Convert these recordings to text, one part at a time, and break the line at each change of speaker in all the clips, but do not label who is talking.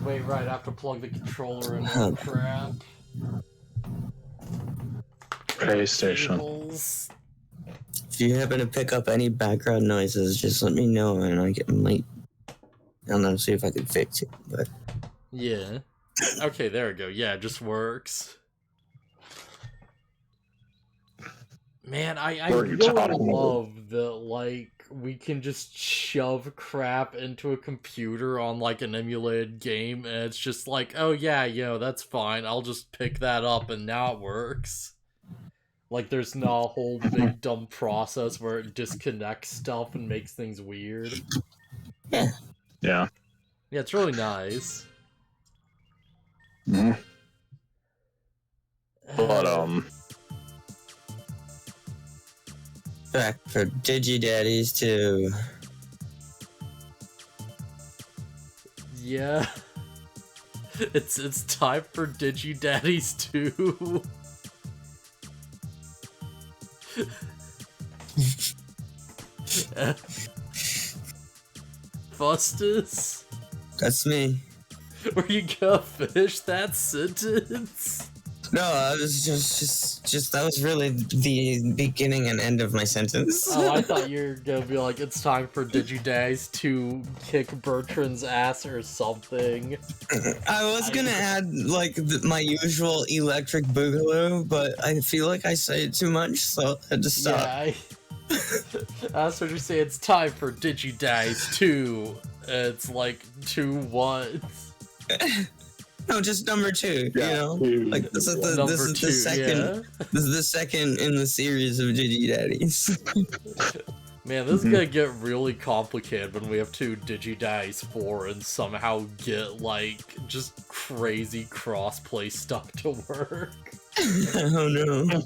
Wait, right, I have to plug the controller in and crap.
PlayStation.
Cables.
If you happen to pick up any background noises, just let me know and I might. I don't know, see if I can fix it. But
yeah. Okay, there we go. Yeah, it just works. Man, I really love that, like, we can just shove crap into a computer on, like, an emulated game, and it's just like, oh yeah, that's fine, I'll just pick that up, and now it works. Like, there's not a whole big dumb process where it disconnects stuff and makes things weird.
yeah.
Yeah.
Yeah, it's really nice.
Mm. But,
Back for Digidaddies too.
Yeah. It's time for Digidaddies too. Phustus?
That's me.
Were you gonna finish that sentence?
No, I was just that was really the beginning and end of my sentence.
Oh, I thought you were gonna be like, it's time for Digidaddies to kick Bertrand's ass or something.
I was gonna add, like, my usual electric boogaloo, but I feel like I say it too much, so I had to stop.
Yeah, that's what you say, it's time for Digidaddies 2. It's like 2 what?
No, just number 2.
Yeah,
like this is the second.
Yeah.
This is the second in the series of Digidaddies.
Man, this is gonna get really complicated when we have to Digidaddies 4 and somehow get, like, just crazy crossplay stuff to work.
Oh no.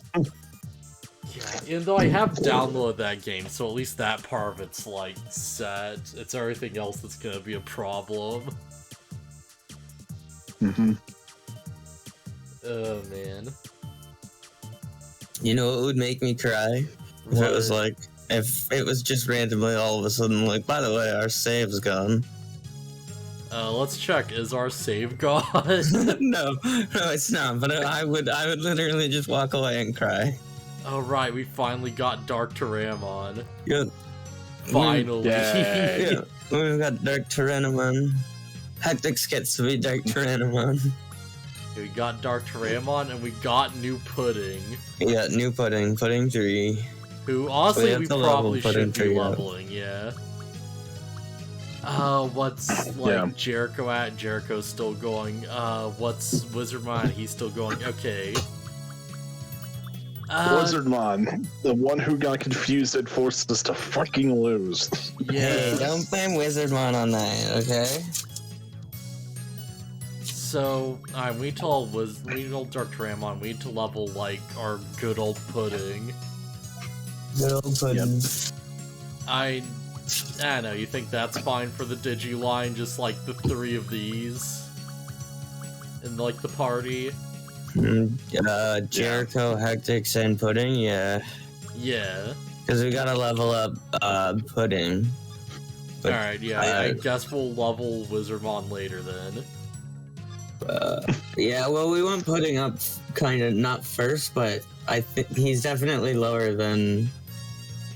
Yeah, even though I have downloaded that game, so at least that part of it's, like, set. It's everything else that's gonna be a problem.
Mm-hmm.
Oh, man.
You know what would make me cry? If it was like, if it was just randomly all of a sudden like, by the way, our save's gone.
Let's check. Is our save gone?
no, it's not. But I would literally just walk away and cry.
Oh right, we finally got Dark Tyrannomon.
Yeah.
Finally.
Yeah. We've got Dark Tyrannomon. Hectix gets to be Dark Tyrannomon.
We got Dark Tyrannomon and we got New Pudding.
We got New Pudding, Pudding 3.
Who honestly we probably should be
Pudding
leveling, yeah. What's like Jericho at? Jericho's still going. What's Wizardmon? He's still going. Okay.
Wizardmon, the one who got confused and forced us to fucking lose.
Yeah.
Hey, don't blame Wizardmon on that, okay?
So, alright, we told Dark Tyrannomon, we need to level, like, our good old Pudding.
Good old Pudding. Yep.
I don't know, you think that's fine for the Digiline, just like the 3 of these? In, like, the party?
Jericho, Hectix, and Pudding, yeah.
Yeah.
Because we gotta level up, Pudding.
Alright, yeah, I guess we'll level Wizardmon later then.
Yeah, well, we want Pudding up kind of not first, but I think he's definitely lower than.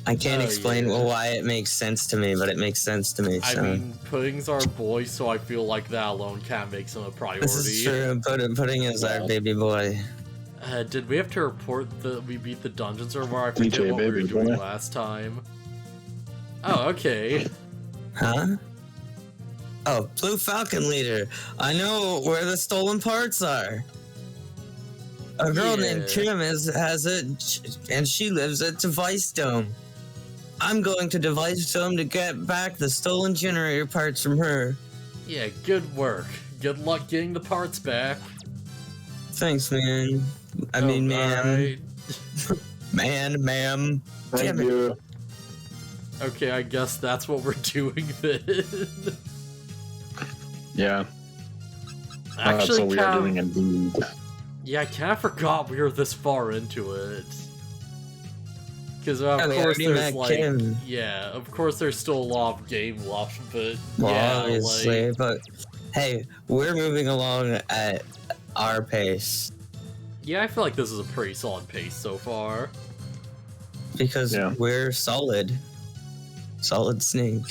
I can't explain why it makes sense to me, but it makes sense to me. So.
I mean, Pudding's our boy, so I feel like that alone kind of makes him a priority.
This is true. Pudding is our baby boy.
Did we have to report that we beat the dungeons, or where I forget what we were doing last time? Oh, okay.
Huh? Oh, Blue Falcon Leader. I know where the stolen parts are. A girl named Kim has it, and she lives at Device Dome. I'm going to Device Dome to get back the stolen generator parts from her.
Yeah, good work. Good luck getting the parts back.
Thanks, man. I mean, ma'am.
Right.
ma'am.
Thank you.
Okay, I guess that's what we're doing then.
Yeah.
Actually,
that's what we are doing indeed.
Yeah, I kind of forgot we were this far into it. Because of course there's like, of course there's still a lot of game left, but
well, obviously,
like,
but Hey, we're moving along at our pace
Yeah, I feel like this is a pretty solid pace so far.
because we're solid. Solid snake.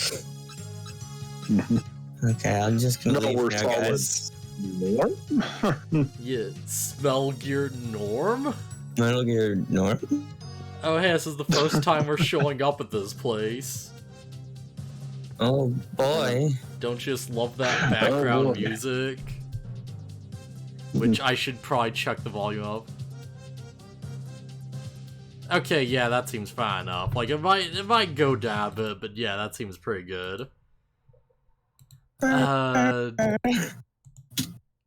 Okay, I'm just gonna leave
we're
now,
solid.
guys.
Norm?
Yeah, Smell Gear Norm?
Metal Gear Norm?
Oh hey, this is the first time we're showing up at this place.
Oh boy.
Don't you just love that background music? Which I should probably check the volume up. Okay, yeah, that seems fine enough. Like, it might go down a bit, but yeah, that seems pretty good.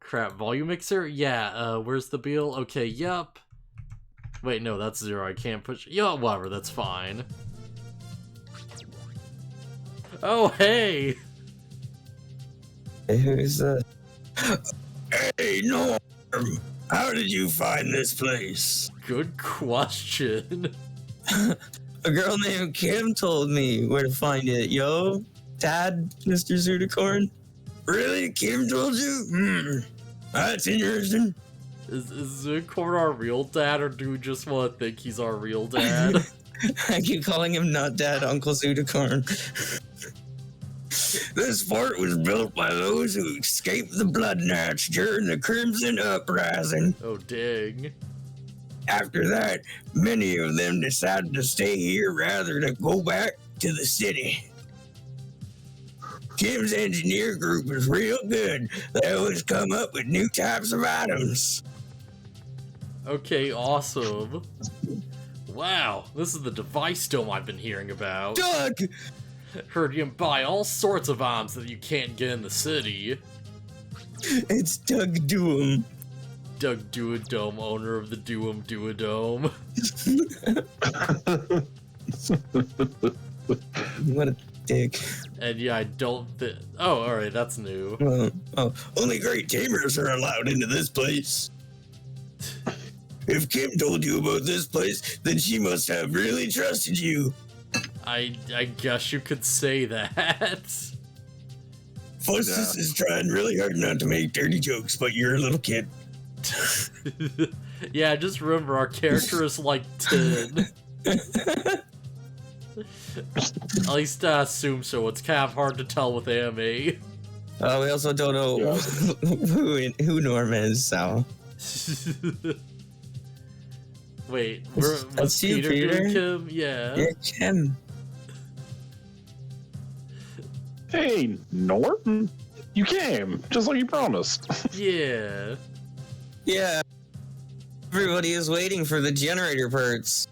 Crap, volume mixer? Yeah, where's the bill? Okay, yup. Wait, no, that's 0, I can't push. Yeah, whatever, that's fine. Oh, hey!
Who's the... Hey, Norm! How did you find this place?
Good question.
A girl named Kim told me where to find it, yo. Dad, Mr. Zudicorn? Really? Kim told you? That's interesting.
Is Zudicorn our real dad, or do we just want to think he's our real dad?
I keep calling him not Dad, Uncle Zudicorn. This fort was built by those who escaped the Blood Knights during the Crimson Uprising.
Oh, dang.
After that, many of them decided to stay here rather than go back to the city. Kim's engineer group is real good. They always come up with new types of items.
Okay, awesome. Wow, this is the device dome I've been hearing about.
Doug!
Heard you can buy all sorts of items that you can't get in the city.
It's Doug Doom.
Doug Duodome, owner of the Duodome.
What a dick.
And yeah, I don't think... Oh, alright, that's new.
Only great gamers are allowed into this place. If Kim told you about this place, then she must have really trusted you.
I guess you could say that.
Phustus is trying really hard not to make dirty jokes, but you're a little kid.
Yeah, just remember, our character is like 10. At least I assume so. It's kind of hard to tell with anime.
We also don't know who Norm is, so...
Wait,
That's
was
you,
Peter doing Kim? Yeah.
Yeah, Kim.
Hey, Norton, you came, just like you promised.
Yeah.
Yeah. Everybody is waiting for the generator parts.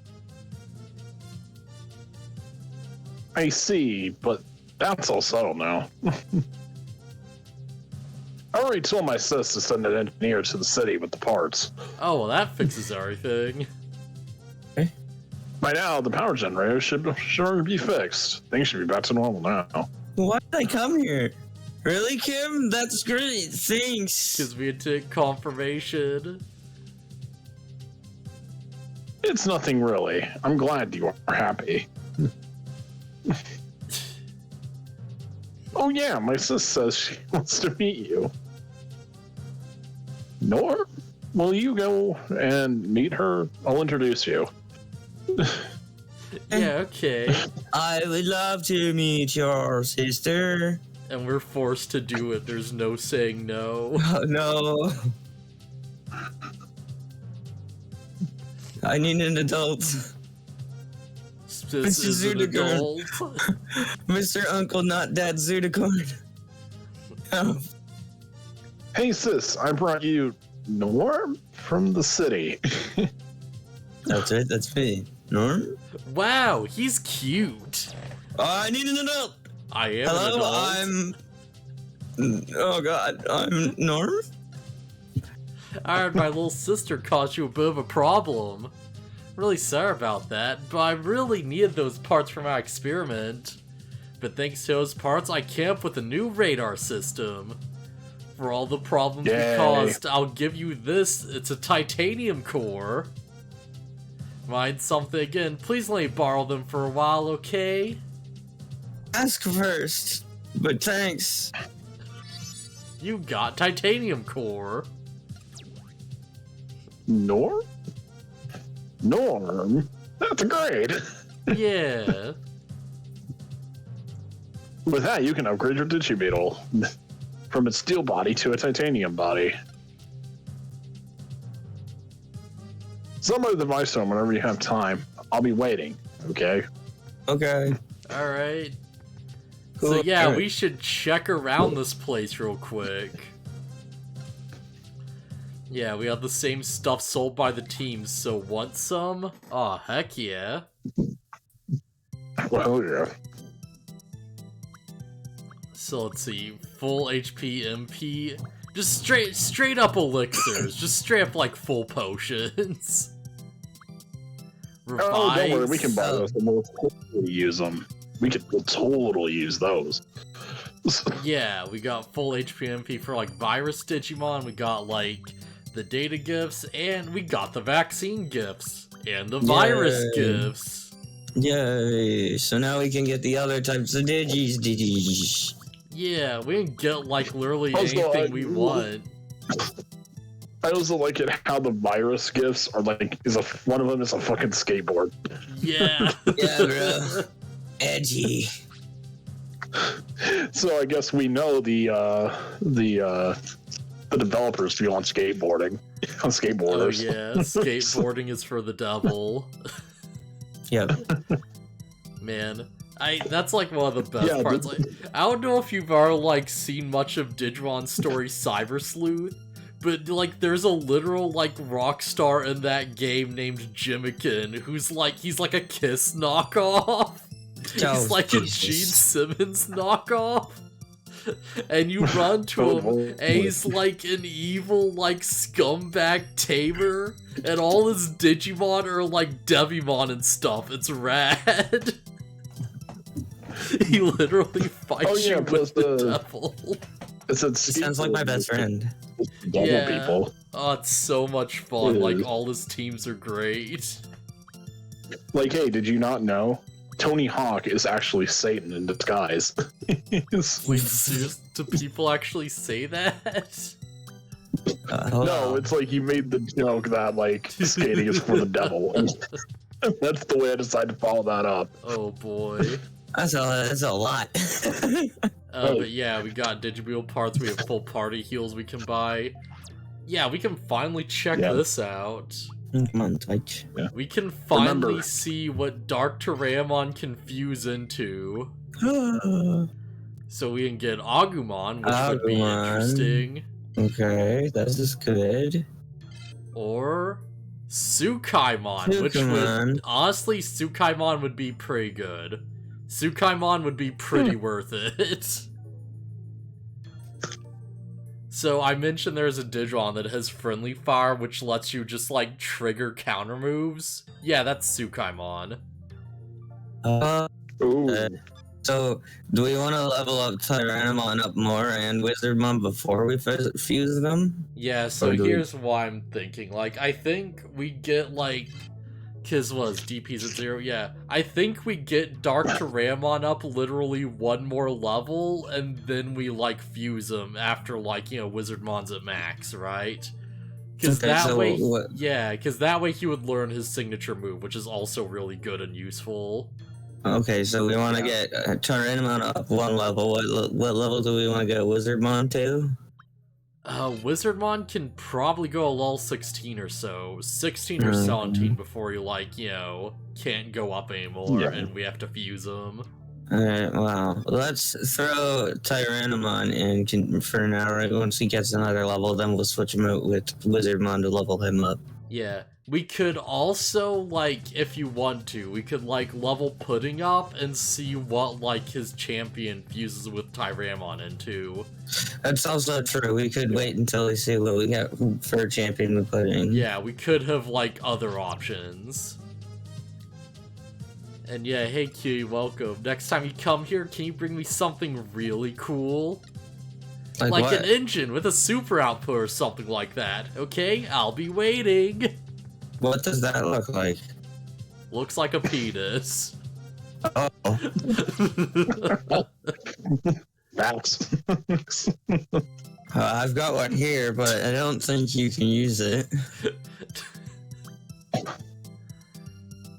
I see, but that's all settled now. I already told my sis to send an engineer to the city with the parts.
Oh, well, that fixes everything.
By now, the power generator should be fixed. Things should be back to normal now.
Why did I come here? Really, Kim? That's great. Thanks.
Because we had to take confirmation.
It's nothing really. I'm glad you are happy. Oh yeah, my sis says she wants to meet you. Nor, will you go and meet her? I'll introduce you.
Yeah, okay.
I would love to meet your sister.
And we're forced to do it. There's no saying no.
Oh, no. I need an adult.
This
Mr.
is an
Zudicorn.
adult.
Mr. Uncle Not Dad Zudicorn. Oh.
Hey sis, I brought you Norm from the city.
That's right, that's me. Norm?
Wow, he's cute.
I need an adult.
I am an
Hello,
adult.
Oh god, I'm Norm?
I heard my little sister caused you a bit of a problem. Really sorry about that, but I really needed those parts for my experiment. But thanks to those parts, I came up with a new radar system. For all the problems we caused, I'll give you this. It's a titanium core. Mind something again, please let me borrow them for a while, okay?
Ask first, but thanks.
You got titanium core.
Norm? Norm? That's great.
Yeah.
With that, you can upgrade your Digibeetle from its steel body to a titanium body. Somebody the milestone whenever you have time. I'll be waiting, okay?
Okay.
Alright.
Cool.
So yeah,
Alright.
we should check around this place real quick. Yeah, we have the same stuff sold by the teams, so want some? Aw, heck yeah.
Well, yeah.
So let's see, full HP, MP, just straight up elixirs, just straight up like full potions. Revives.
Oh, don't worry, we can buy those and we'll totally use them. We'll totally use those.
Yeah, we got full HP, MP for like virus Digimon, we got like the data gifts, and we got the vaccine gifts, and the virus gifts.
Yay! So now we can get the other types of digis.
Yeah, we can get like literally
Also,
anything we want.
I also like it how the virus gifts are like one of them is a fucking skateboard.
Yeah.
Yeah, bro. Edgy.
So I guess we know the developers feel on skateboarding. On
Oh
skateboarders.
yeah, skateboarding is for the devil.
Yep.
Man, that's like one of the best
Yeah,
parts. Like, I don't know if you've ever like seen much of Digimon's story Cyber Sleuth, but like there's a literal like rock star in that game named Jimikin who's like he's like a Kiss knockoff. He's like
Jesus.
a Gene Simmons knockoff. And you run to him, and he's like an evil, like, scumbag tamer, and all his Digimon are like Devimon and stuff. It's rad. He literally fights you with the devil.
It
Sounds like my best friend.
Devil
Yeah.
people.
Oh, it's so much fun.
It
Like,
is.
all his teams are great.
Like, hey, did you not know? Tony Hawk is actually Satan in disguise.
Wait, do people actually say that?
No, it's like you made the joke that like skating is for the devil. And that's the way I decided to follow that up.
Oh boy.
That's a lot.
But yeah, we got Digibeetle parts, we have full party heals we can buy. Yeah, we can finally check this out.
Come on, touch.
We can finally
Remember-
see what Dark Tyramon can fuse into. So we can get Agumon, which would be
Agumon.
interesting.
Okay, this is good.
Or Tsukaimon, which would...
Tsukaimon.
Honestly, Tsukaimon would be pretty good. Tsukaimon would be pretty worth it. So I mentioned there's a Digimon that has Friendly Fire, which lets you just, like, trigger counter moves. Yeah, that's Tsukaimon.
Ooh.
So, do we want to level up Tyrannomon up more and Wizardmon before we fuse them?
Yeah, so
Or do we-
here's why I'm thinking. Like, I think we get, like... Cause was DP's at 0? Yeah. I think we get Dark Tyramon up literally one more level, and then we, like, fuse him after, like, you know, Wizardmon's at max, right? Cause
Okay,
that
so
way...
what-
Yeah, cause that way he would learn his signature move, which is also really good and useful.
Okay, so we want to get Tyrannomon up one level. What level do we want to get Wizardmon to?
Wizardmon can probably go a level 16 or so. 16 or
Mhm.
17 before he, like, you know, can't go up anymore,
Yeah.
and we have to fuse him.
Alright, wow. Let's throw Tyrannomon in for now, right? Once he gets another level, then we'll switch him out with Wizardmon to level him up.
Yeah. We could also, like, if you want to, we could, like, level Pudding up and see what, like, his champion fuses with Tyramon into.
That's also true. We could wait until we see what we get for champion we put in.
Yeah, we could have, like, other options. And yeah, hey Q, welcome. Next time you come here, can you bring me something really cool? Like
what?
an engine with a super output or something like that. Okay, I'll be waiting.
What does that look like?
Looks like a penis.
Oh.
Facts.
I've got one here, but I don't think you can use it.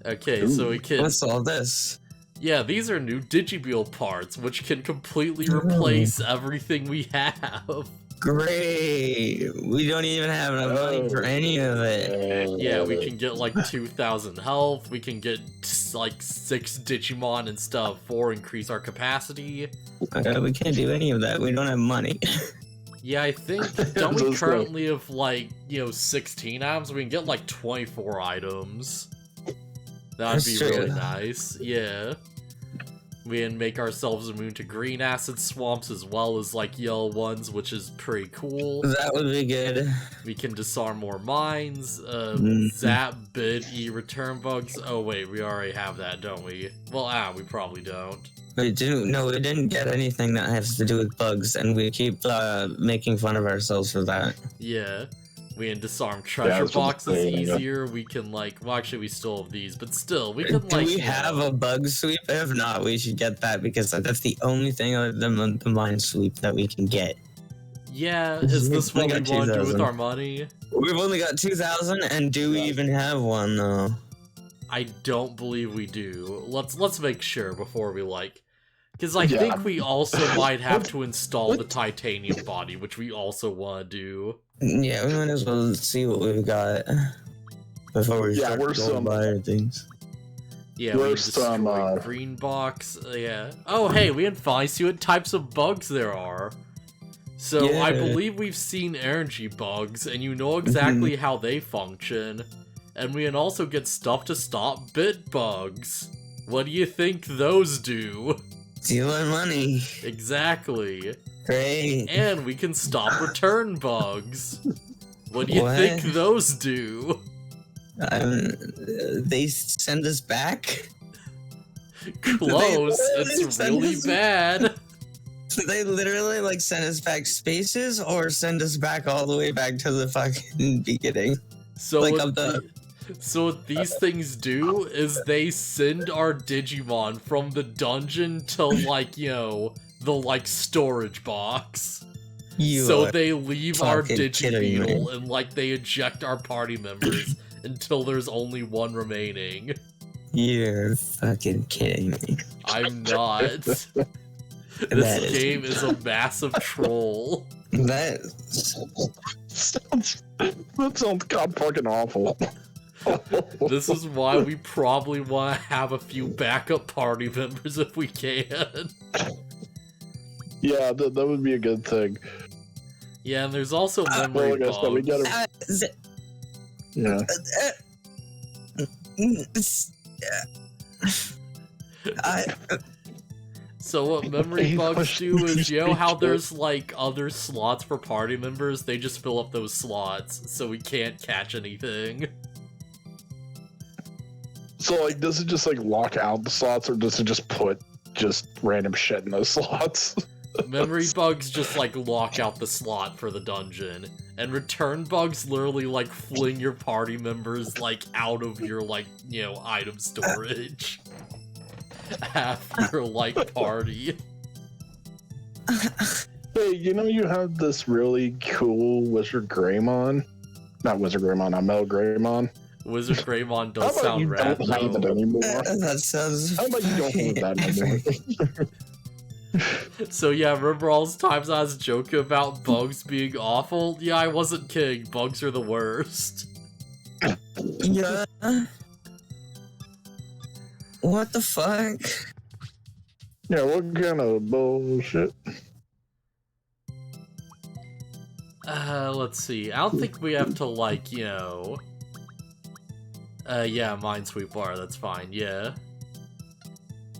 Okay, so we can...
What's all this?
Yeah, these are new Digibeal parts, which can completely replace everything we have.
Great! We don't even have enough money for any of it.
Yeah, we can get like 2,000 health, we can get like 6 Digimon and stuff for increase our capacity.
We can't do any of that, we don't have money.
Yeah, I think, don't we currently have like, 16 items? We can get like 24 items. That'd be really nice, yeah. We can make ourselves immune to green acid swamps as well as like yellow ones, which is pretty cool.
That would be good. We
can disarm more mines, zap, bid, return bugs. Oh wait, we already have that, don't we? Well, we probably don't.
We didn't get anything that has to do with bugs, and we keep making fun of ourselves for that.
Yeah. We can disarm treasure boxes easier. We can like, well, actually, we still have these, but still, we can like.
Do we have a bug sweep? If not, we should get that because that's the only thing other than the mine sweep that we can get.
Yeah, is this what we want to do with our money?
We've only got 2,000, and do we even have one though?
I don't believe we do. Let's make sure before we like. Because I think we also might have to install the titanium body, which we also want to do.
Yeah, we might as well see what we've got before we start going buying things.
Yeah, we destroy green box. Yeah. Oh, hey, we can finally see what types of bugs there are. So I believe we've seen energy bugs, and you know exactly how they function. And we can also get stuff to stop bit bugs. What do you think those do?
Steal our money.
Exactly.
Great.
And we can stop return bugs. What do you think those do?
They send us back?
Close. It's really bad.
Do they literally like send us back spaces or send us back all the way back to the fucking beginning?
So like So what these things do is they send our Digimon from the dungeon to like, the like storage box. So they leave our Digibeetle and like they eject our party members until there's only one remaining.
You're fucking kidding me.
I'm not. This game is a massive troll.
That sounds god fucking awful.
This is why we probably want to have a few backup party members if we can.
Yeah, that would be a good thing.
Yeah, and there's also memory bugs.
Yeah.
So what memory bugs do is, how there's like other slots for party members, they just fill up those slots, so we can't catch anything.
So, like, does it just, like, lock out the slots, or does it just put just random shit in those slots?
Memory bugs just, like, lock out the slot for the dungeon. And return bugs literally, like, fling your party members, like, out of your, like, item storage. After, like, party.
Hey, you have this really cool Wizard Greymon? Not Wizard Greymon, Metal Greymon.
Wizard Greymon does sound rad, though.
That sounds
How about you don't hold that anymore?
So yeah, remember all those times I was joking about bugs being awful? Yeah, I wasn't kidding. Bugs are the worst.
Yeah. What the fuck?
Yeah, what kind of bullshit?
Let's see. I don't think we have to, like, yeah, Minesweep bar, that's fine, yeah.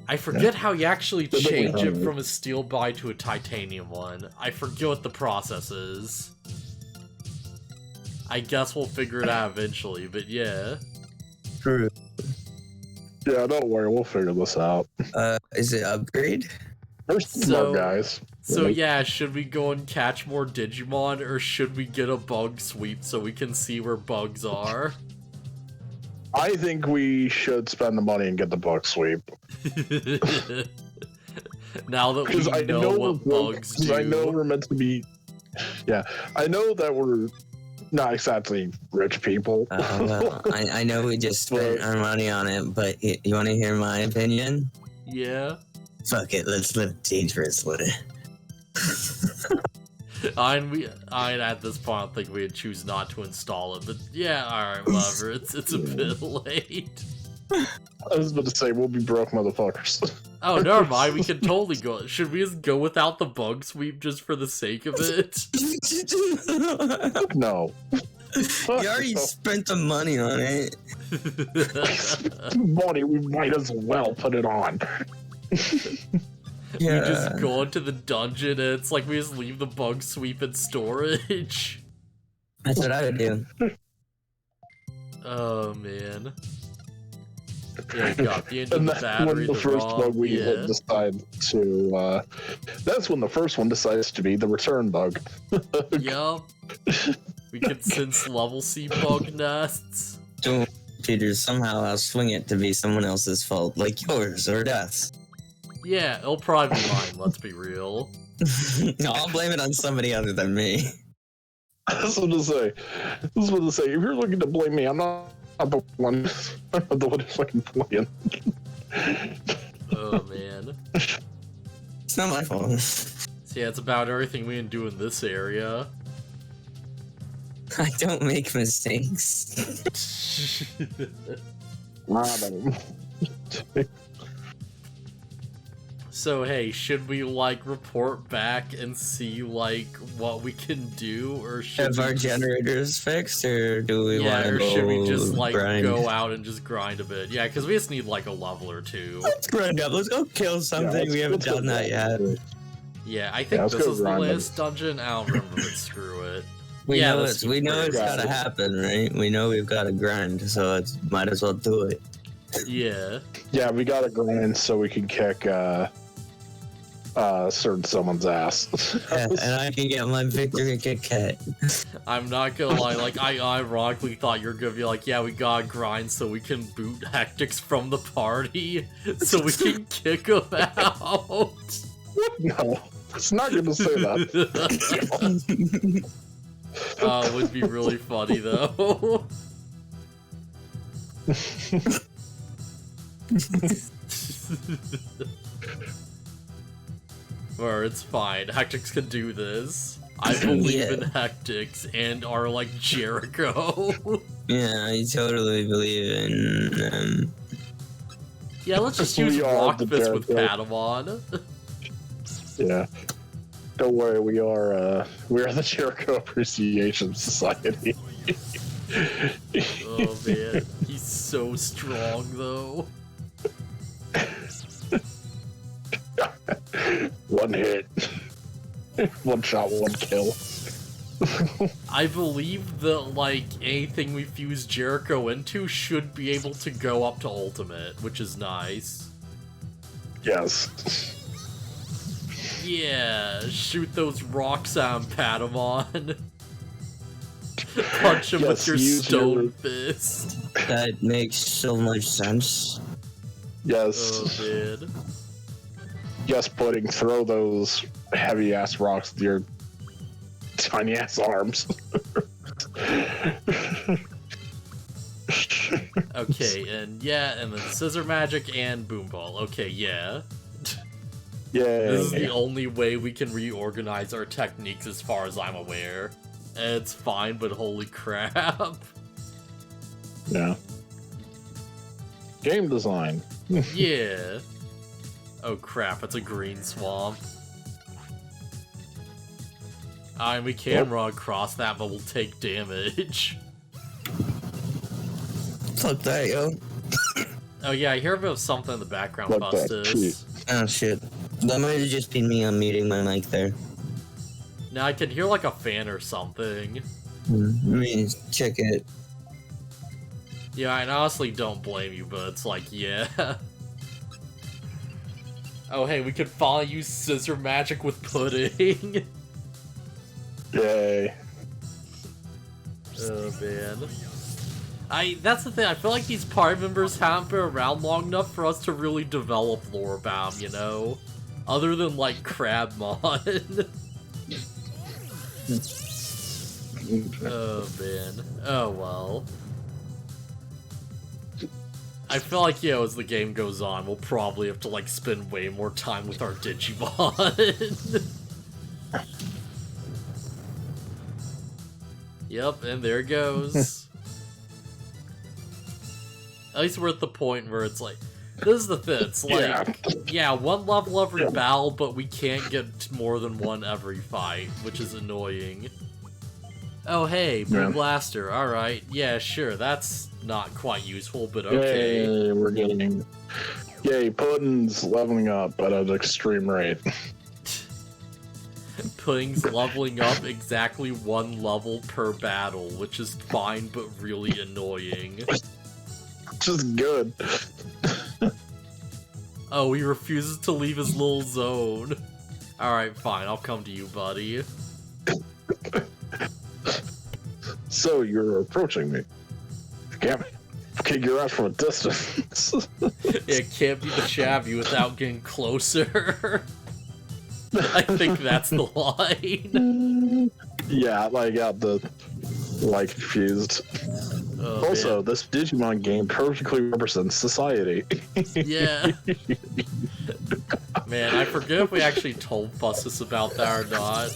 I forget how you actually change it from a steel body to a titanium one. I forget what the process is. I guess we'll figure it out eventually, but yeah.
True.
Yeah, don't worry, we'll figure this out.
Is it upgrade?
There's more guys.
So yeah, should we go and catch more Digimon, or should we get a bug sweep so we can see where bugs are?
I think we should spend the money and get the bug sweep.
Now that we know what bugs do.
I know we're meant to be... Yeah, I know that we're not exactly rich people.
Well, I know we just spent our money on it, but you want to hear my opinion?
Yeah.
Fuck it, let's live dangerously.
At this point, I think we'd choose not to install it, but yeah, alright, whatever. It's a bit late.
I was about to say, we'll be broke motherfuckers.
Oh, never mind, we can totally go. Should we just go without the bug sweep just for the sake of it?
No.
You already spent the money on it.
Money, we might as well put it on.
Yeah. We just go into the dungeon and it's like we just leave the bug sweep in storage.
That's what I would do.
Oh, man. Yeah, got the engine,
And
the
that's
battery,
when the first
ROM,
bug we decide to, that's when the first one decides to be the return bug.
Yup. We can sense level C bug nests.
Don't, Peter, somehow I'll swing it to be someone else's fault, like yours or Death's.
Yeah, it'll probably be mine, let's be real.
No, I'll blame it on somebody other than me.
That's what to say. This is what to say. If you're looking to blame me, I'm not the one. I'm not the one who's fucking playing.
Oh, man.
It's not my fault.
So yeah, it's about everything we can do in this area.
I don't make mistakes.
So hey, should we like report back and see like what we can do, or should
Have our generators fixed, or do we want to
or should we just like
grind?
go out and just grind a bit? Yeah, because we just need like a level or two.
Let's grind up. Let's go kill something. We haven't done that yet.
Yeah, I think this is the last dungeon. I don't remember, but screw it.
We know it's gotta happen, right? We know we've got to grind, so it's might as well do it.
Yeah.
Yeah, we gotta grind so we can kick certain someone's ass.
Yeah, and I can get my victory Kit Kat.
I'm not gonna lie, like I ironically thought you were gonna be like, yeah, we gotta grind so we can boot Hectix from the party, so we can kick him out.
No, it's not gonna say that.
It would be really funny though. Or it's fine. Hectix can do this. I believe in Hectix and are like Jericho.
Yeah, I totally believe in.
Yeah, let's just use Rock Fist with Patamon.
Yeah. Don't worry, we are the Jericho Appreciation Society.
Oh man, he's so strong though.
One hit. One shot, one kill.
I believe that, like, anything we fuse Jericho into should be able to go up to Ultimate, which is nice.
Yes.
Yeah, shoot those rocks at him, Patamon. Punch him with your stone fist.
That makes so much sense.
Yes.
Oh, man.
Yes, Pudding, throw those heavy-ass rocks with your tiny-ass arms.
Okay, and then Scissor Magic and Boom Ball. Okay, yeah.
Yeah.
This is the only way we can reorganize our techniques as far as I'm aware. It's fine, but holy crap.
Yeah. Game design.
Yeah. Oh crap, it's a green swamp. And we can run across that, but we'll take damage.
Fuck that, yo.
Oh yeah, I hear about something in the background,
Fuck that
Phustus.
Oh shit. That might have just been me unmuting my mic there.
Now I can hear like a fan or something.
Let me check it.
Yeah, I honestly don't blame you, but it's like, yeah. Oh hey, we could finally use Scissor Magic with Pudding.
Yay.
Oh man. That's the thing, I feel like these party members haven't been around long enough for us to really develop lore about them, you know? Other than like Crabmon. Oh man. Oh well. I feel like, you know, as the game goes on, we'll probably have to, like, spend way more time with our Digimon. Yep, and there it goes. At least we're at the point where it's like, this is the thing, it's like, yeah, one level every battle, but we can't get more than one every fight, which is annoying. Oh hey, Blue Blaster, alright, yeah, sure, that's not quite useful, but okay.
Yay, we're getting... Yay, Puddin's leveling up at an extreme rate.
Pudding's leveling up exactly one level per battle, which is fine but really annoying.
Just good.
Oh, he refuses to leave his little zone. Alright, fine, I'll come to you, buddy.
So, you're approaching me. Can't kick your ass from a distance.
It can't be the Shabby without getting closer. I think that's the line.
Yeah, I got the, like, confused.
Oh,
also,
man.
this Digimon game perfectly represents society.
Yeah. Man, I forget if we actually told Phustus about that or not.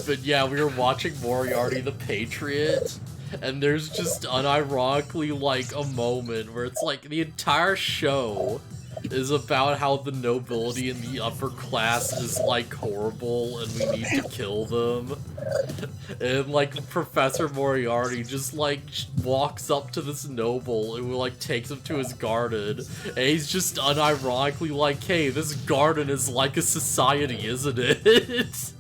But yeah, we were watching Moriarty the Patriot, and there's just unironically, like, a moment where it's like the entire show is about how the nobility in the upper class is, like, horrible and we need to kill them. And, like, Professor Moriarty just, like, walks up to this noble and, like, takes him to his garden. And he's just unironically like, hey, this garden is like a society, isn't it?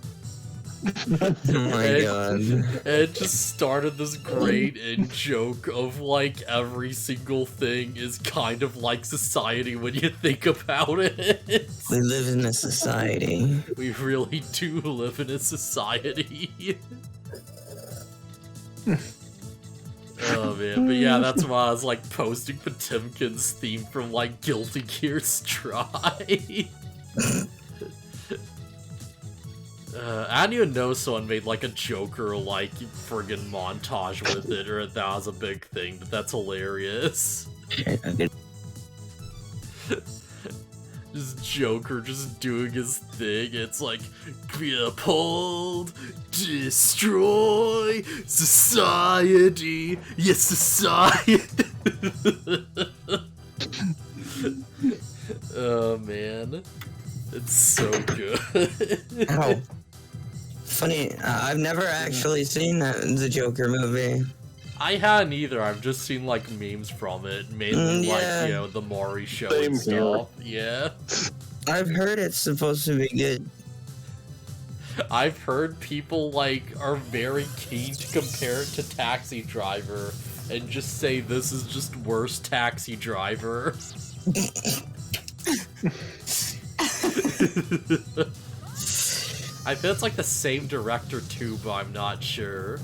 Oh my god.
It just started this great in-joke of, like, every single thing is kind of like society when you think about it.
We live in a society.
We really do live in a society. Oh man, but yeah, that's why I was, like, posting Potemkin's theme from, like, Guilty Gear Strive. I didn't even know someone made, like, a Joker, like, friggin' montage with it, or that was a big thing, but that's hilarious. Just Joker just doing his thing, it's like, be appalled, destroy society, yes, society! Oh, man. It's so good.
Ow. Funny, I've never actually seen the Joker movie.
I hadn't either. I've just seen, like, memes from it, mainly
yeah.
like, you know, the Maury show
Same
and stuff. Yeah.
I've heard it's supposed to be good.
I've heard people, like, are very keen to compare it to Taxi Driver and just say this is just worse Taxi Driver. I think it's like the same director too, but I'm not sure.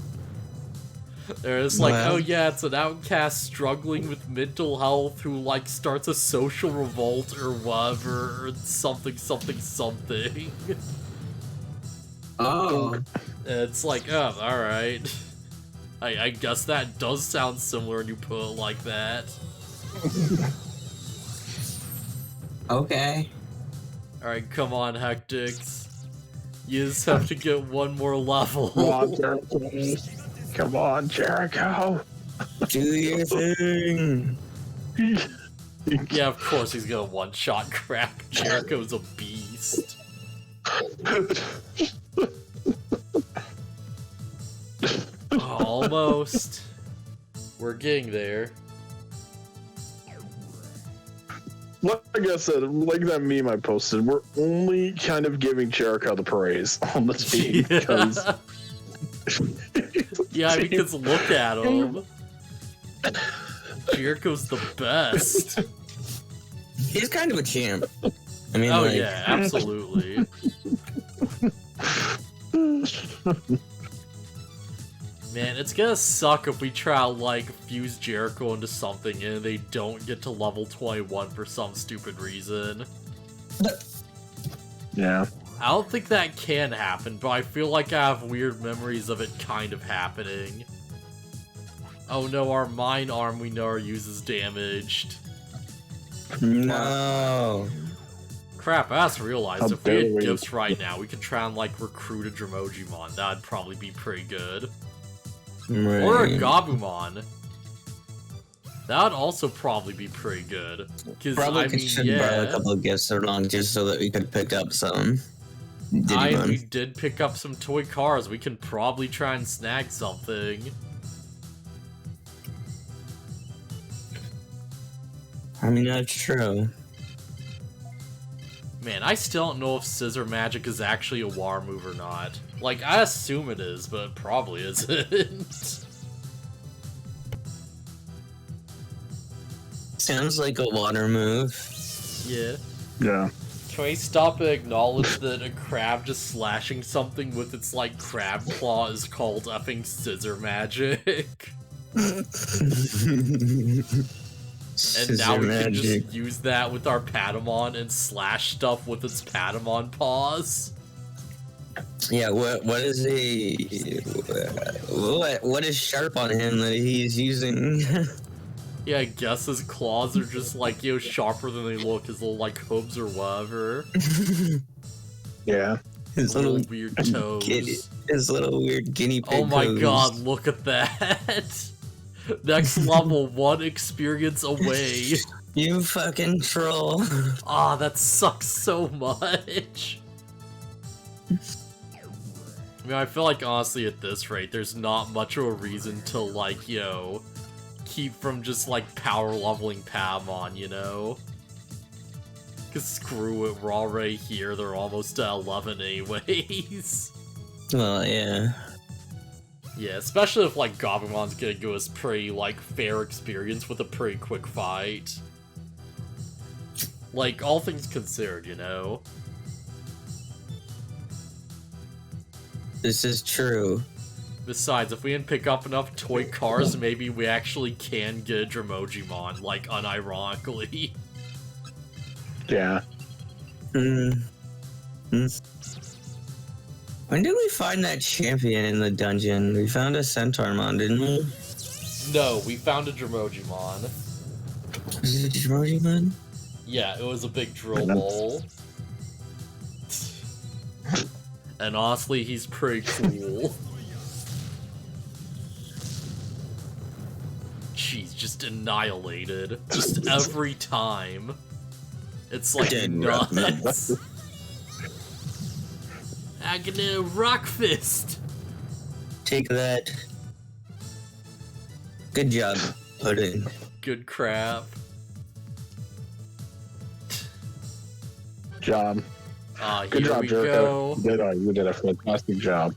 There's like, oh yeah, it's an outcast struggling with mental health who, like, starts a social revolt or whatever, or something, something, something.
Oh.
It's like, oh, alright. I guess that does sound similar when you put it like that.
Okay.
Alright, come on, Hectix. You just have to get one more level.
Come on, Jericho. Come on, Jericho.
Do your thing.
Yeah, of course he's gonna one-shot crack. Jericho's a beast. Almost. We're getting there.
Like I said, like that meme I posted, we're only kind of giving Jericho the praise on the team because...
Yeah, because look at him. Jericho's the best.
He's kind of a champ. I mean,
oh
like...
yeah, absolutely. Man, it's gonna suck if we try to, like, fuse Jericho into something and they don't get to level 21 for some stupid reason.
Yeah.
I don't think that can happen, but I feel like I have weird memories of it kind of happening. Oh no, our mine arm we know our use is damaged.
No.
Crap, I just realized if we had gifts right now, we could try and like recruit a Dremogimon. That'd probably be pretty good.
Right.
Or a Gabumon. That would also probably be pretty good.
Probably should borrow a couple of gifts along just so that we could pick up some Digimon.
We did pick up some toy cars. We can probably try and snag something.
I mean, that's true.
Man, I still don't know if Scissor Magic is actually a war move or not. Like, I assume it is, but it probably isn't.
Sounds like a water move.
Yeah.
Yeah.
Can we stop and acknowledge that a crab just slashing something with its, like, crab claw is called effing Scissor Magic? And now we can just use that with our Patamon and slash stuff with its Patamon paws.
Yeah, what is what is sharp on him that he's using?
Yeah, I guess his claws are just like, you know, sharper than they look, his little like hooves or whatever.
Yeah.
His little
weird toes.
His little weird guinea pig.
Oh my
toes.
god, look at that! Next level, 1 experience away.
You fucking troll.
Ah, that sucks so much. I mean, I feel like honestly at this rate, there's not much of a reason to like, you know, keep from just like power leveling Patamon, you know? Cause screw it, we're already here, they're almost at 11 anyways.
Well, yeah.
Yeah, especially if, like, Gabumon's gonna give us pretty, like, fair experience with a pretty quick fight. Like, all things considered, you know?
This is true.
Besides, if we didn't pick up enough toy cars, maybe we actually can get a Dremogimon, like, unironically.
Yeah.
When did we find that champion in the dungeon? We found a Centaurmon, didn't we?
No, we found a Dremogimon.
Was it a Dremogimon?
Yeah, it was a big drill bowl. And honestly, he's pretty cool. Jeez, just annihilated. Just every time. It's like nuts. I'm gonna rock fist.
Take that. Good job, Pudding.
Good crap.
Job.
Good
job,
we
Jericho.
go.
You did a fantastic job.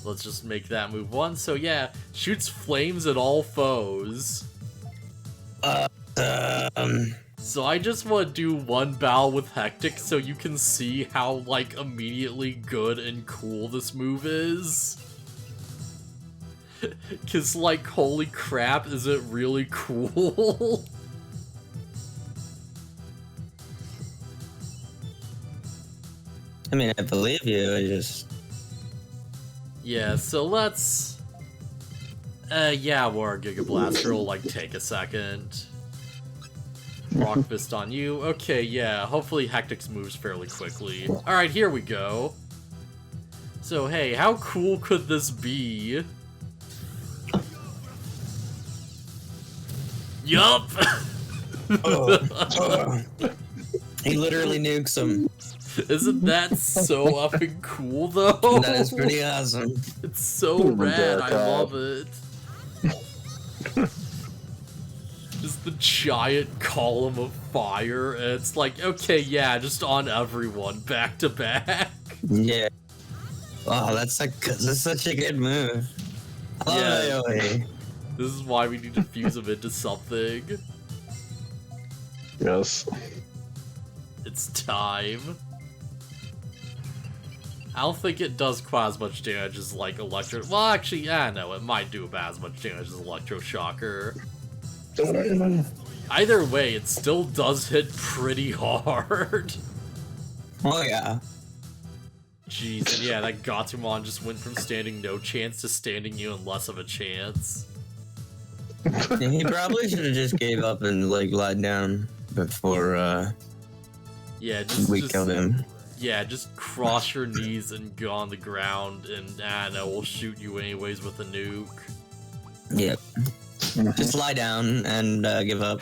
Let's just make that move once. So yeah, shoots flames at all foes. So I just want to do one battle with Hectix so you can see how, like, immediately good and cool this move is. Cause, like, holy crap, is it really cool?
I mean, I believe you, I just...
Yeah, so let's... yeah, War Giga Blaster will, like, take a second. Rock Fist on you. Okay, yeah, hopefully Hectix moves fairly quickly. Alright, here we go. So, hey, how cool could this be? Yup!
He literally nukes him.
Isn't that so effing cool, though?
That is pretty awesome.
It's so rad, I love it. Just the giant column of fire, and it's like, okay, yeah, just on everyone, back to back.
Yeah. Wow, that's such a good move.
Yeah. This is why we need to fuse him into something.
Yes.
It's time. I don't think it does quite as much damage as, like, Electro... Well, actually, yeah, no, it might do about as much damage as Electroshocker. Either way, it still does hit pretty hard.
Oh yeah.
Jeez, and yeah, that Gatomon just went from standing no chance to standing even less of a chance.
Yeah, he probably should have just gave up and like lied down before
Yeah,
we killed him.
Yeah, just cross your knees and go on the ground, and no, we'll shoot you anyways with a nuke.
Yep. Just lie down and give up.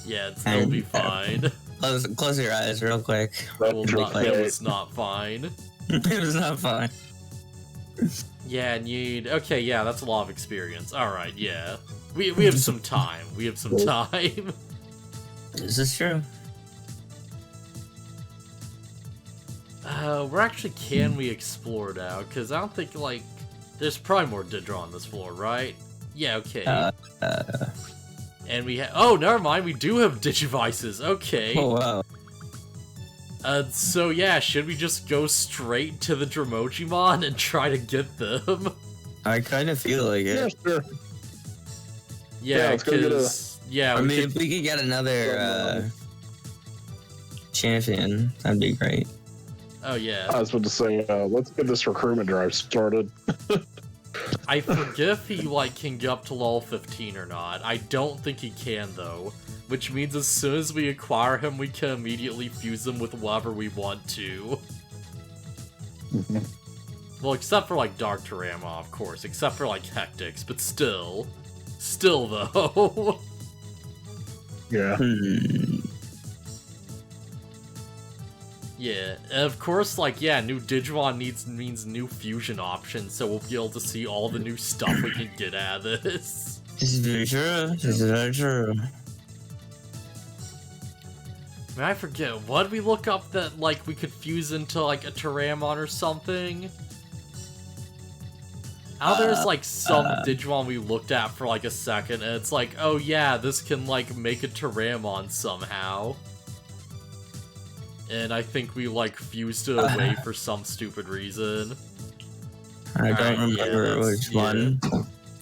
Yeah, it'll be fine.
Close your eyes real quick.
It was not fine.
It was not fine.
Yeah, okay, yeah, that's a lot of experience. Alright, yeah. We have some time. We have some time.
This is true.
Can we explore now? Because I don't think, like, there's probably more Digimon on this floor, right? Yeah, okay. And we have... Oh, never mind, we do have Digivices. Okay.
Oh, wow.
So yeah, should we just go straight to the Dromojimon and try to get them?
I kind of feel like it.
Yeah, sure.
Yeah, because... Yeah,
I mean, if we could get another champion, that'd be great.
Oh, yeah.
I was about to say, let's get this recruitment drive started.
I forget if he, like, can get up to level 15 or not. I don't think he can, though. Which means as soon as we acquire him, we can immediately fuse him with whatever we want to. Well, except for, like, Dark Terama, of course. Except for, like, Hectix, but still. Still, though.
Yeah.
Yeah, and of course, like, yeah, new Digimon means new fusion options, so we'll be able to see all the new stuff we can get out of this.
This is very true. This is very true.
Man, I forget, what did we look up that, like, we could fuse into, like, a Tyramon or something? How there's, like, some Digimon we looked at for, like, a second, and it's like, oh yeah, this can, like, make a Tyramon somehow. And I think we, like, fused it away for some stupid reason.
I don't remember which one,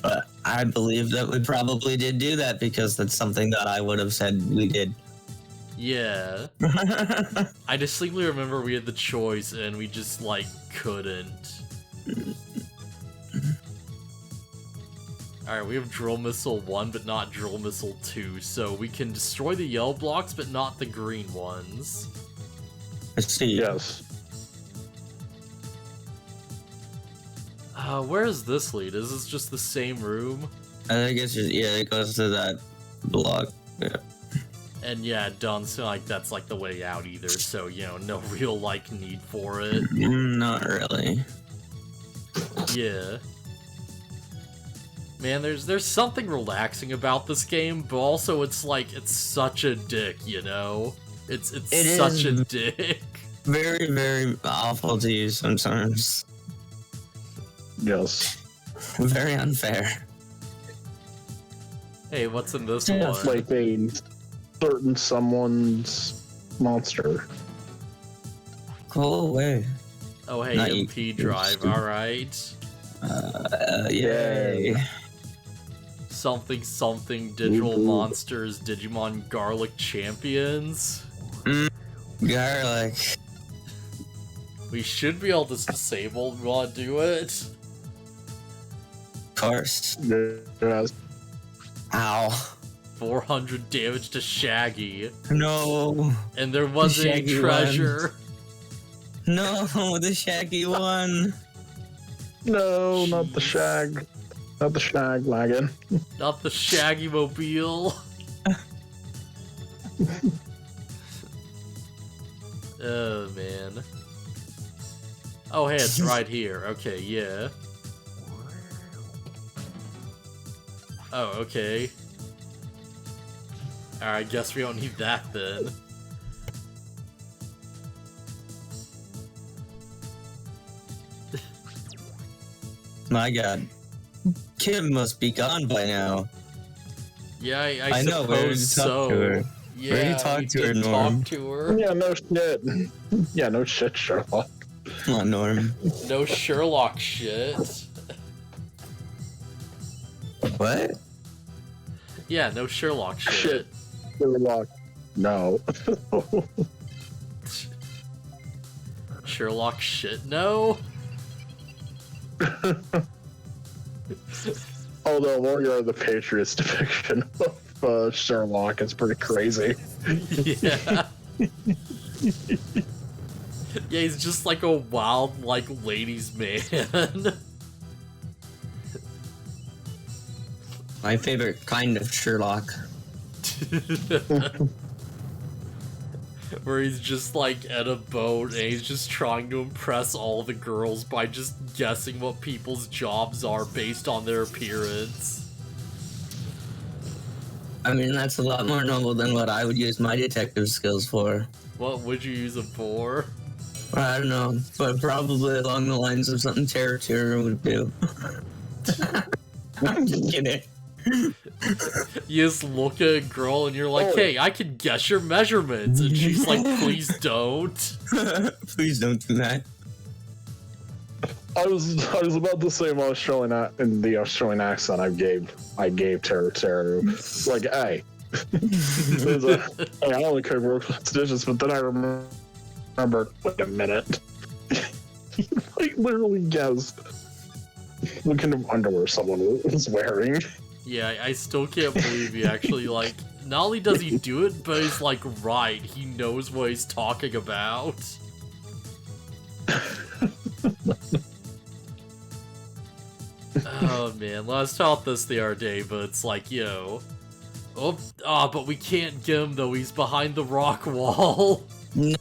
but I believe that we probably did do that because that's something that I would have said we did.
Yeah. I distinctly remember we had the choice and we just, like, couldn't. Alright, we have Drill Missile 1, but not Drill Missile 2, so we can destroy the yellow blocks, but not the green ones.
I see.
Yes.
Where does this lead? Is this just the same room?
I think it's just, yeah, it goes to that block. Yeah.
And yeah, it doesn't seem like that's, like, the way out either, so, you know, no real, like, need for it.
Not really.
Yeah. Man, there's something relaxing about this game, but also it's, like, it's such a dick, you know? It's such a dick.
Very, very awful to use sometimes.
Yes.
Very unfair.
Hey, what's in this
It's
one?
like a certain someone's monster.
Go away.
Oh, hey,
Not
MP drive, alright.
Yay.
Something digital monsters, Digimon Garlic Champions.
Garlic.
We should be able to disable if we want to do it.
Of course.
Yes.
Ow.
400 damage to Shaggy.
No.
And there wasn't any
Shaggy
treasure.
No, the Shaggy one.
No,
Jeez.
not the shag. Not the shag wagon.
Not the Shaggy Mobile. Oh, man. Oh, hey, it's right here. Okay, yeah. Oh, okay. Alright, I guess we don't need that then.
My god. Kim must be gone by now.
Yeah, I
know, we already
suppose
talked
so.
to her.
Yeah,
We already talked to her,
did
Norm.
talk to her.
Yeah, no shit. Yeah, no shit, Sherlock.
Come on, Norm.
No Sherlock shit.
What?
Yeah, no Sherlock shit.
Sherlock. No.
Sherlock shit no.
Although Warrior the Patriots depiction of Sherlock is pretty crazy.
Yeah. Yeah, he's just like a wild, like, ladies' man.
My favorite kind of Sherlock.
Where he's just like at a boat and he's just trying to impress all the girls by just guessing what people's jobs are based on their appearance.
I mean, that's a lot more noble than what I would use my detective skills for.
What would you use them for?
I don't know, but probably along the lines of something Terror would do. I'm just kidding.
You just look at a girl and you're like, hey, I can guess your measurements. And she's like, please don't.
Please don't do that.
I was about to say in the Australian accent I gave Terror. Like, hey. Hey, I only could work with dishes, but then I remember, wait a minute. He like literally guessed what kind of underwear someone was wearing.
Yeah, I still can't believe he actually, like, not only does he do it, but he's like, right, he knows what he's talking about. Oh man, last taught this the other day, but it's like, yo. But we can't get him though, he's behind the rock wall.
No.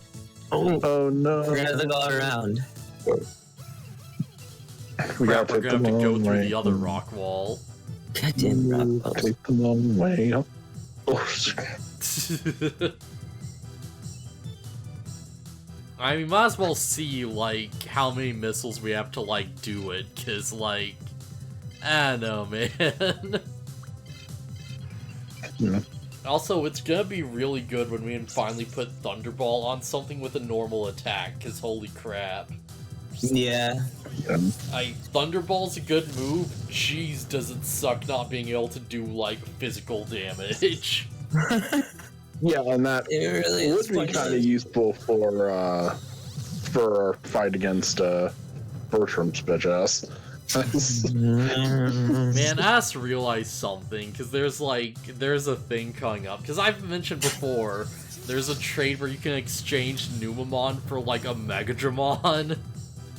Oh no.
We're gonna have to go around.
We're
We're gonna have to go through the other rock wall.
Goddamn rock walls.
Take the long way up.
I mean, might as well see, like, how many missiles we have to, like, do it, cause, like, I don't know, man.
Yeah.
Also, it's gonna be really good when we can finally put Thunderball on something with a normal attack, cause holy crap.
Yeah.
Thunderball's a good move, jeez does it suck not being able to do, like, physical damage.
Yeah, and that
It really
would be kind of useful for our fight against Bertram's bitch ass.
Man, I just realized something, because there's a thing coming up. Because I've mentioned before, there's a trade where you can exchange Numamon for, like, a Megadramon.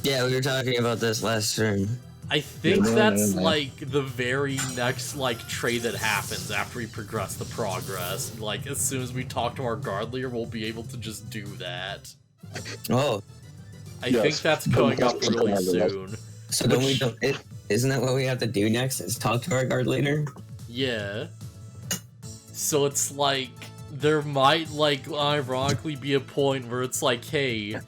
Yeah, we were talking about this last stream.
I think that's, like, the very next, like, trade that happens after we progress the progress. Like, as soon as we talk to our guard leader, we'll be able to just do that.
Oh.
I think that's coming up really soon.
So isn't that what we have to do next, is talk to our guard leader?
Yeah. So it's like, there might, like, ironically be a point where it's like, hey,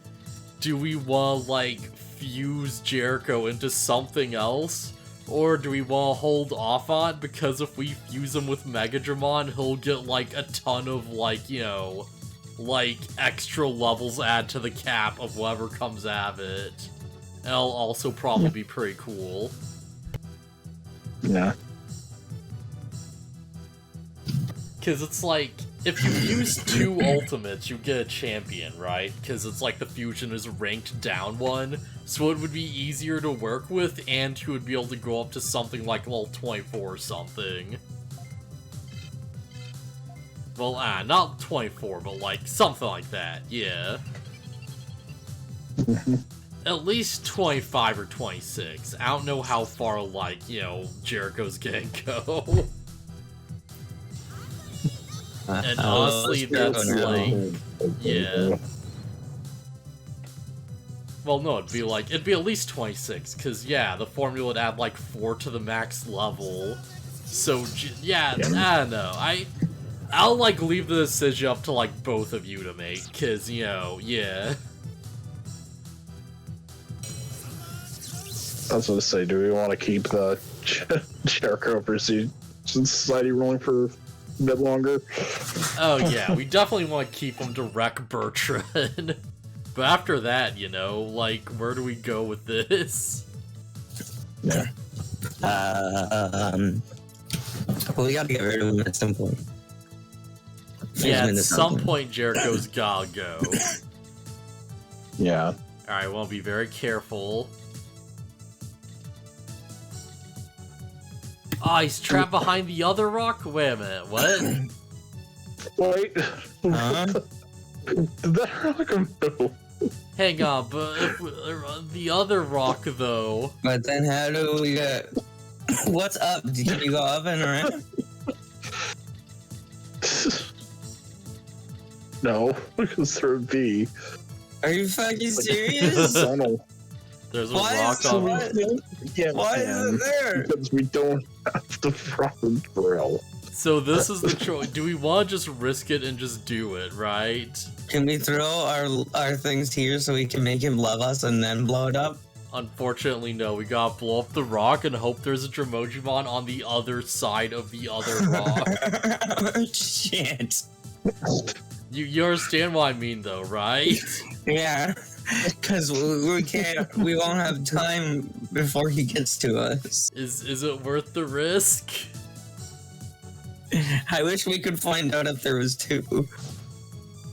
do we want to, like, fuse Jericho into something else? Or do we want to hold off on it? Because if we fuse him with Megadramon, he'll get, like, a ton of, like, you know, like, extra levels add to the cap of whatever comes out of it. It'll also probably be pretty cool.
Yeah.
Because it's like, if you use 2 ultimates, you get a champion, right? Because it's like the fusion is ranked down 1, so it would be easier to work with, and you would be able to go up to something like level 24 or something. Well, not 24, but like, something like that, yeah. At least 25 or 26. I don't know how far, like, you know, Jericho's gonna go. And honestly, that's like, yeah. Well, no, it'd be at least 26, because, yeah, the formula would add, like, 4 to the max level. So, yeah, I don't know. I'll, like, leave the decision up to, like, both of you to make, because, you know, yeah.
I was going to say, do we want to keep the Jericho Appreciation Society rolling for a bit longer?
Oh yeah, we definitely want to keep him to wreck Bertrand. But after that, you know, like, where do we go with this?
Yeah. Well, we gotta get rid of him at some point.
Yeah, at some point Jericho's gotta go.
Yeah.
Alright, we'll be very careful. Oh, he's trapped behind the other rock? Wait a minute, what?
Wait.
Huh?
Did that rock move?
Hang on, but if the other rock, though...
But then how do we get... What's up? Can you go up and around?
No, because there would be.
Are you fucking serious?
Tunnel.
There's a
Why
rock
is
on
it-
Yeah,
Why is it there?
Because we don't have the proper drill.
So this is the choice. Do we want to just risk it and just do it, right?
Can we throw our things here so we can make him love us and then blow it up?
Unfortunately, no. We gotta blow up the rock and hope there's a Dremojimon on the other side of the other rock.
Shit.
You understand what I mean, though, right?
Yeah. Because we won't have time before he gets to us.
Is it worth the risk?
I wish we could find out if there was two.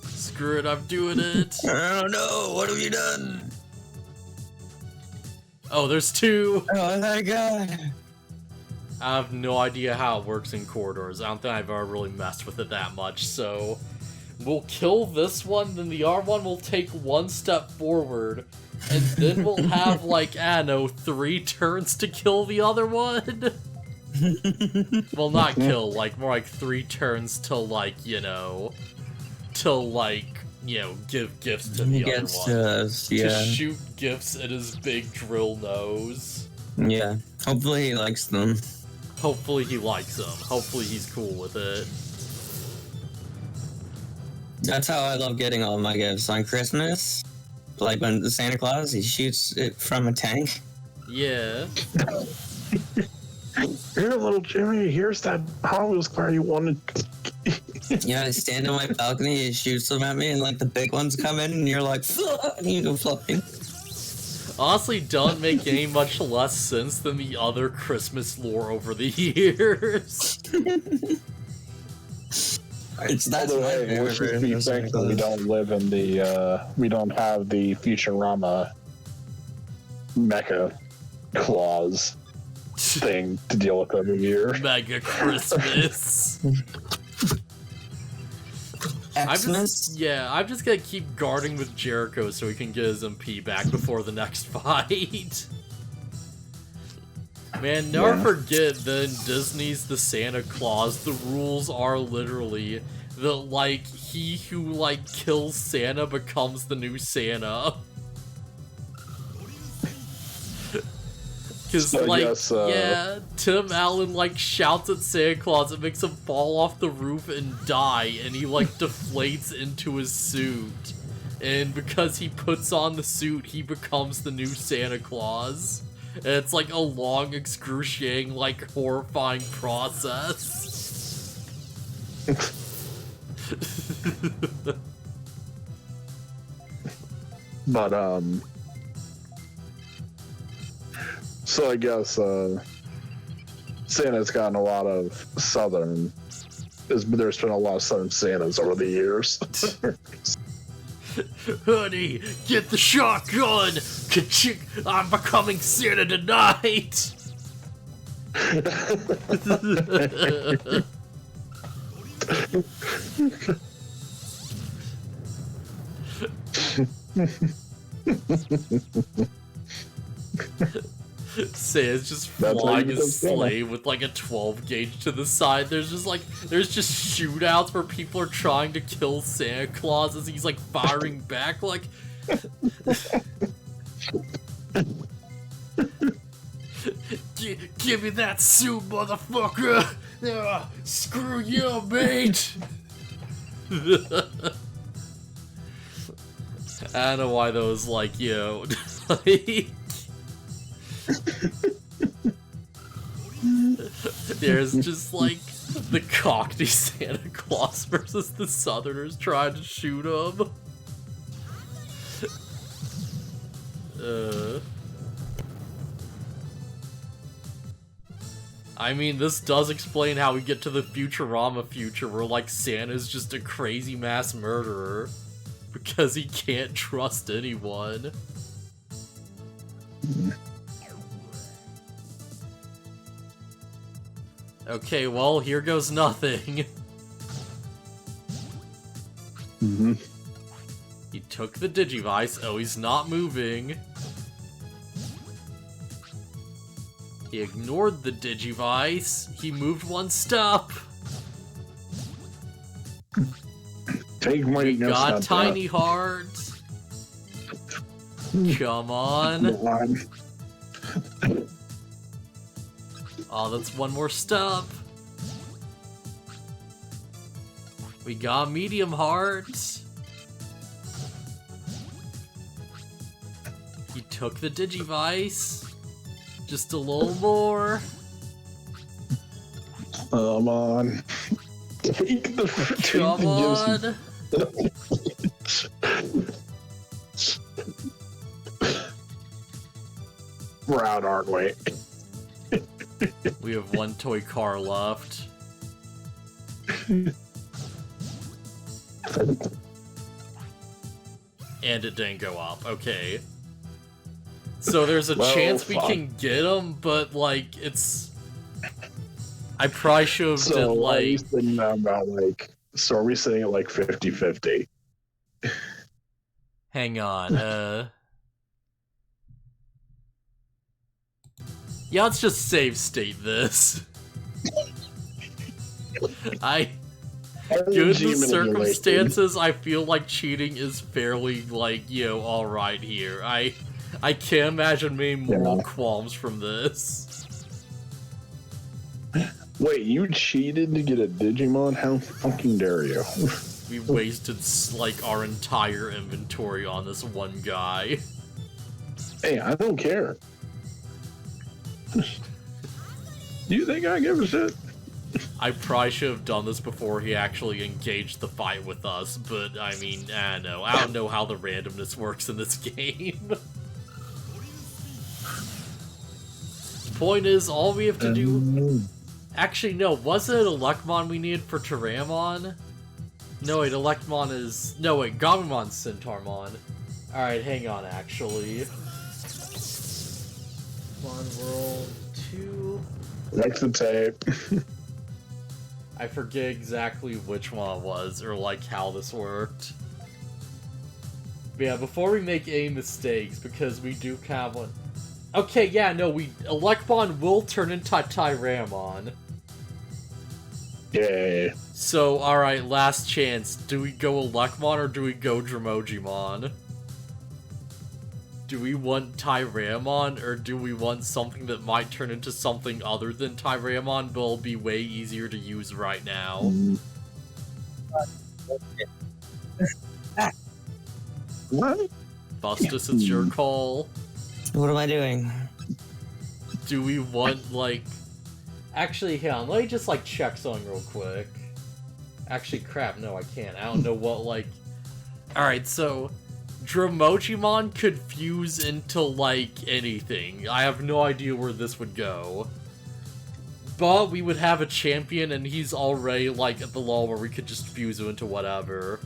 Screw it, I'm doing it.
I don't know. What have you done?
Oh, there's two.
Oh my god.
I have no idea how it works in corridors. I don't think I've ever really messed with it that much, so... We'll kill this one, then the R1 will take one step forward, and then we'll have, like, I don't know, 3 turns to kill the other one? Well, not kill, like, more like 3 turns to, like, give gifts to the other one.
To us, yeah.
To shoot gifts at his big drill nose.
Yeah. Hopefully he likes them.
Hopefully he likes them. Hopefully he's cool with it.
That's how I love getting all of my gifts on Christmas. Like when the Santa Claus, he shoots it from a tank.
Yeah.
Here, little Jimmy, here's that Halloween car you wanted.
Yeah, I stand on my balcony, he shoots them at me, and like the big ones come in, and you're like, and you go flying.
Honestly, don't make any much less sense than the other Christmas lore over the years.
That's
Although,
my
hey, we
favorite
should
version
be
of Santa
thankful we
Claus.
don't live in the, we don't have the Futurama Mecha Claus thing to deal with every year.
Mega Christmas. I'm just gonna keep guarding with Jericho so he can get his MP back before the next fight. Man, never forget that in Disney's The Santa Claus, the rules are literally that, like, he who, like, kills Santa becomes the new Santa. Because,
So I
like,
guess,
yeah, Tim Allen, like, shouts at Santa Claus, it makes him fall off the roof and die, and he, like, deflates into his suit. And because he puts on the suit, he becomes the new Santa Claus. And it's, like, a long, excruciating, like, horrifying process.
But, so I guess, Santa's gotten a lot of Southern, there's been a lot of Southern Santas over the years.
Honey, get the shotgun! Ka-ching! I'm becoming Santa tonight! Santa's just flying his sleigh with like a 12 gauge to the side. There's just shootouts where people are trying to kill Santa Claus as he's like firing back like Give me that suit, motherfucker! Screw you, mate! I don't know why those like, like... There's just like the Cockney Santa Claus versus the Southerners trying to shoot him. I mean, this does explain how we get to the Futurama future where like Santa's just a crazy mass murderer because he can't trust anyone. Okay, well, here goes nothing.
Mm-hmm.
He took the Digivice. Oh, he's not moving. He ignored the Digivice. He moved one step.
Take my
We got tiny hearts. Come on. Oh, that's one more step. We got medium hearts. He took the Digivice. Just a little more.
Come on. Take the
Come on.
We're out, aren't we?
We have one toy car left. And it didn't go up. Okay. So there's a chance we can get him, but, like, it's... I probably should have did, like...
Are we sitting about, like... So are we sitting at, like, 50-50?
Hang on, Yeah, let's just save state this. Given the circumstances, I feel like cheating is fairly, like, you know, alright here. I can't imagine many moral qualms from this.
Wait, you cheated to get a Digimon? How fucking dare you?
We wasted, like, our entire inventory on this one guy.
Hey, I don't care. Do you think I give a shit?
I probably should have done this before he actually engaged the fight with us, but, I mean, I don't know how the randomness works in this game. Point is, all we have to do... Actually, no, was it a Electmon we needed for Terramon? No, wait, Electmon is... No, wait, Gabumon's Centaurmon. Alright, hang on, actually. One World 2...
Next the tape.
I forget exactly which one it was, or, like, how this worked. But yeah, before we make any mistakes, because we do have one... Okay, yeah, no, Electmon will turn into Tyramon.
Yay.
So, alright, last chance. Do we go Electmon or do we go Dremogimon? Do we want Tyramon, or do we want something that might turn into something other than Tyramon, but will be way easier to use right now?
What?
Phustus, it's your call.
What am I doing?
Do we want, like... Actually, hang on, let me just, like, check something real quick. Actually, crap, no, I can't. I don't know what, like... Alright, so... Dremogimon could fuse into, like, anything. I have no idea where this would go. But we would have a champion, and he's already, like, at the level where we could just fuse him into whatever.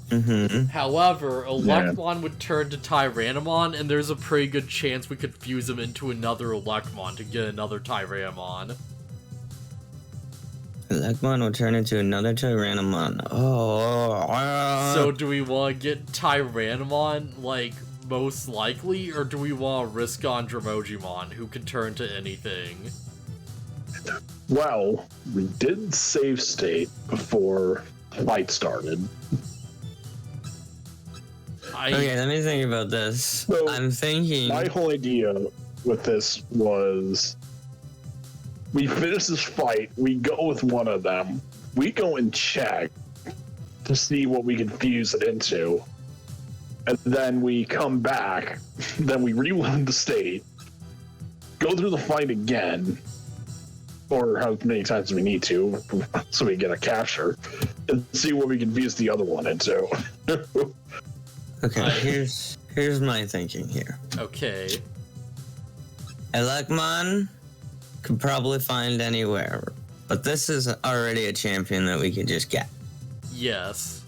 Mm-hmm.
However, Electmon would turn to Tyrannomon, and there's a pretty good chance we could fuse him into another Electmon to get another Tyrannomon.
Electmon will turn into another Tyrannomon.
So do we want to get Tyrannomon, like, most likely, or do we want to risk on Dremogimon, who can turn to anything?
Well, we did save state before the fight started.
Okay, let me think about this.
So,
I'm thinking...
My whole idea with this was... We finish this fight, we go with one of them, we go and check to see what we can fuse it into, and then we come back, then we reload the state, go through the fight again, or how many times we need to, so we get a capture, and see what we can fuse the other one into.
Okay, here's my thinking here.
Okay.
Electmon could probably find anywhere, but this is already a champion that we could just get.
Yes.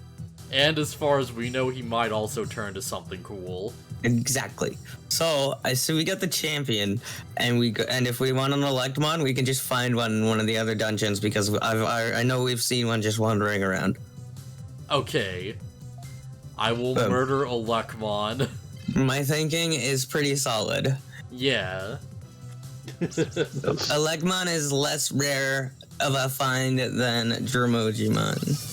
And as far as we know, he might also turn to something cool.
Exactly. So I see we got the champion, and if we want an Electmon, we can just find one in one of the other dungeons because I know we've seen one just wandering around.
Okay. I will murder Electmon.
My thinking is pretty solid.
Yeah.
Electmon is less rare of a find than Dromogimon.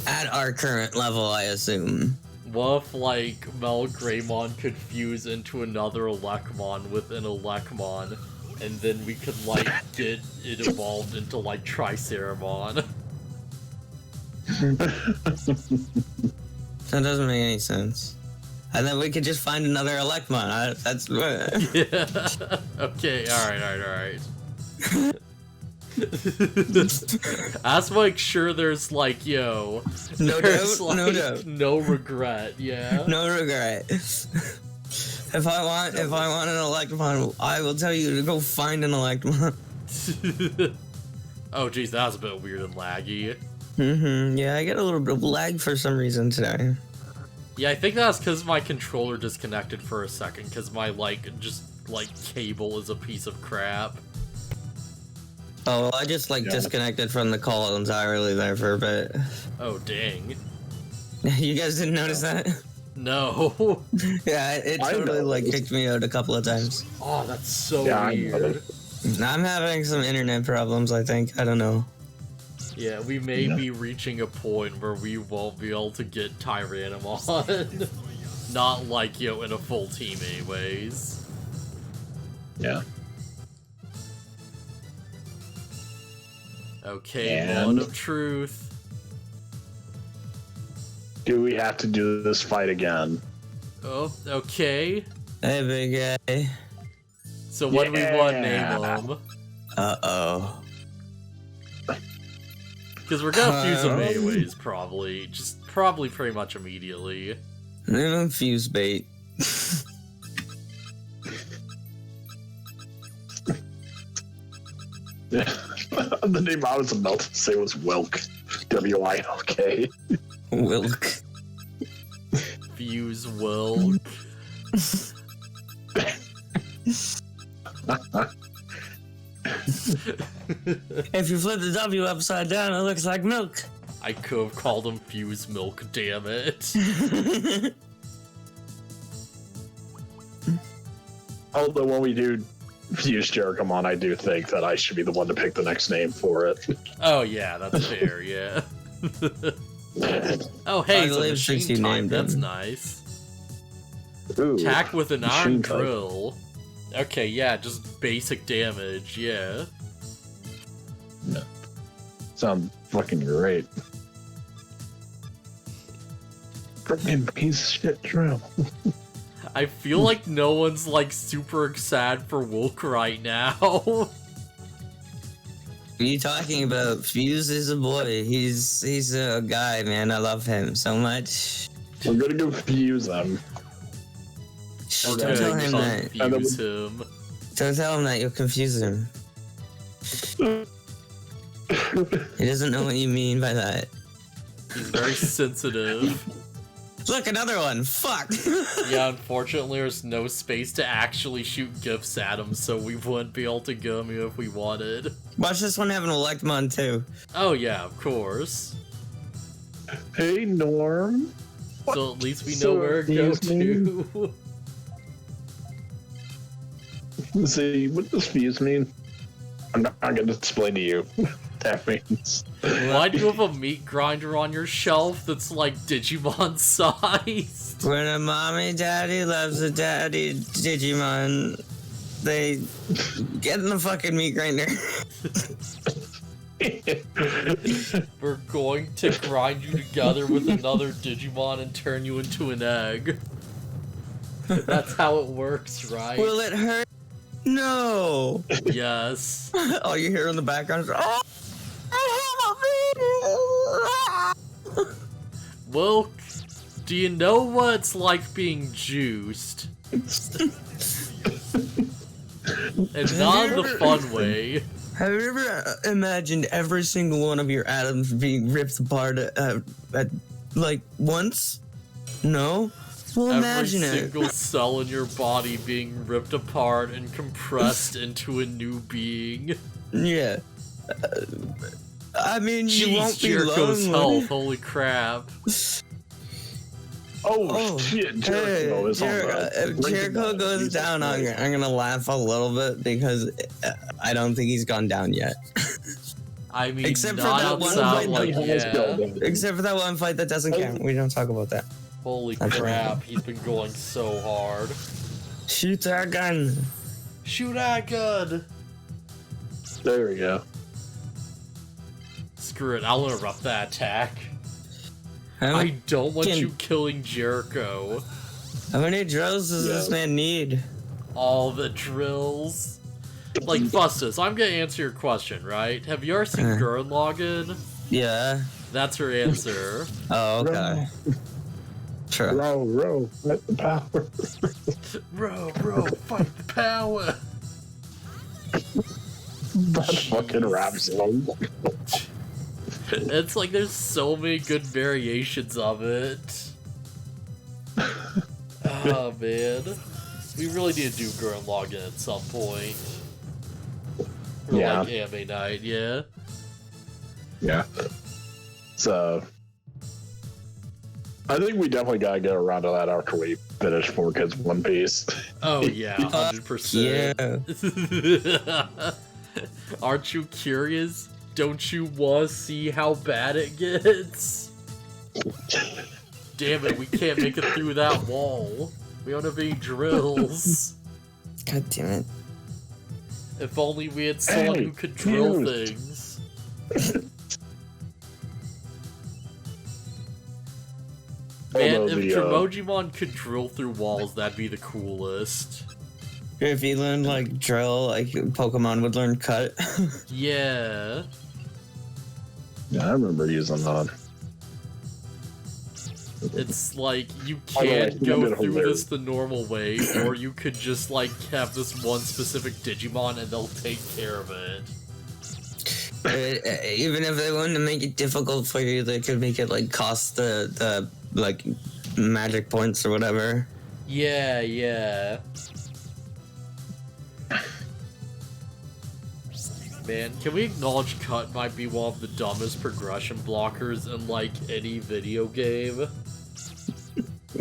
At our current level, I assume.
What if, like, Melgreymon could fuse into another Electmon with an Electmon, and then we could, like, get it evolved into, like, Triceramon?
That doesn't make any sense. And then we could just find another Electmon. That's...
Yeah. Okay, alright. I just make sure there's like,
no doubt.
No regret, yeah.
No regret. If I want an Electmon, I will tell you to go find an Electmon.
Oh jeez, that was a bit weird and laggy.
Yeah, I get a little bit of lag for some reason today.
Yeah, I think that's because my controller disconnected for a second, because my, cable is a piece of crap.
Oh, well, I just, disconnected from the call entirely there for a bit.
Oh, dang.
You guys didn't notice that?
No.
Yeah, it totally, kicked me out a couple of times.
Oh, that's so weird.
I'm having some internet problems, I think. I don't know.
Yeah, we may be reaching a point where we won't be able to get Tyrannomon. Not, in a full team anyways.
Yeah.
Okay, Moment of Truth.
Do we have to do this fight again?
Oh, okay.
Hey, big guy.
So what do we want to name him?
Uh-oh.
Because we're gonna fuse him anyways, probably. Just probably pretty much immediately.
Name him Fuse Bait.
The name I was about to say was Wilk. W-I-L-K.
Wilk.
Fuse Wilk.
If you flip the W upside down, it looks like milk.
I could have called him Fuse Milk, damn it.
Although when we do Fuse Jerichomon, I do think that I should be the one to pick the next name for it.
Oh yeah, that's fair, yeah. Oh hey, it's a machine type, that's nice.
Ooh,
attack with an iron
type.
drill. Okay, yeah, just basic damage, yeah.
No. Sounds fucking great. Freaking piece of shit drill.
I feel like no one's super excited for Wilk right now.
What are you talking about? Fuse is a boy. He's a guy, man. I love him so much.
I'm gonna go fuse them.
Don't tell him that.
Confuse him.
Don't tell him that. You'll confuse him. He doesn't know what you mean by that.
He's very sensitive.
Look, another one. Fuck.
Yeah, unfortunately, there's no space to actually shoot gifts at him, so we wouldn't be able to get him if we wanted.
Watch this one have an Electmon too.
Oh yeah, of course.
Hey, Norm.
So at least we know where to go to.
See, what does fuse mean? I'm not gonna explain to you. That means.
Why do you have a meat grinder on your shelf that's Digimon sized?
When a mommy daddy loves a daddy Digimon, they get in the fucking meat grinder.
We're going to grind you together with another Digimon and turn you into an egg. That's how it works, right?
Will it hurt? No.
Yes.
All you hear in the background is, oh, I have a baby.
Well, do you know what it's like being juiced? And not in the fun way.
Have you ever imagined every single one of your atoms being ripped apart at once? No? Well,
Every
imagine
single cell in your body being ripped apart and compressed into a new being.
Yeah. I mean,
Jeez,
you won't be
Jericho's
lonely.
health, holy crap.
Oh, shit, Jericho is on the
if
brink of
Jericho
death.
goes
Jesus
down, I'm
Christ.
gonna laugh a little bit because I don't think he's gone down yet.
I mean,
Except for
not
that one
outside,
fight
like,
He has
yeah.
killed him.
Except for that one fight that doesn't count. We don't talk about that.
Holy
That's
crap,
right.
he's been going so hard.
Shoot that gun.
Shoot that gun!
There we go.
Screw it, I'll interrupt that attack.
How
I don't want
can-
you killing Jericho.
many drills does this man need?
All the drills. Like, Phustus, I'm gonna answer your question, right? Have you ever seen Gurren Lagann?
Yeah.
That's her answer.
Oh, okay. True.
Row, let the power.
Bro, fight the power!
That fucking rap song.
It's like there's so many good variations of it. Oh man. We really need to do Gurren Lagann at some point. Or
Yeah.
like anime night, yeah.
Yeah. So, I think we definitely gotta get around to that after we finish 4 Kids One Piece.
Oh yeah, 100%.
Yeah.
Aren't you curious? Don't you want to see how bad it gets? Damn it, we can't make it through that wall. We don't have any drills.
God damn it.
If only we had someone who could drill things. Man,
Although
if
the,
Tremojimon could drill through walls, that'd be the coolest.
If you learned like drill, like Pokemon would learn cut.
Yeah.
Yeah, I remember using that.
It's like, you
By the way,
can't
you
go
did a
through
hilarious-
this the normal way, or you could just, like, have this one specific Digimon and they'll take care of it.
Even if they wanted to make it difficult for you, they could make it like cost the like magic points or whatever.
Yeah, yeah. Man, can we acknowledge cut might be one of the dumbest progression blockers in, like, any video game?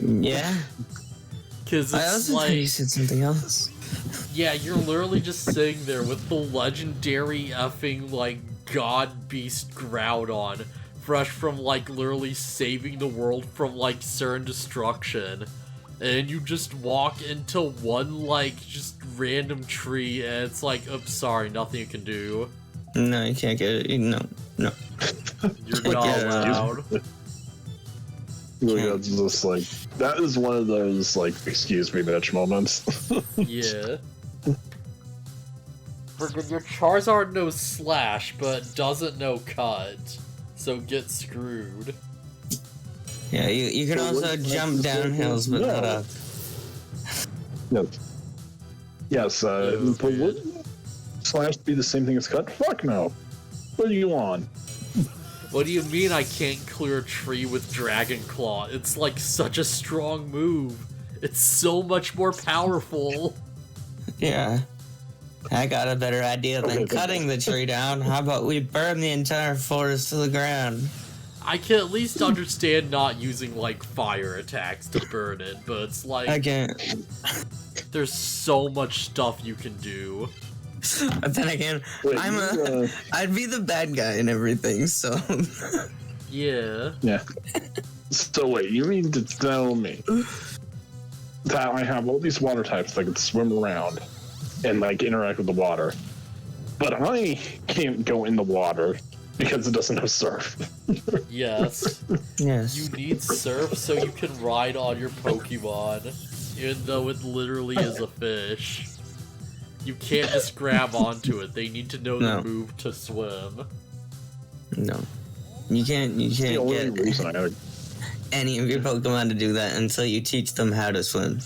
Yeah.
Because
I
it's
also thought you
like,
said something else.
yeah, you're literally just sitting there with the legendary effing, like, god beast Groudon, fresh from, like, literally saving the world from, like, certain destruction. And you just walk into one, like, just random tree, and it's like, oops, sorry, nothing you can do.
No, you can't get it. No.
You're not
Yeah.
allowed.
Really, that's just like, that is one of those, like, excuse me, bitch moments.
Yeah. Friggin' your Charizard knows Slash, but doesn't know Cut. So get screwed.
Yeah, you can
So
also
what-
jump down hills, but not up.
No. Yes,
Oh,
but would
man.
Slash be the same thing as Cut? Fuck no. What are you on?
What do you mean I can't clear a tree with Dragon Claw? It's like such a strong move. It's so much more powerful.
Yeah. I got a better idea than
Okay,
cutting the tree down. How about we burn the entire forest to the ground?
I can at least understand not using, like, fire attacks to burn it, but it's like,
I can't.
there's so much stuff you can do.
But then again,
Wait,
I'd be the bad guy and everything, so.
Yeah.
Yeah. So wait, you mean to tell me that I have all these water types that can swim around and like interact with the water, but I can't go in the water because it doesn't have surf?
Yes.
Yes.
You need surf so you can ride on your Pokemon, even though it literally is a fish. You can't just grab onto it. They need to know
No.
the move to swim.
No. You can't
The only
get
reason I had
any of your Pokemon to do that until you teach them how to swim.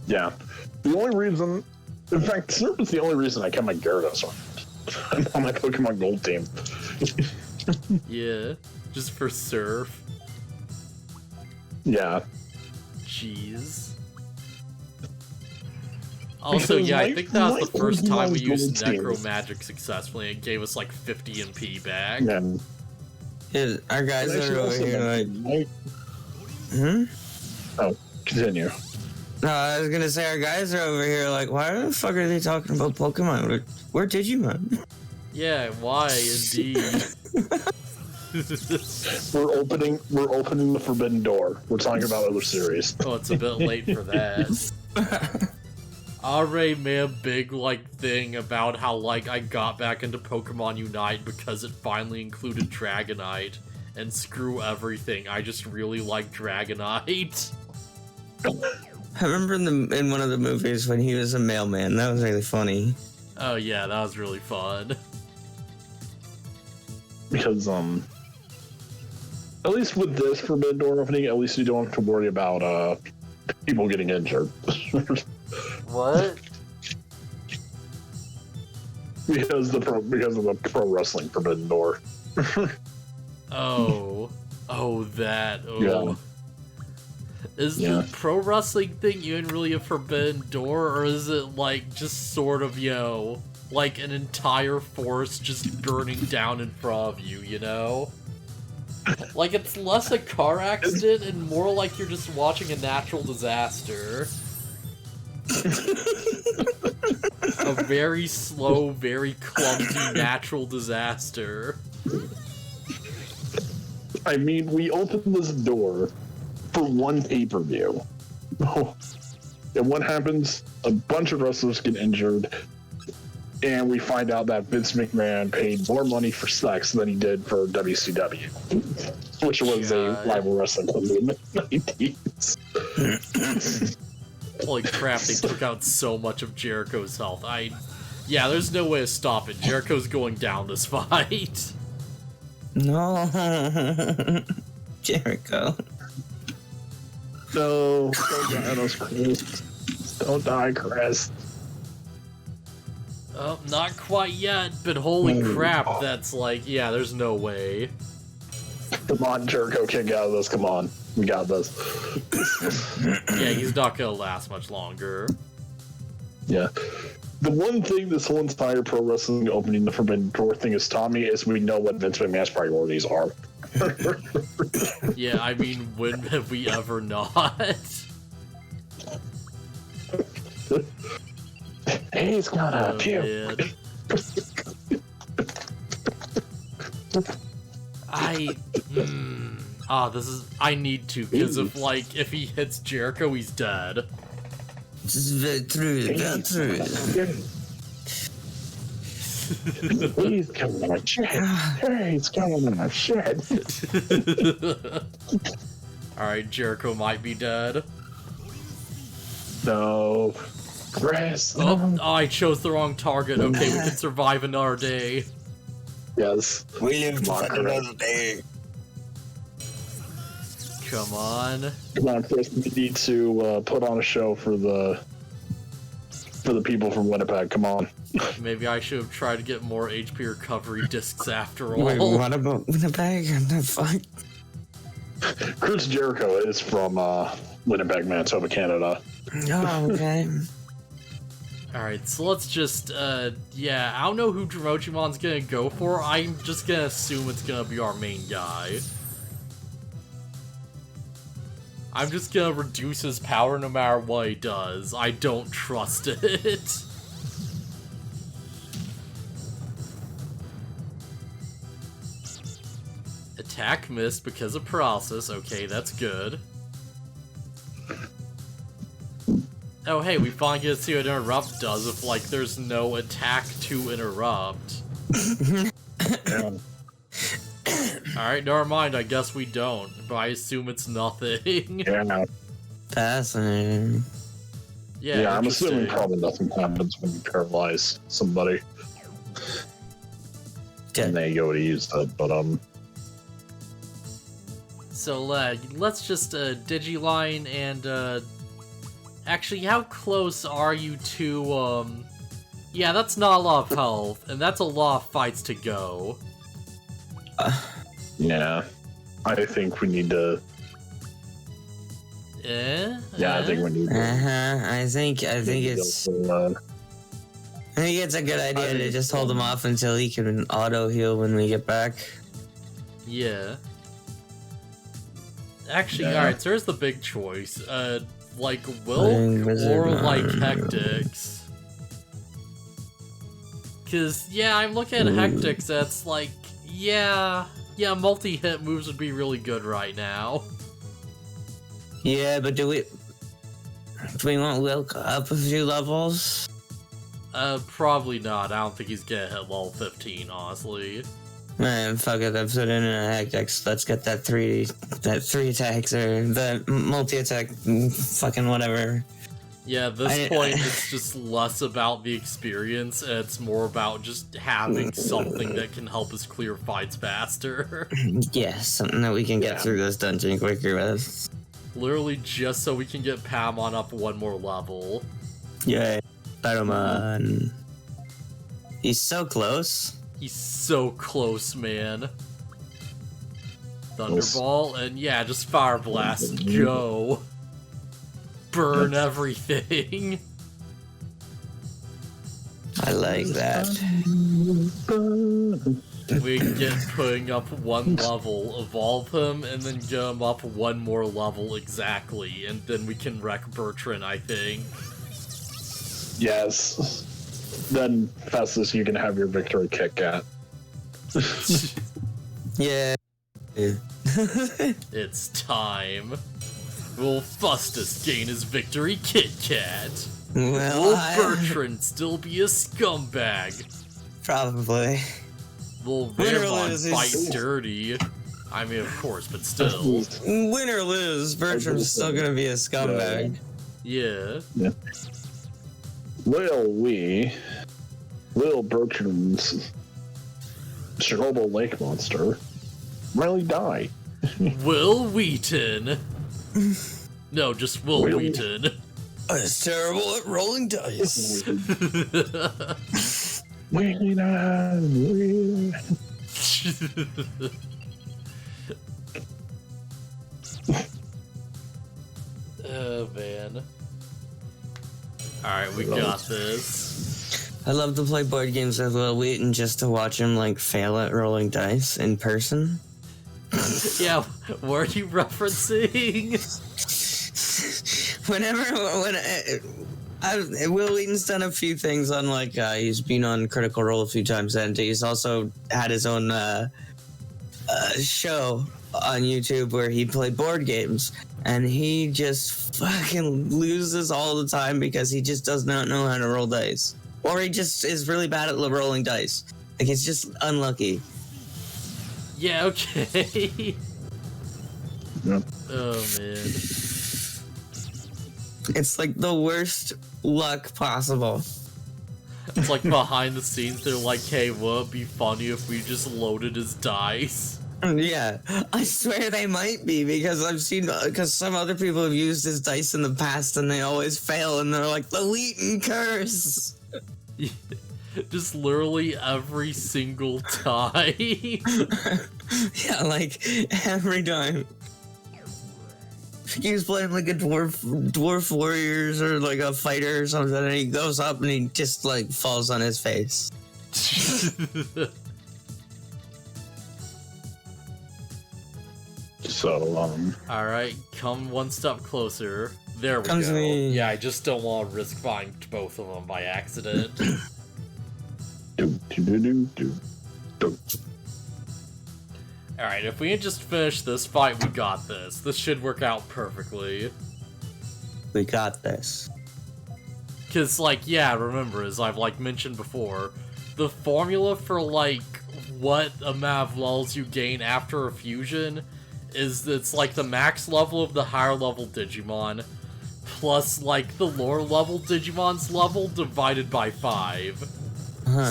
yeah. The only reason, in fact, surf is the only reason I kept my Gyarados on. I'm on my Pokemon Gold team.
Yeah. Just for surf.
Yeah.
jeez. Also,
Because
yeah, I think that was the first time we
Digimon's
used
gold
necromagic successfully. It gave us like 50 MP back.
And
Yeah, our guys
and
are
actually
over
also
here like,
mentioned,
hmm?
oh, continue.
No, I was gonna say our guys are over here like, why the fuck are they talking about Pokemon? We're Digimon.
Yeah, why indeed?
We're opening the forbidden door. We're talking about other series.
Oh, it's a bit late for that. I already made a big, like, thing about how, like, I got back into Pokemon Unite because it finally included Dragonite. And screw everything, I just really like Dragonite.
I remember in one of the movies when he was a mailman. That was really funny.
Oh yeah, that was really fun.
Because at least with this forbidden door opening, at least you don't have to worry about people getting injured.
What?
because of the pro wrestling forbidden door.
Oh that. Oh.
Yeah.
Is the pro wrestling thing even really a forbidden door, or is it like just sort of, like an entire forest just burning down in front of you, you know? Like, it's less a car accident and more like you're just watching a natural disaster. A very slow, very clumsy natural disaster.
I mean, we opened this door for one pay-per-view. And what happens? A bunch of wrestlers get injured, and we find out that Vince McMahon paid more money for sex than he did for WCW, which was a rival wrestling company in the 90s.
Holy crap, they took out so much of Jericho's health. Yeah, there's no way to stop it. Jericho's going down this fight.
No. Jericho.
No, don't die, Chris. Don't die, Chris.
Oh, not quite yet, but holy crap, that's like, yeah, there's no way.
Come on, Jericho, kick out of this. Come on. We got this.
Yeah, he's not gonna last much longer.
Yeah. The one thing this whole entire pro wrestling opening the forbidden door thing has taught me is we know what Vince McMahon's priorities are.
Yeah, I mean, when have we ever not?
He's gonna puke.
I need to, because if he hits Jericho, he's dead.
This is very true, very true.
He's coming on shit. He's coming on shit.
Alright, Jericho might be dead.
No. Chris.
Oh, I chose the wrong target. Okay, we can survive another day.
Yes.
We live to fight another day.
Come on.
Come on, Chris. We need to put on a show for the people from Winnipeg. Come on.
Maybe I should have tried to get more HP recovery discs after all.
Wait, what about Winnipeg? The fuck?
Chris Jericho is from Winnipeg, Manitoba, Canada.
Oh, okay.
Alright, so let's just, I don't know who Dromochimon's gonna go for. I'm just gonna assume it's gonna be our main guy. I'm just gonna reduce his power no matter what he does. I don't trust it. Attack missed because of paralysis. Okay, that's good. Oh hey, we finally get to see what Interrupt does if, like, there's no attack to interrupt. Alright, never mind, I guess we don't, but I assume it's nothing.
Yeah.
Fascinating.
Yeah, I'm assuming probably nothing happens when you paralyze somebody. And they go to use that, but
So, let's just, Digiline and, actually, how close are you to, yeah, that's not a lot of health, and that's a lot of fights to go.
Yeah. I think we need to... Yeah, I think we need.
I think it's a good idea to just hold him off until he can auto heal when we get back.
Yeah. Actually, alright, so here's the big choice. Like Wilk or like Hectix. Cause yeah, I'm looking at Hectix, that's like, yeah, multi-hit moves would be really good right now.
Yeah, but do we want Wilk up a few levels?
Probably not. I don't think he's gonna hit level 15, honestly.
Man, fuck it, I've put in a Hectix. Let's get that three attacks or the multi-attack fucking whatever.
Yeah, at this point, it's just less about the experience, and it's more about just having something that can help us clear fights faster.
Yeah, something that we can get through this dungeon quicker with.
Literally just so we can get Pamon up one more level.
Yay. Baronvon. He's so close.
He's so close, man. Thunderball, and yeah, just Fire Blast, go. Burn everything.
I like that.
We get putting up one level, evolve him, and then get him up one more level exactly, and then we can wreck Bertrand, I think.
Yes. Then, Phustus, you can have your victory Kit Kat.
Yeah.
It's time. Will Phustus gain his victory Kit Kat?
Well,
Will Bertrand still be a scumbag?
Probably.
Will Baronvon fight dirty? I mean, of course, but still.
Win or lose, Bertram's still gonna be a scumbag.
Yeah.
Will Bertrand's Chernobyl Lake monster really die?
Will Wheaton. No, just Will Wheaton.
It's terrible at rolling dice.
Oh man. Alright, we got this.
I love to play board games with Will Wheaton just to watch him like fail at rolling dice in person.
Yeah, what are you referencing?
Will Wheaton's done a few things on like he's been on Critical Role a few times, and he's also had his own show on YouTube where he played board games, and he just fucking loses all the time because he just does not know how to roll dice, or he just is really bad at rolling dice. Like he's just unlucky.
Yeah, okay.
Yep.
Oh man.
It's like the worst luck possible.
It's like behind the scenes, they're like, hey, would it be funny if we just loaded his dice?
Yeah, I swear they might be, because I've seen, because some other people have used his dice in the past and they always fail, and they're like, the Wheaton curse!
Just literally every single time.
Yeah, like, every time. He was playing like a dwarf warriors or like a fighter or something, and he goes up and he just like falls on his face.
So,
Alright, come one step closer. There we go. Yeah, I just don't want to risk finding both of them by accident. Alright, if we can just finish this fight, we got this. This should work out perfectly.
We got this.
Because, like, yeah, remember, as I've, like, mentioned before, the formula for, like, what amount of levels you gain after a fusion is it's, like, the max level of the higher level Digimon plus, like, the lower level Digimon's level divided by 5.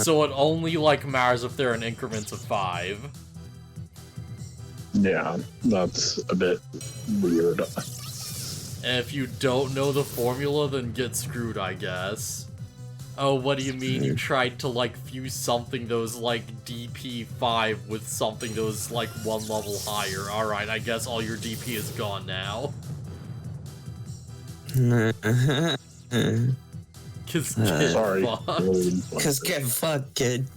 So it only, like, matters if they're in increments of 5.
Yeah, that's a bit weird.
And if you don't know the formula, then get screwed, I guess. Oh, what do you mean you tried to, like, fuse something that was, like, DP5 with something that was, like, 1 level higher? Alright, I guess all your DP is gone now. Cause
Sorry.
Cause get fucked, kid.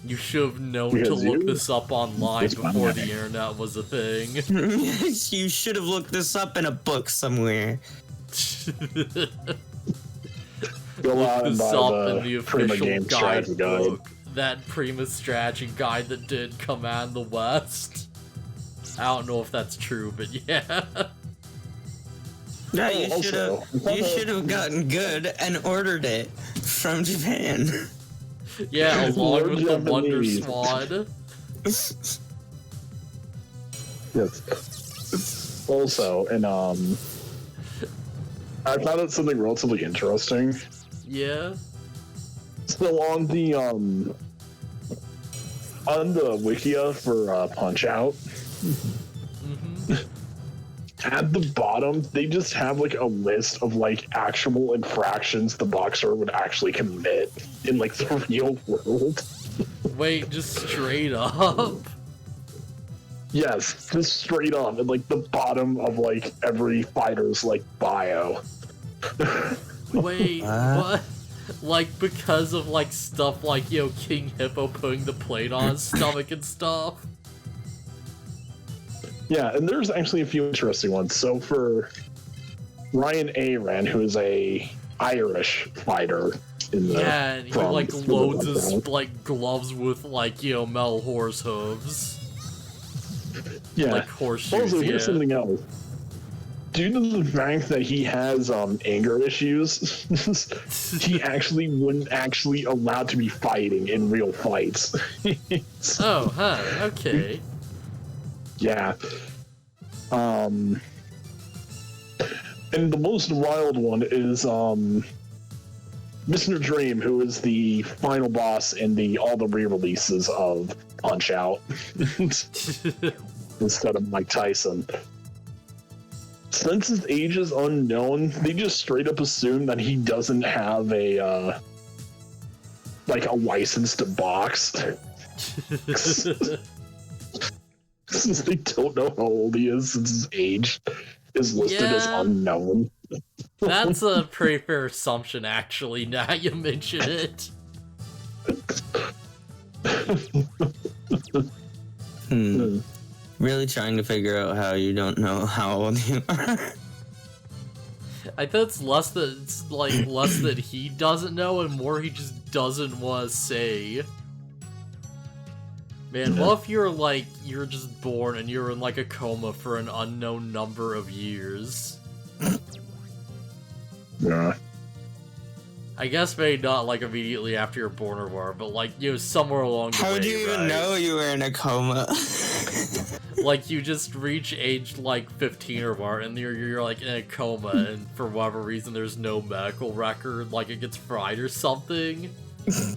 You should have known to
Because
look
you-
this up online
It's
before
fine.
the internet was a thing.
You should have looked this up in a book somewhere.
Go
Look
out and
this
buy
up in the
Prima
official
Game Strategy Guide.
guidebook. That Prima strategy guide that did Command the West. I don't know if that's true, but yeah.
Yeah,
Oh,
you should
also,
have gotten good and ordered it from Japan.
Yeah, along
We're
with the Wonder
Japanese.
Squad.
Yes. Also, and I found out something relatively interesting.
Yeah.
So on the Wikia for Punch Out,
Mm-hmm.
at the bottom they just have like a list of like actual infractions the boxer would actually commit in like the real world.
Wait, just straight up.
Yes, just straight up at like the bottom of like every fighter's like bio.
Wait, what? Like, because of, like, stuff like, King Hippo putting the plate on his stomach and stuff?
Yeah, and there's actually a few interesting ones. So for Ryan Aaron, who is a Irish fighter in the
Yeah, and he, like, loads his, like, gloves with, like, metal horse hooves.
yeah.
Like, horseshoes,
Also, here's
yeah.
something else. Due to the fact that he has anger issues, he actually wouldn't actually allowed to be fighting in real fights.
Oh, huh, okay.
Yeah. And the most wild one is Mr. Dream, who is the final boss in all the re-releases of Punch Out instead of Mike Tyson. Since his age is unknown, they just straight up assume that he doesn't have a license to box. Since they don't know how old he is, since his age is listed as
Yeah.
unknown.
That's a pretty fair assumption, actually, now you mention it.
Really trying to figure out how you don't know how old you are.
I think it's less that he doesn't know and more he just doesn't want to say. Man, what if you're just born and you're in like a coma for an unknown number of years?
Yeah.
I guess maybe not like immediately after you're born or whatever, but like somewhere along the way.
How do you even
right?
know you were in a coma?
Like you just reach age like 15 or more, and you're like in a coma, and for whatever reason there's no medical record, like it gets fried or something. And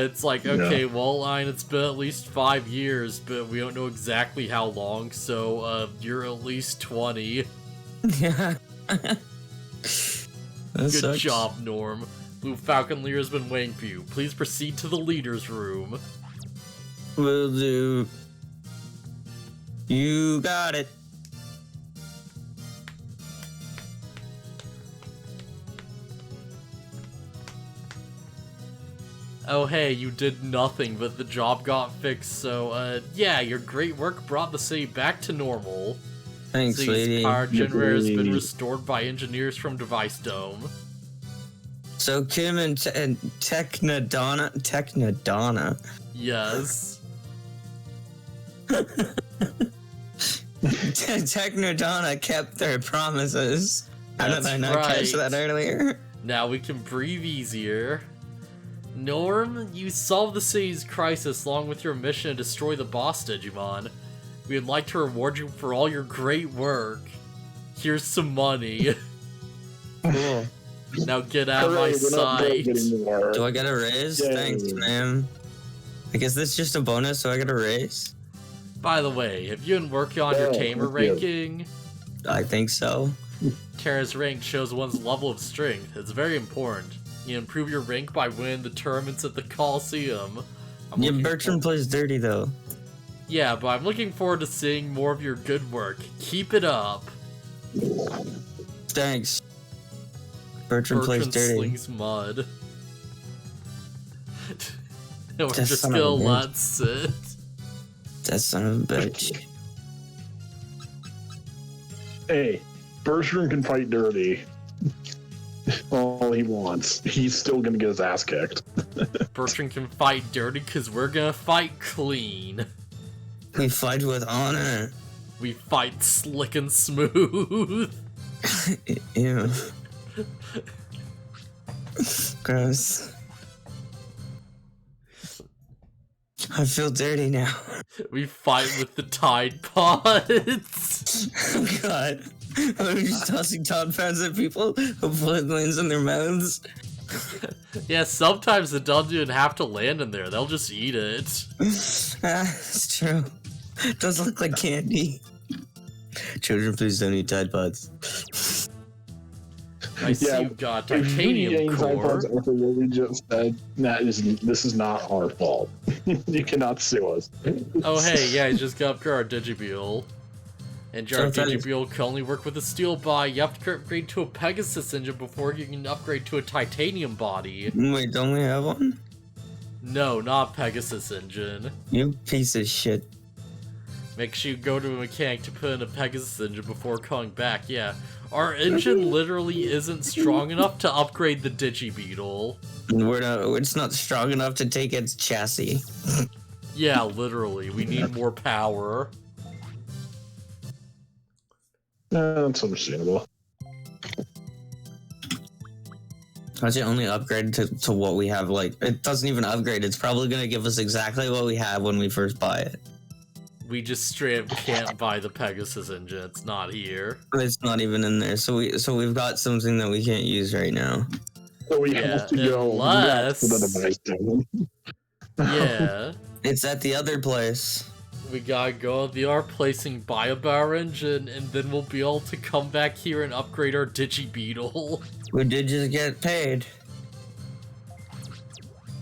it's like, okay, well, it's been at least 5 years, but we don't know exactly how long, so you're at least 20.
Yeah.
Good job, Norm. Blue Falcon Leader has been waiting for you. Please proceed to the leader's room.
Will do. You got it.
Oh hey, you did nothing, but the job got fixed, so yeah, your great work brought the city back to normal.
Thanks,
City's
lady.
power generator has been restored by engineers from Device Dome.
So Kim and Technodonna.
Yes.
Technodonna kept their promises. How did
That's
I not catch
right.
that earlier?
Now we can breathe easier. Norm, you solved the city's crisis along with your mission to destroy the boss Digimon. We would like to reward you for all your great work. Here's some money.
Cool.
Now get out of my
Hooray, we're not
sight.
broke anymore.
Do I get a raise?
Yay.
Thanks, man. Like, is this just a bonus so I get a raise?
By the way, have you been working on your
Yeah,
tamer
yeah.
ranking?
I think so.
Terra's rank shows one's level of strength. It's very important. You improve your rank by winning the tournaments at the Coliseum.
Yeah, Bertrand plays dirty, though.
Yeah, but I'm looking forward to seeing more of your good work. Keep it up.
Thanks. Bertrand plays dirty.
slings mud. And we're
That
just
son of a
gonna
bitch.
let sit.
That son of a bitch.
Hey, Bertrand can fight dirty all he wants. He's still gonna get his ass kicked.
Bertrand can fight dirty because we're gonna fight clean.
We fight with honor.
We fight slick and smooth.
Ew. Gross. I feel dirty now.
We fight with the Tide Pods.
Oh god. I'm just tossing Tide Pods at people who put lands in their mouths.
Yeah, sometimes it doesn't even have to land in there. They'll just eat it.
It's true. It does look like candy. Children, please don't eat Tide Pods.
I see you've got titanium core.
After what we just said, this is not our fault. You cannot sue us.
Oh hey, yeah, you just got our Digibeetle. And your Digibeetle can only work with a steel body. You have to upgrade to a Pegasus engine before you can upgrade to a titanium body.
Wait, don't we have one?
No, not Pegasus engine.
You piece of shit.
Make sure you go to a mechanic to put in a Pegasus engine before coming back, yeah. Our engine literally isn't strong enough to upgrade the Digibeetle.
It's not strong enough to take its chassis.
Yeah, literally. We need more power.
That's understandable.
Actually, only upgrade to what we have. Like, it doesn't even upgrade. It's probably going to give us exactly what we have when we first buy it.
We just straight up can't buy the Pegasus engine. It's not here.
It's not even in there. So we've got something that we can't use right now.
So we have to go
unless...
to the device table.
Yeah.
It's at the other place.
We gotta go to the our placing, buy a Bar engine, and then we'll be able to come back here and upgrade our Digibeetle.
We did just get paid.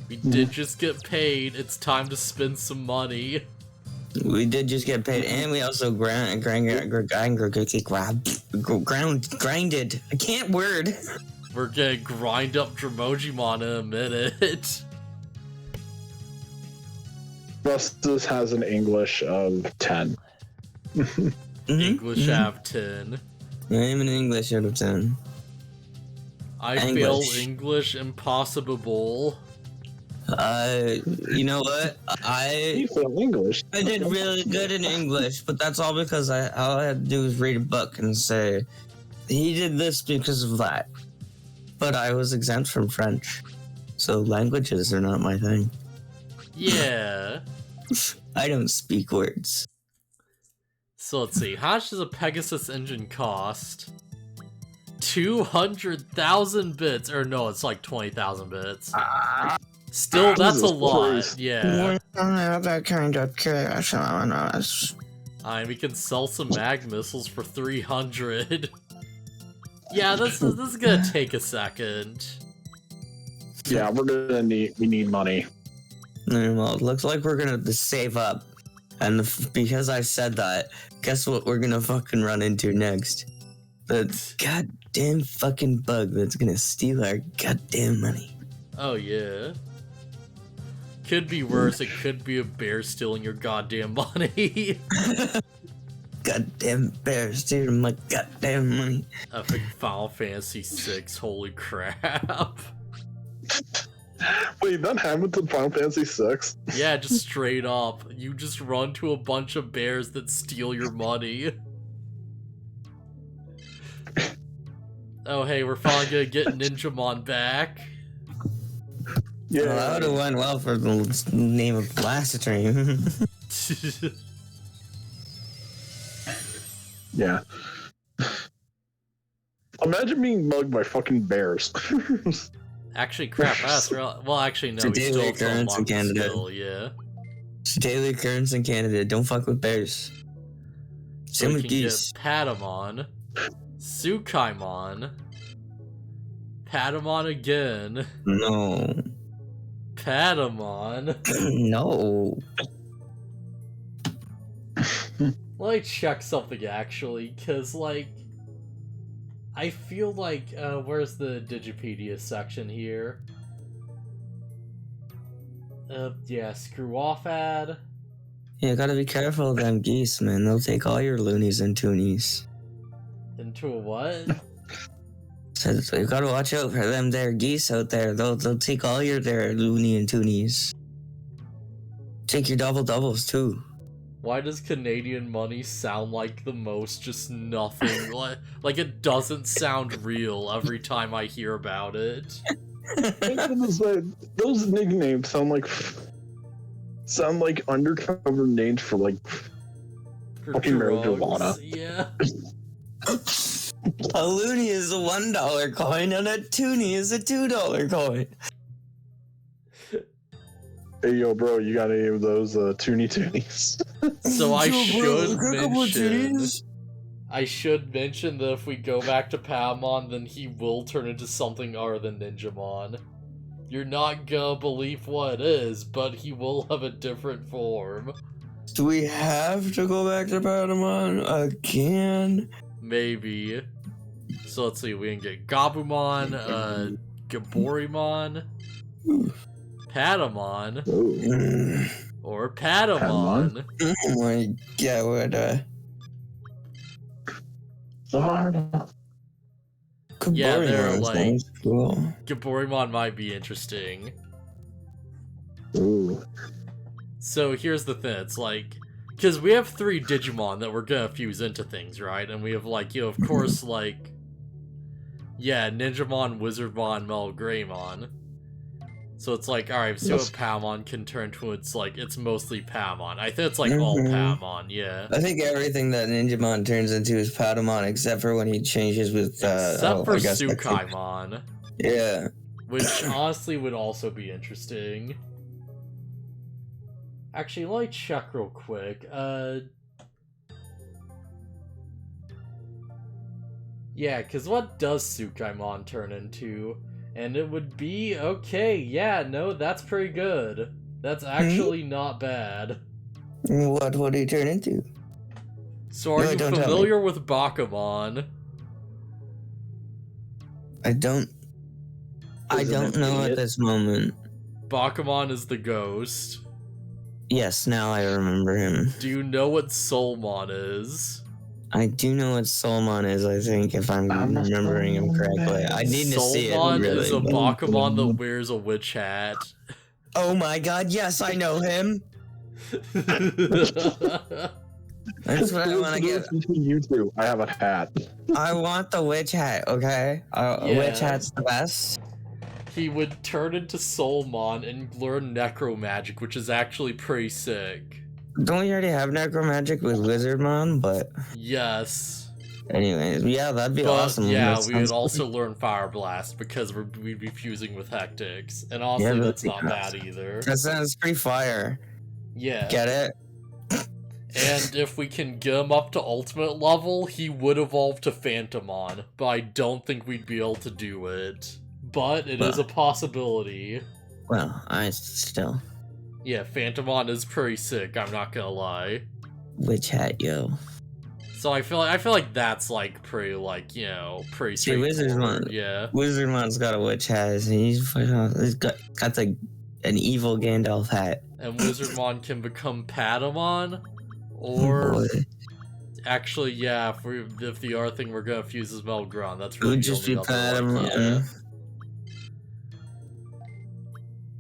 We did just get paid. It's time to spend some money.
We did just get paid, and we also grinded. I can't word.
We're gonna grind up Dremojimon in a minute.
Phustus has an English of 10.
English have 10.
I'm an English out of 10.
I fail English impossible.
You know what?
You fail English.
I did really good in English, but that's all because all I had to do was read a book and say, he did this because of that. But I was exempt from French, so languages are not my thing.
Yeah.
I don't speak words.
So let's see, how much does a Pegasus engine cost? 200,000 bits, or no, it's like 20,000 bits. Still, that's a lot, yeah.
We don't have that kind of cash on us.
We can sell some mag missiles for 300. Yeah, this is gonna take a second.
Yeah, we need money.
Well, it looks like we're gonna save up. And because I said that, guess what we're gonna fucking run into next? The goddamn fucking bug that's gonna steal our goddamn money.
Oh, yeah. Could be worse, it could be a bear stealing your goddamn money.
Goddamn bear stealing my goddamn money.
Epic Final Fantasy VI, holy crap.
Wait, that happened to Final Fantasy VI?
Yeah, just straight up. You just run to a bunch of bears that steal your money. Oh, hey, we're finally gonna get Ninjamon back.
Yeah,
well, that would have went well for the name of last stream.
Yeah. Imagine being mugged by fucking bears.
Actually, crap, that's real. Well, actually, no,
It's a
we
daily
still
occurrence in Canada.
Still, yeah.
It's a daily occurrence in Canada. Don't fuck with bears.
So
Same
we
with
can
geese.
get Patamon, Tsukaimon, Patamon again,
No.
Patamon.
No.
Let me check something actually, because, like, I feel like, where's the Digipedia section here? Yeah, screw off ad.
You gotta be careful of them geese, man. They'll take all your loonies and toonies.
Into a what?
So you gotta watch out for them there geese out there. They'll take all your there loony and toonies. Take your doubles too.
Why does Canadian money sound like the most just nothing? like it doesn't sound real every time I hear about it.
Those nicknames sound like undercover names for like
For
fucking
drugs,
marijuana.
yeah.
A loony is a $1 coin and a toonie is a $2 coin.
Hey yo, bro, you got any of those toonies?
So I
I
should mention that if we go back to Paimon, then he will turn into something other than Ninjamon. You're not gonna believe what it is, but he will have a different form.
Do we have to go back to Paimon again?
Maybe. So let's see, we can get Gabumon, Gaborimon, Patamon, or Patamon.
Oh my god,
Yeah, they're like...
cool.
Gaborimon might be interesting.
Ooh.
So here's the thing, it's like... Because we have 3 Digimon that we're gonna fuse into things, right? And we have, like, of course, like... Yeah, Ninjamon, Wizardmon, Melgreymon. So it's like, alright, so what Paimon can turn to, it's like, it's mostly Paimon. I think it's like all Paimon, yeah.
I think everything that Ninjamon turns into is Patamon, except for when he changes with,
except for Tsukaimon.
Yeah.
Which honestly would also be interesting. Actually, let me check real quick. Yeah, because what does Tsukaimon turn into? And it would be, okay, yeah, no, that's pretty good. That's actually not bad.
What would he turn into?
So are you familiar with Bakumon?
I don't know at this moment.
Bakumon is the ghost.
Yes, now I remember him.
Do you know what Soulmon is?
I do know what Soulmon is, I think, if I'm remembering him correctly. I need to see it.
Soulmon
really,
is a Bakumon that wears a witch hat.
Oh my god, yes, I know him! That's what I want to get.
You two, I have a hat.
I want the witch hat, okay? Witch hat's the best.
He would turn into Soulmon and learn Necromagic, which is actually pretty sick.
Don't we already have Necromagic with Wizardmon? But
yes.
Anyways, yeah, that'd be awesome.
Yeah, we would also learn Fire Blast because we'd be fusing with Hectix, and honestly, that's not bad either.
That sounds pretty fire.
Yeah.
Get it?
And if we can get him up to ultimate level, he would evolve to Phantomon, but I don't think we'd be able to do it. But it is a possibility.
Well, I still...
Yeah, Phantomon is pretty sick, I'm not gonna lie.
Witch hat, yo.
So I feel like that's like pretty, like, you know, pretty straightforward. Yeah.
Wizardmon's got a witch hat. He's got an evil Gandalf hat.
And Wizardmon can become Patamon, or actually, yeah, if the other thing we're gonna fuse is Melgron, that's really
just be Patamon.
Yeah.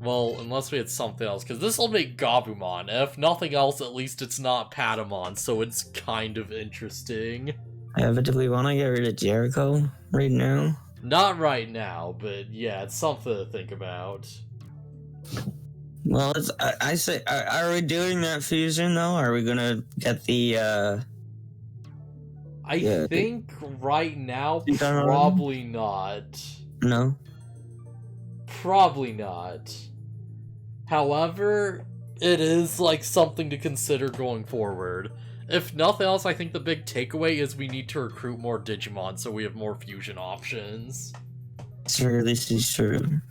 Well, unless we had something else, because this will make Gabumon. If nothing else, at least it's not Patamon, so it's kind of interesting.
Yeah, but do we want to get rid of Jericho right now?
Not right now, but yeah, it's something to think about.
Well, I say, are we doing that fusion though? Are we gonna get the?
I think right now, probably not.
No.
Probably not. However, it is like something to consider going forward. If nothing else, I think the big takeaway is we need to recruit more Digimon so we have more fusion options.
Sure, this is true.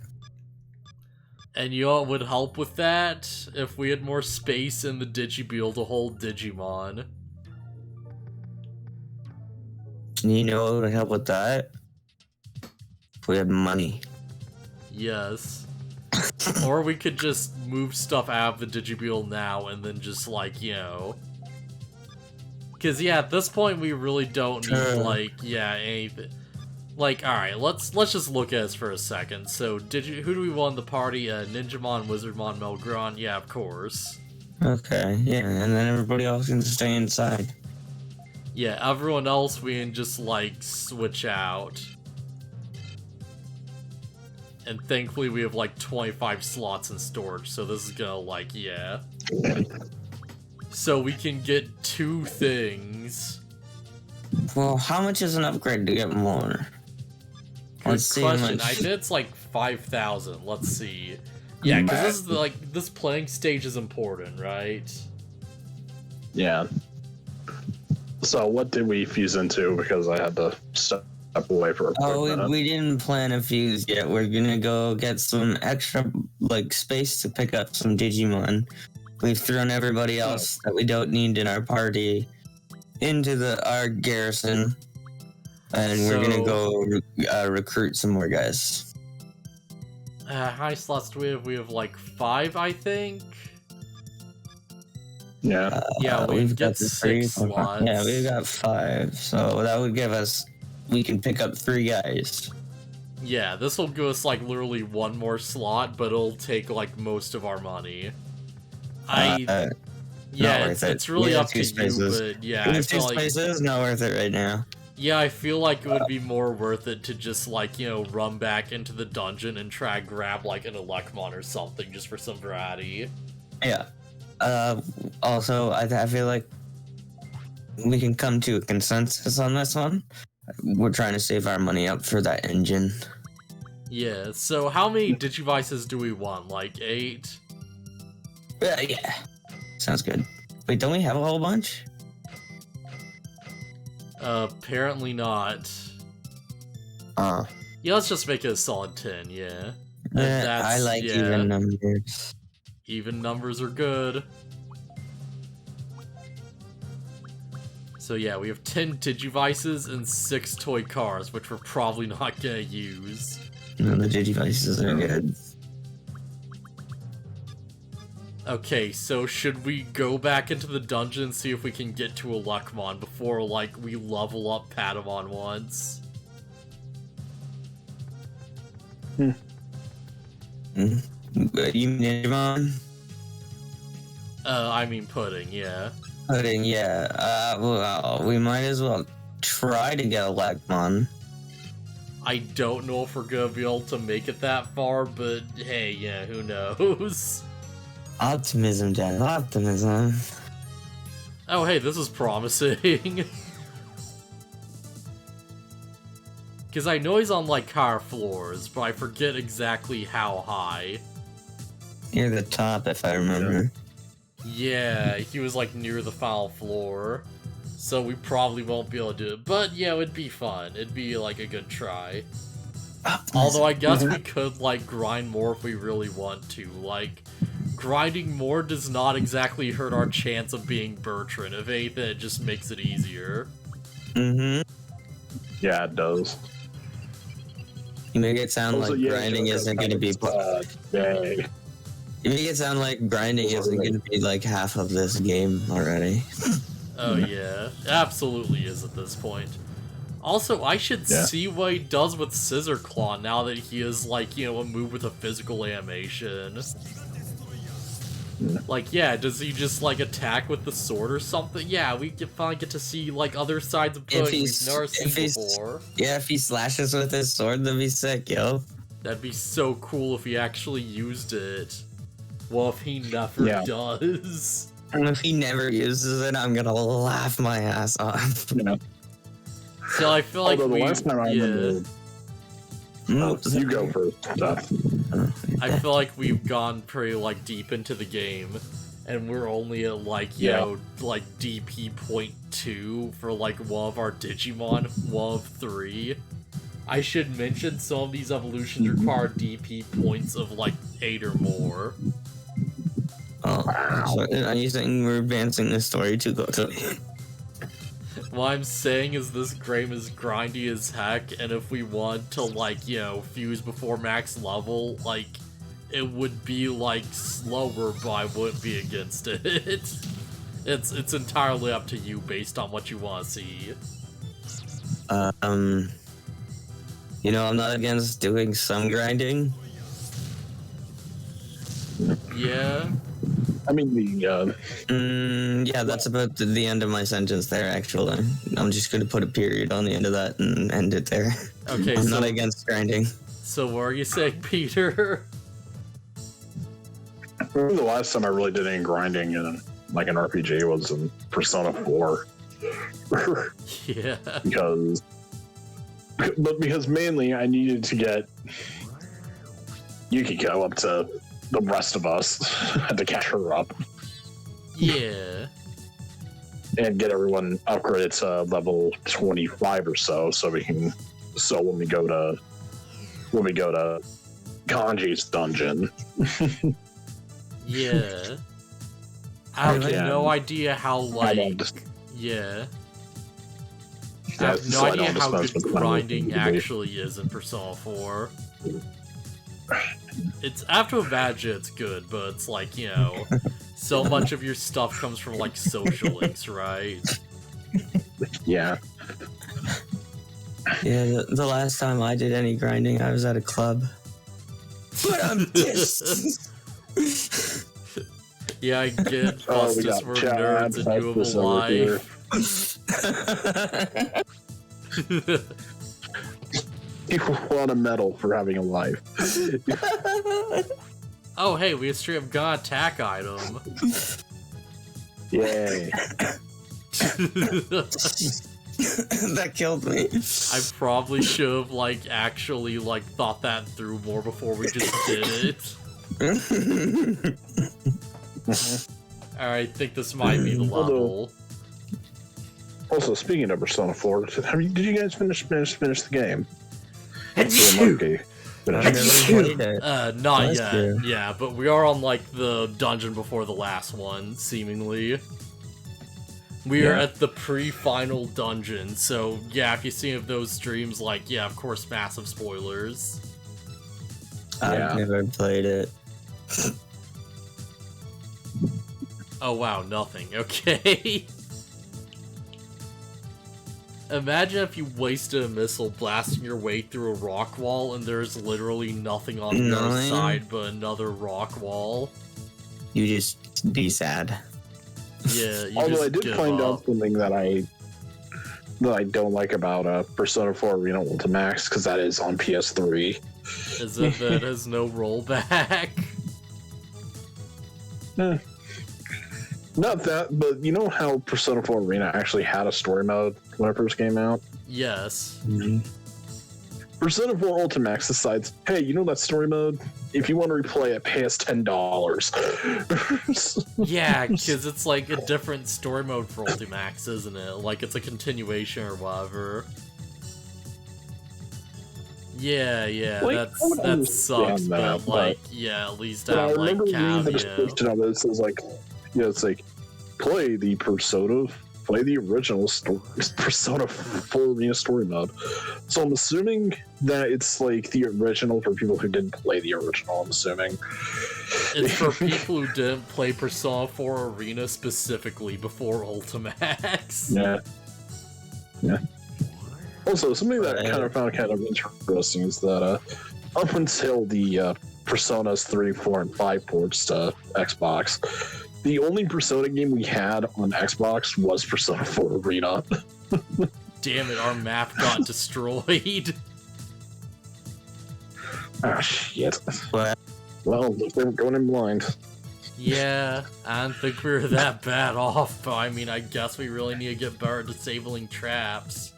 And you know what would help with that? If we had more space in the Digibeel to hold Digimon.
You know what would help with that? If we had money.
Yes. Or we could just move stuff out of the Digimon now and then just, like, you know... Because, yeah, at this point, we really don't need, like, yeah, anything. Like, alright, let's just look at this for a second. So, who do we want in the party? Ninjamon, Wizardmon, Melgron? Yeah, of course.
Okay, yeah, and then everybody else can stay inside.
Yeah, everyone else we can just, like, switch out. And thankfully we have, like, 25 slots in storage, so this is gonna, like, yeah. So we can get 2 things.
Well, how much is an upgrade to get more?
Good question. I bet it's like 5,000. Let's see. Yeah, because this is like this playing stage is important, right?
Yeah. So what did we fuse into? Because I had to step away for a quick minute.
We didn't plan a fuse yet. We're gonna go get some extra like space to pick up some Digimon. We've thrown everybody else that we don't need in our party into our garrison, and we're gonna go recruit some more guys.
How many slots do we have? We have like 5, I think.
Yeah.
Yeah, we've got 6 slots.
Yeah, we've got 5, so that would give us. We can pick up 3 guys.
Yeah, this will give us like literally 1 more slot, but it'll take like most of our money. Yeah, it's really up to you, but yeah, I feel like
spaces not worth it right now.
Yeah, I feel like it would be more worth it to just like, you know, run back into the dungeon and try to grab like an Elecmon or something just for some variety.
Yeah. Also, I feel like we can come to a consensus on this one. We're trying to save our money up for that engine.
Yeah, so how many Digivices do we want? Like 8?
Yeah. Sounds good. Wait, don't we have a whole bunch?
Apparently not. Yeah, let's just make it a solid 10, yeah.
I like even numbers.
Even numbers are good. So yeah, we have 10 Digivices and 6 toy cars, which we're probably not gonna use.
No, the Digivices are good.
Okay, so should we go back into the dungeon and see if we can get to a Elecmon before, like, we level up Patamon once?
You mean Digimon?
I mean Pudding, yeah.
Pudding, yeah. Well, we might as well try to get a Elecmon.
I don't know if we're gonna be able to make it that far, but hey, yeah, who knows?
Optimism, Dad. Optimism.
Oh, hey, this is promising. Because I know he's on, like, higher floors, but I forget exactly how high.
Near the top, if I remember.
Yeah, he was, like, near the final floor. So we probably won't be able to do it. But, yeah, it'd be fun. It'd be, like, a good try. Although I guess we could, like, grind more if we really want to. Like, grinding more does not exactly hurt our chance of being Bertrand. If anything, it just makes it easier.
Mm-hmm.
Yeah, it does.
You make it sound like grinding isn't going to be... You make it sound like grinding isn't going to be, like, half of this game already.
Oh, yeah. Absolutely is at this point. Also, I should see what he does with Scissor Claw now that he is, like, you know, a move with a physical animation. Like, yeah, does he just, like, attack with the sword or something? Yeah, we finally get to see, like, other sides of Pudding we've never seen before.
Yeah, if he slashes with his sword, that'd be sick, yo.
That'd be so cool if he actually used it. Well, if he never does.
And if he never uses it, I'm gonna laugh my ass off.
So I feel like
the last time I remember... you go first, Jeff.
I feel like we've gone pretty, like, deep into the game, and we're only at, like, you know, like, DP.2 for, like, one of our Digimon, one of 3. I should mention some of these evolutions require DP points of, like, 8 or more.
Oh, wow. So are you saying we're advancing the story too quickly?
What I'm saying is this game is grindy as heck, and if we want to, like, you know, fuse before max level, like, it would be, like, slower, but I wouldn't be against it. It's entirely up to you based on what you want to see.
You know, I'm not against doing some grinding.
Yeah?
I mean,
Yeah, that's about the end of my sentence there, actually. I'm just going to put a period on the end of that and end it there.
Okay,
I'm
so,
not against grinding.
So what are you saying, Peter?
I remember the last time I really did any grinding in like an RPG was in Persona 4.
Yeah.
Because mainly I needed to get Yukiko up to the rest of us. Had to catch her up.
Yeah.
And get everyone upgraded to level 25 or so when we go to Kanji's dungeon.
Yeah. I have no idea how, like... Yeah. I have no idea how good grinding actually is in Persona 4. It's, I have to imagine it's good, but it's like, you know, so much of your stuff comes from, like, social links, right?
Yeah.
Yeah, the last time I did any grinding, I was at a club. But I'm pissed.
Yeah, I get Phustus for nerds and you have a life.
You want a medal for having a life.
Oh, hey, we straight up got attack item.
Yay.
That killed me.
I probably should have, like, actually, like, thought that through more before we just did it. Alright, I think this might be the level.
Also, speaking of Persona 4, did you guys finish the game?
Not
yet. Yeah, but we are on, like, the dungeon before the last one, seemingly. We are at the pre-final dungeon, so yeah, if you see any of those streams, like, yeah, of course, massive spoilers.
I've never played it.
Oh wow, nothing. Okay. Imagine if you wasted a missile blasting your way through a rock wall and there's literally nothing on the other side but another rock wall.
You just be sad.
Yeah, you
although
just
I did find out something that I don't like about Persona 4 Arena Ultimax, because that is on PS3.
Is it that it has no rollback?
Not that, but you know how Persona 4 Arena actually had a story mode when it first came out?
Yes.
Mm-hmm.
Persona 4 Ultimax decides, hey, you know that story mode? If you want to replay it, pay us $10.
Yeah, because it's like a different story mode for Ultimax, isn't it? Like it's a continuation or whatever. Yeah,
like,
that sucks, but like, yeah, at least I have like
reading the description of it. It says like, it's like, play the original Persona 4 Arena story mode. So I'm assuming that it's like the original for people who didn't play the original, I'm assuming.
It's for people who didn't play Persona 4 Arena specifically before Ultimax.
Yeah. Also, something that I found kind of interesting is that up until the Personas 3, 4, and 5 ports to Xbox, the only Persona game we had on Xbox was Persona 4 Arena.
Damn it, our map got destroyed.
Ah, shit.
What?
Well, they were going in blind.
Yeah, I don't think we were that bad off, but I mean, I guess we really need to get better at disabling traps.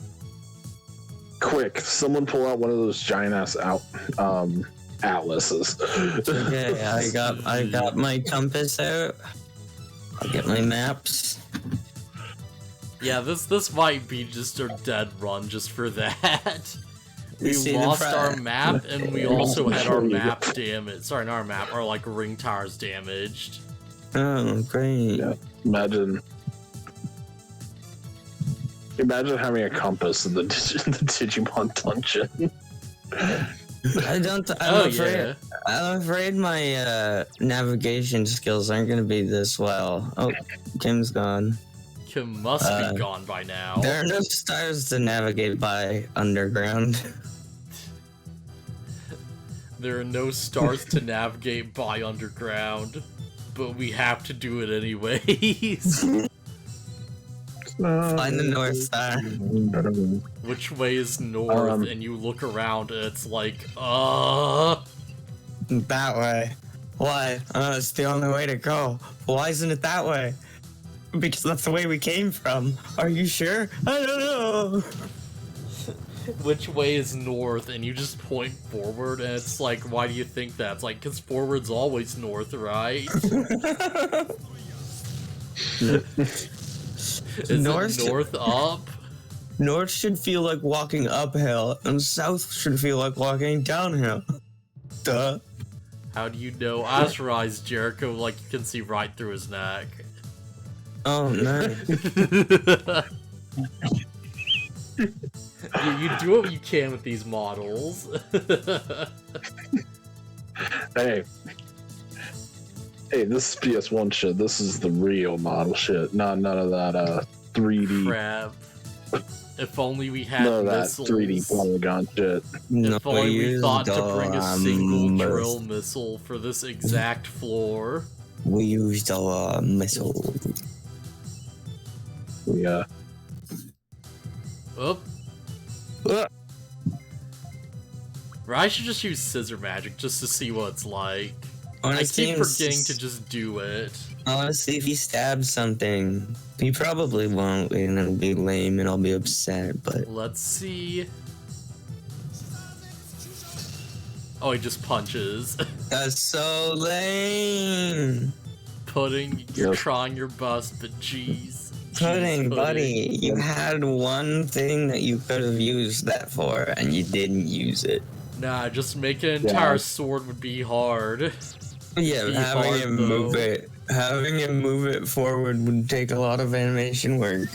Quick, someone pull out one of those giant-ass atlases.
Okay, I got my compass out. I'll get my maps.
Yeah, this might be just a dead run just for that. We
See
lost our map, and we also had our map damaged. Sorry, not our map, our like ring towers damaged.
Oh, great.
Yeah, imagine. Imagine having a compass in the Digimon dungeon.
I'm afraid my navigation skills aren't gonna be this well. Oh, Kim's gone.
Kim must be gone by now.
There are no stars to navigate by underground.
There are no stars to navigate by underground, but we have to do it anyways.
Find the North Star.
Which way is north? And you look around and it's like, That
way. Why? It's the only way to go. Why isn't it that way? Because that's the way we came from. Are you sure? I don't know.
Which way is north? And you just point forward and it's like, why do you think that? It's like, because forward's always north, right? Is
north,
it north up?
North should feel like walking uphill, and south should feel like walking downhill. Duh.
How do you know? Azurize Jericho like you can see right through his neck.
Oh, no.
You do what you can with these models.
Hey, this is PS1 shit. This is the real model shit. None of that 3D
crap. If only we had
none of that
missiles.
3D polygon shit.
If only we thought to bring a single drill missile for this exact floor.
We used a missile.
Yeah.
Oop. I should just use scissor magic just to see what it's like. I keep forgetting to just do it.
I want to see if he stabs something. He probably won't, and it'll be lame, and I'll be upset, but...
Let's see. Oh, he just punches.
That's so lame!
Pudding, you're trying your best, but jeez.
Pudding, buddy, you had one thing that you could have used that for, and you didn't use it.
Nah, just making an entire sword would be hard.
Yeah, having him move it forward would take a lot of animation work.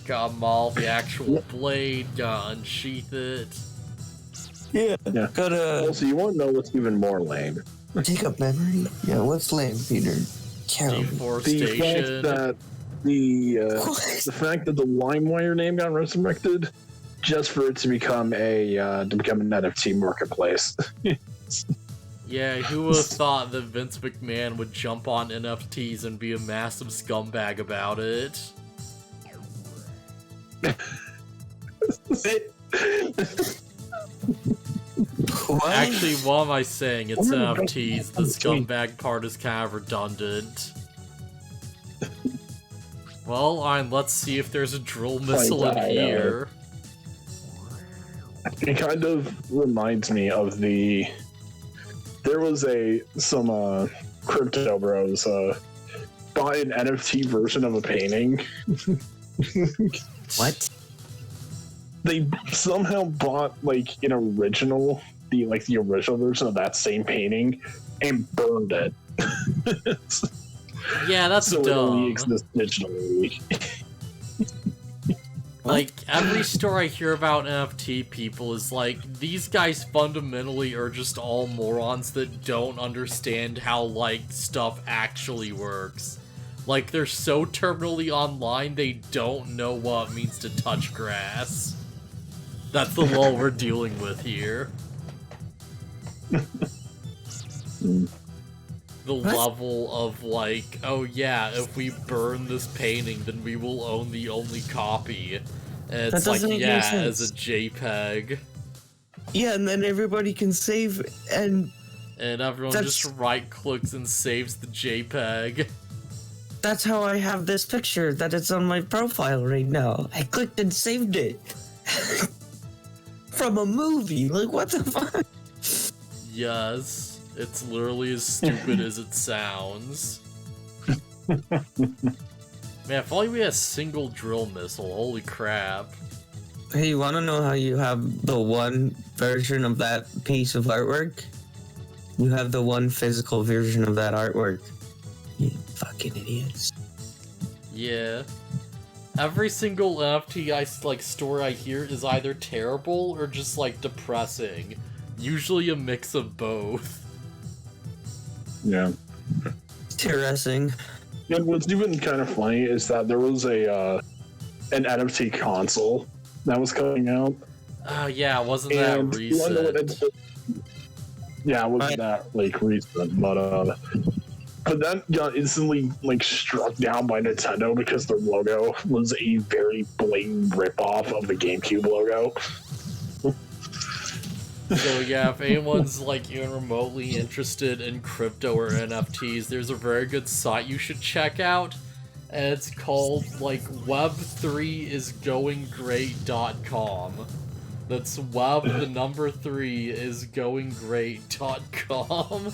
Gotta maul the actual blade, gotta unsheath it.
Yeah. Gotta...
Also, you want to know what's even more lame?
Take up memory? Yeah, what's lame, Peter?
Deforestation.
The fact that the LimeWire name got resurrected just for it to become an NFT marketplace.
Yeah, who would have thought that Vince McMahon would jump on NFTs and be a massive scumbag about it?
What?
Actually, what am I saying? It's NFTs. The scumbag part is kind of redundant. Well, let's see if there's a drill missile in here.
It kind of reminds me of there was some crypto bros bought an NFT version of a painting.
What?
They somehow bought the original version of that same painting and burned it.
Yeah, that's
so
dumb.
It only exists digitally.
Like, every story I hear about NFT people is like, these guys fundamentally are just all morons that don't understand how, stuff actually works. Like, they're so terminally online, they don't know what it means to touch grass. That's the lull we're dealing with here. The level of oh yeah, if we burn this painting, then we will own the only copy. And it's as a JPEG.
Yeah, and then everybody can save and
everyone just right-clicks and saves the JPEG.
That's how I have this picture that it's on my profile right now. I clicked and saved it. From a movie. Like, what the fuck?
Yes. It's literally as stupid as it sounds. Man, if only we had a single drill missile, holy crap.
Hey, you wanna know how you have the one version of that piece of artwork? You have the one physical version of that artwork. You fucking idiots.
Yeah. every single NFT story I hear is either terrible or just like depressing. Usually a mix of both.
Yeah.
Interesting.
And what's even kind of funny is that there was an NFT console that was coming out.
Oh yeah, wasn't that recent?
Yeah, it wasn't that like recent, but that got instantly like struck down by Nintendo because their logo was a very blatant ripoff of the GameCube logo.
So yeah, if anyone's like even remotely interested in crypto or NFTs, there's a very good site you should check out. And it's called like web3isgoinggreat.com. That's web the number 3 is goinggreat.com.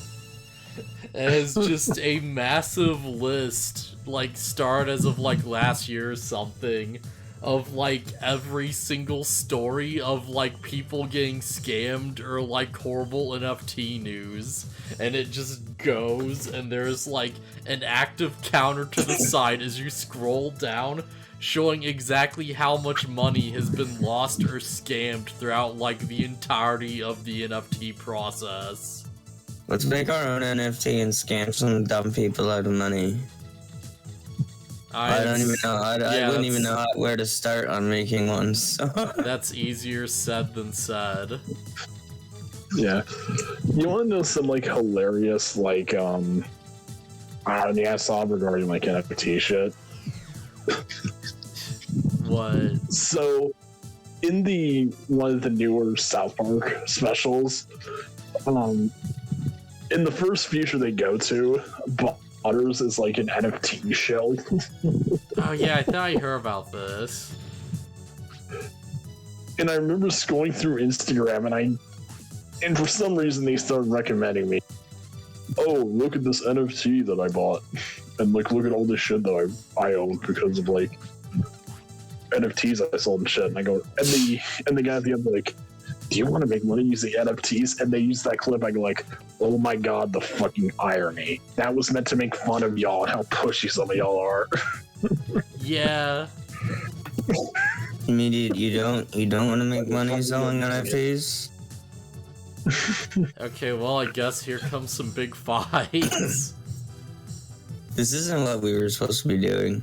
And it's just a massive list, like started as of like last year or something, of like every single story of like people getting scammed or like horrible NFT news, and it just goes, and there's like an active counter to the side as you scroll down showing exactly how much money has been lost or scammed throughout like the entirety of the NFT process.
Let's make our own NFT and scam some dumb people out of money. I don't even know. I wouldn't even know where to start on making one. So.
That's easier said than said.
Yeah. You want to know some like hilarious I saw regarding like NFT shit.
What? So,
in one of the newer South Park specials, in the first feature they go to, Butters is like an NFT shell.
Oh yeah, I thought I heard about this.
And I remember scrolling through Instagram, and for some reason they started recommending me, oh, look at this NFT that I bought, and like look at all this shit that I own because of like NFTs I sold and shit. And I go, and the guy at the end like, do you want to make money using NFTs? And they use that clip. I go like, oh my god, the fucking irony. That was meant to make fun of y'all and how pushy some of y'all are.
Yeah.
You mean you don't want to make money selling NFTs?
Okay, well I guess here comes some big fights.
This isn't what we were supposed to be doing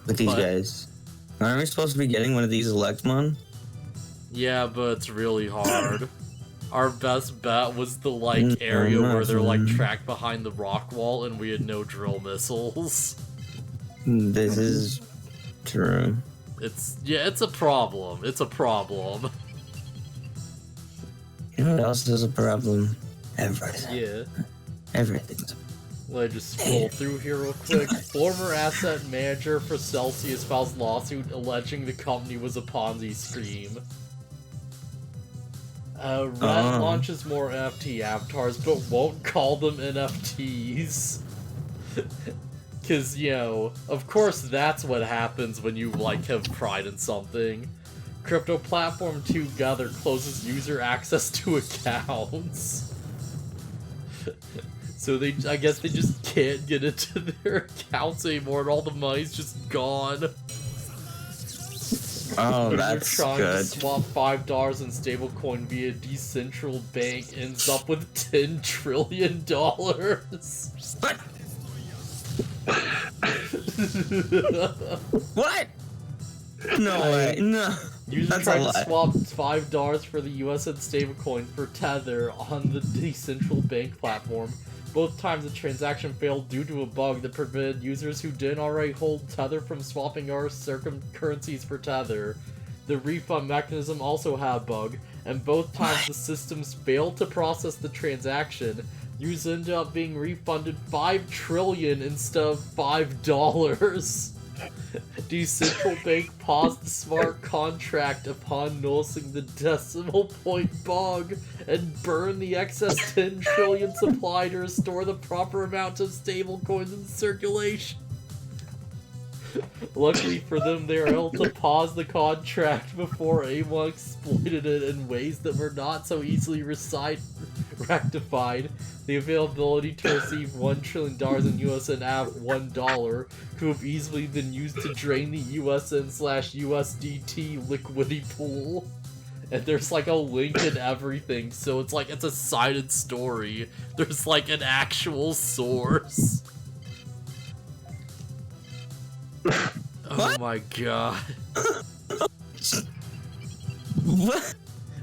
with these guys. Aren't we supposed to be getting one of these Electmon?
Yeah, but it's really hard. Our best bet was the like area where they're like tracked behind the rock wall, and we had no drill missiles.
This is true.
It's a problem. It's a problem.
You know what else is a problem? Everything.
Yeah.
Everything's a problem.
Let me just scroll through here real quick. Former asset manager for Celsius files lawsuit alleging the company was a Ponzi scheme. Red launches more NFT avatars, but won't call them NFTs. Cause, you know, of course that's what happens when you, like, have pride in something. Crypto platform Together closes user access to accounts. So I guess they just can't get into their accounts anymore, and all the money's just gone.
Oh, that's
trying
good.
to swap $5 in stablecoin via decentral bank ends up with $10 trillion.
What? No way. No.
User tried to swap $5 for the USD stablecoin for Tether on the decentral bank platform. Both times the transaction failed due to a bug that prevented users who didn't already hold Tether from swapping our currencies for Tether. The refund mechanism also had a bug, and both times the systems failed to process the transaction. Users ended up being refunded $5 trillion instead of $5. Decentral Bank paused the smart contract upon noticing the decimal point bug and burned the excess 10 trillion supply to restore the proper amount of stablecoins in circulation. Luckily for them, they were able to pause the contract before anyone exploited it in ways that were not so easily rectified. The availability to receive $1 trillion in USN av $1 could have easily been used to drain the USN/USDT liquidity pool. And there's like a link and everything, so it's like it's a cited story. There's like an actual source. Oh my god.
What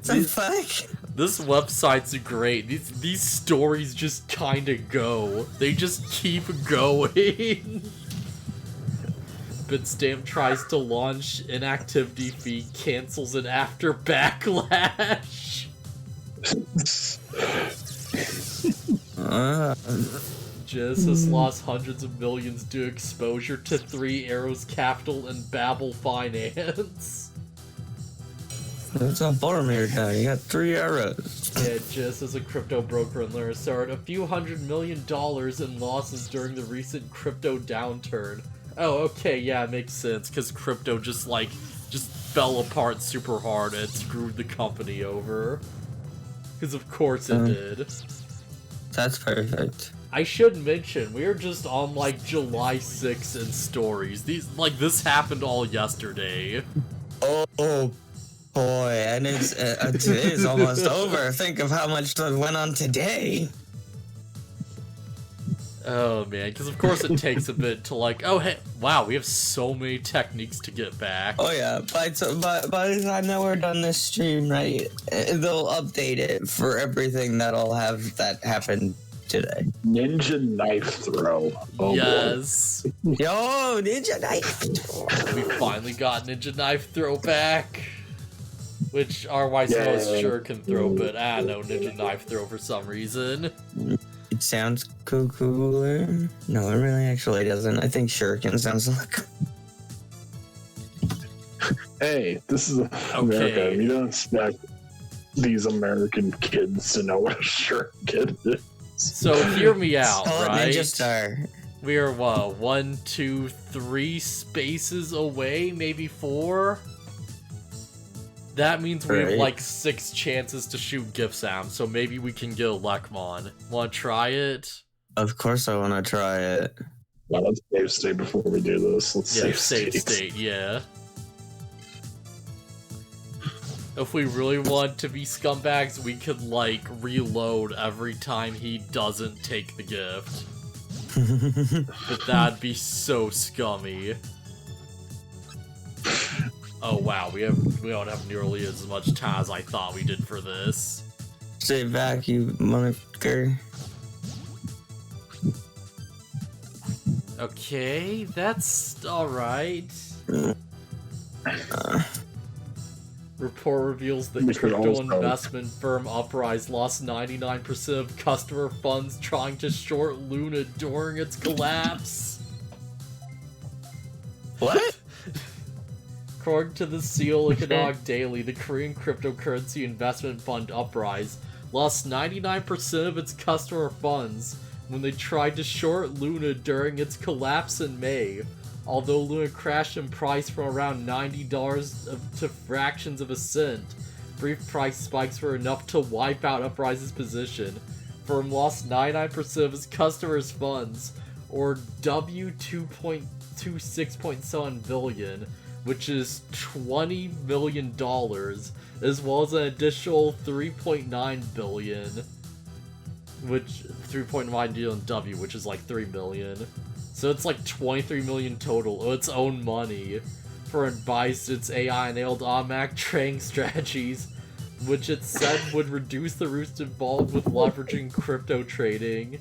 the fuck?
This website's great. These stories just kinda go. They just keep going. Bitstamp tries to launch inactivity feed, cancels it after backlash. Genesis lost hundreds of millions due to exposure to 3 Arrows Capital and Babel Finance.
It's a Boromir guy. You got 3 arrows.
Yeah, just as a crypto broker in Larisard, a few $100 million in losses during the recent crypto downturn. Oh, okay, yeah, it makes sense, because crypto just fell apart super hard and screwed the company over. Because of course it did.
That's perfect.
I should mention, we are just on, like, July 6th in stories. This happened all yesterday.
Oh boy, and it's today is almost over. Think of how much that went on today.
Oh man, because of course it takes a bit to like, oh hey, wow, we have so many techniques to get back.
Oh yeah, by the time that we're done this stream, right, they'll update it for everything that'll have that happen today.
Ninja knife throw. Oh,
yes.
Boy. Yo, ninja knife.
We finally got ninja knife throw back. Which RY's most sure can throw, but no ninja knife throw for some reason.
It sounds cooler. No, it really actually doesn't. I think Shuriken sounds like.
Hey, this is America. You don't expect these American kids to know what a Shuriken is.
So hear me out, right?
Ninja Star.
We are 1, 2, 3 spaces away, maybe 4. That means we have like 6 chances to shoot Gifsam, so maybe we can get a Lekmon. Wanna try it?
Of course I wanna try it.
Well, let's save state before we do this. Let's save
state, yeah. If we really want to be scumbags, we could like reload every time he doesn't take the gift. But that'd be so scummy. Oh wow, we don't have nearly as much time as I thought we did for this.
Stay back, you motherfucker.
Okay, that's alright. Report reveals that crypto investment firm Uprise lost 99% of customer funds trying to short Luna during its collapse.
What?
According to the Seal Economic Daily, the Korean cryptocurrency investment fund Uprise lost 99% of its customer funds when they tried to short Luna during its collapse in May. Although Luna crashed in price from around $90 to fractions of a cent, brief price spikes were enough to wipe out Uprise's position. Firm lost 99% of its customers' funds, or W2.26.7 billion, which is $20 million, as well as an additional $3.9 billion, which 3.9 billion W, which is like $3 million. So it's like 23 million total of its own money for advised its AI-enabled automatic trading strategies, which it said would reduce the risks involved with leveraging crypto trading.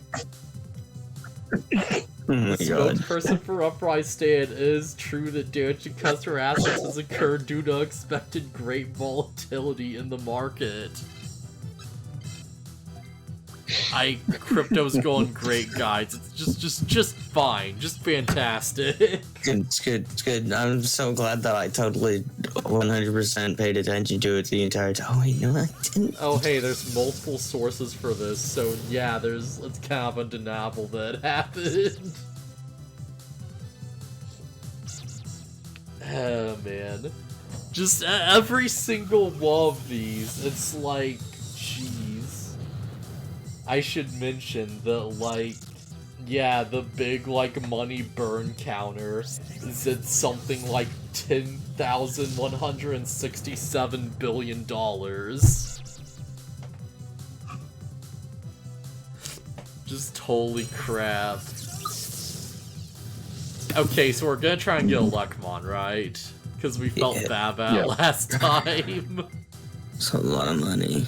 The spokesperson for Uprise stated it is true that damage to customer assets has occurred due to expected great volatility in the market. Crypto's going great, guys. It's just fine, just fantastic.
It's good. I'm so glad that I totally 100% paid attention to it the entire time. Oh, wait, no, I didn't.
Oh, hey, there's multiple sources for this, so yeah, it's kind of undeniable that it happened. Oh, man. Just every single one of these, it's like, jeez. I should mention that, like, yeah, the big, like, money burn counter is at something like $10,167 billion. Just holy crap. Okay, so we're gonna try and get a Luckmon, right? Because we felt bad about it last time.
It's a lot of money.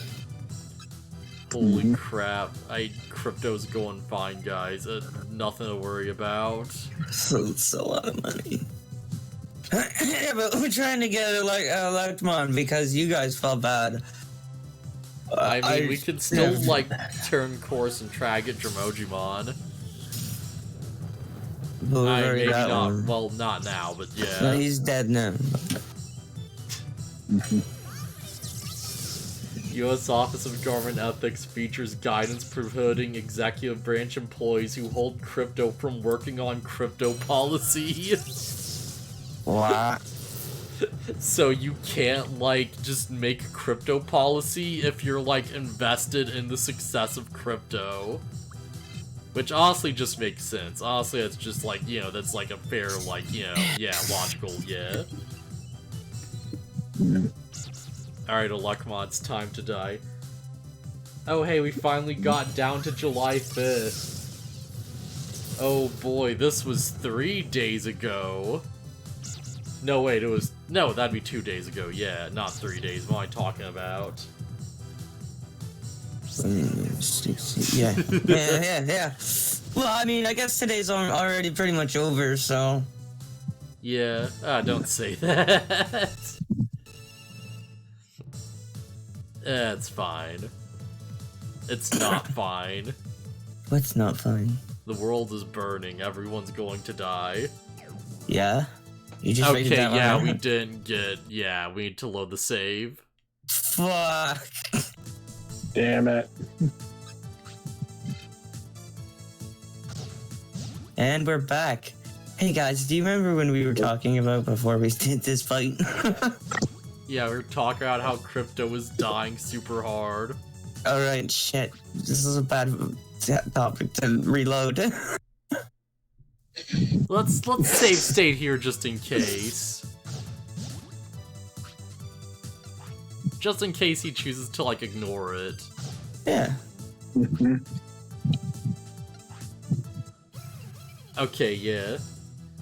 Holy crap. Crypto's going fine, guys. Nothing to worry about.
So it's a lot of money. Yeah, but we're trying to get a Luckmon because you guys felt bad.
I mean, we could still, like, turn course and try to get Dremojimon. Maybe not.
One.
Well, not now, but yeah.
No, he's dead now.
U.S. Office of Government Ethics features guidance prohibiting executive branch employees who hold crypto from working on crypto policy.
What?
So you can't, like, just make a crypto policy if you're, like, invested in the success of crypto. Which honestly just makes sense. Honestly, it's just, like, you know, that's, like, a fair, like, you know, yeah, logical, yeah. Alright, Luckmon, it's time to die. Oh, hey, we finally got down to July 5th. Oh boy, this was 3 days ago. No, wait, it was... No, that'd be 2 days ago, yeah, not 3 days. What am I talking about?
Yeah. Yeah. Well, I mean, I guess today's already pretty much over, so...
Yeah, don't say that. It's fine. It's not fine.
What's not fine?
The world is burning, everyone's going to die.
Yeah? You just
okay, yeah, we didn't get... Yeah, we need to load the save.
Fuck.
Damn it.
And we're back. Hey guys, do you remember when we were talking about before we did this fight?
Yeah, we were talking about how crypto was dying super hard.
Alright, shit. This is a bad topic to reload.
Let's save state here just in case. Just in case he chooses to, like, ignore it.
Yeah.
Okay, yeah.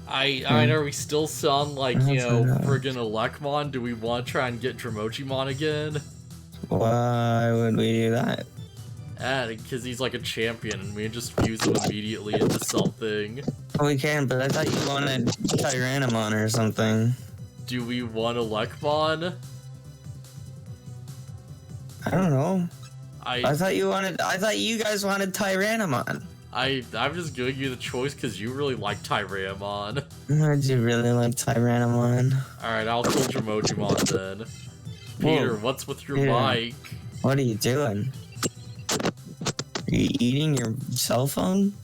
I are we still selling, like, you know, friggin' Luckmon? Do we want to try and get Dremojimon again?
Why would we do that?
Because he's like a champion, and we can just fuse him immediately into something.
We can, but I thought you wanted Tyrannomon or something.
Do we want a Luckmon?
I don't know.
I
thought you guys wanted Tyrannomon.
I'm just giving you the choice because you really like Tyrannomon.
I do really like Tyrannomon.
Alright, I'll kill Dremojimon then. Peter, what's with your mic?
What are you doing? Are you eating your cell phone?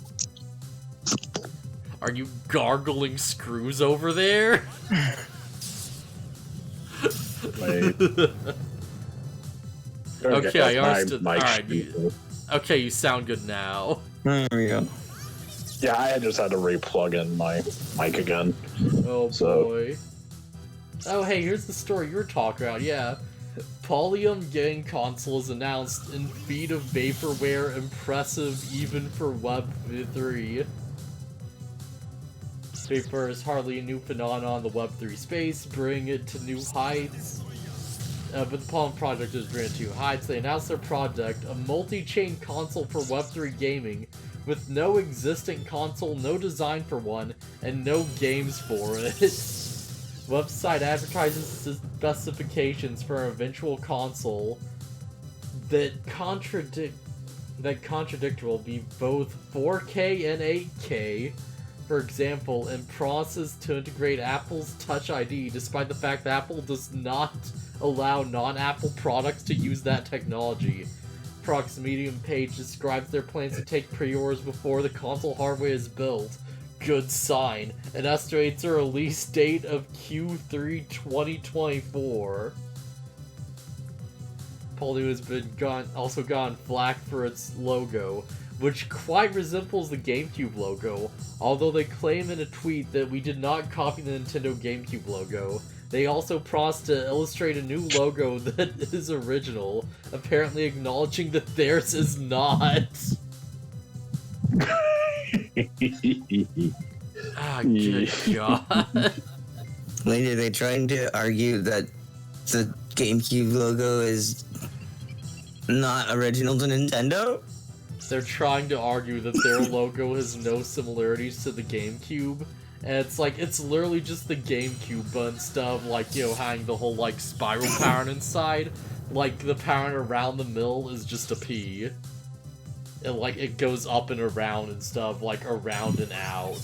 Are you gargling screws over there?
Wait.
Okay, I understood.
My
Alright, okay, you sound good now.
There we go.
Yeah, I just had to re-plug in my mic again.
Oh boy. Oh hey, here's the story you were talking about, yeah. Polyum game console is announced in feat of vaporware impressive even for Web 3. Vapor is hardly a new phenomenon in the Web 3 space, bringing it to new heights. But the Palm project is bringing it to new heights. They announced their project, a multi-chain console for Web 3 gaming, with no existing console, no design for one, and no games for it. Website advertises specifications for an eventual console that will be both 4K and 8K. For example, and promises to integrate Apple's Touch ID, despite the fact that Apple does not allow non-Apple products to use that technology. Product's Medium page describes their plans to take pre-orders before the console hardware is built. Good sign. And estimates a release date of Q3 2024. Polio has been also gone flack for its logo, which quite resembles the GameCube logo, although they claim in a tweet that we did not copy the Nintendo GameCube logo. They also promised to illustrate a new logo that is original, apparently acknowledging that theirs is not. Good God.
Like, are they trying to argue that the GameCube logo is not original to Nintendo?
They're trying to argue that their logo has no similarities to the GameCube. And it's like, it's literally just the GameCube, but instead of, like, you know, having the whole, like, spiral pattern inside, like, the pattern around the middle is just a P. And, like, it goes up and around instead of, like, around and out.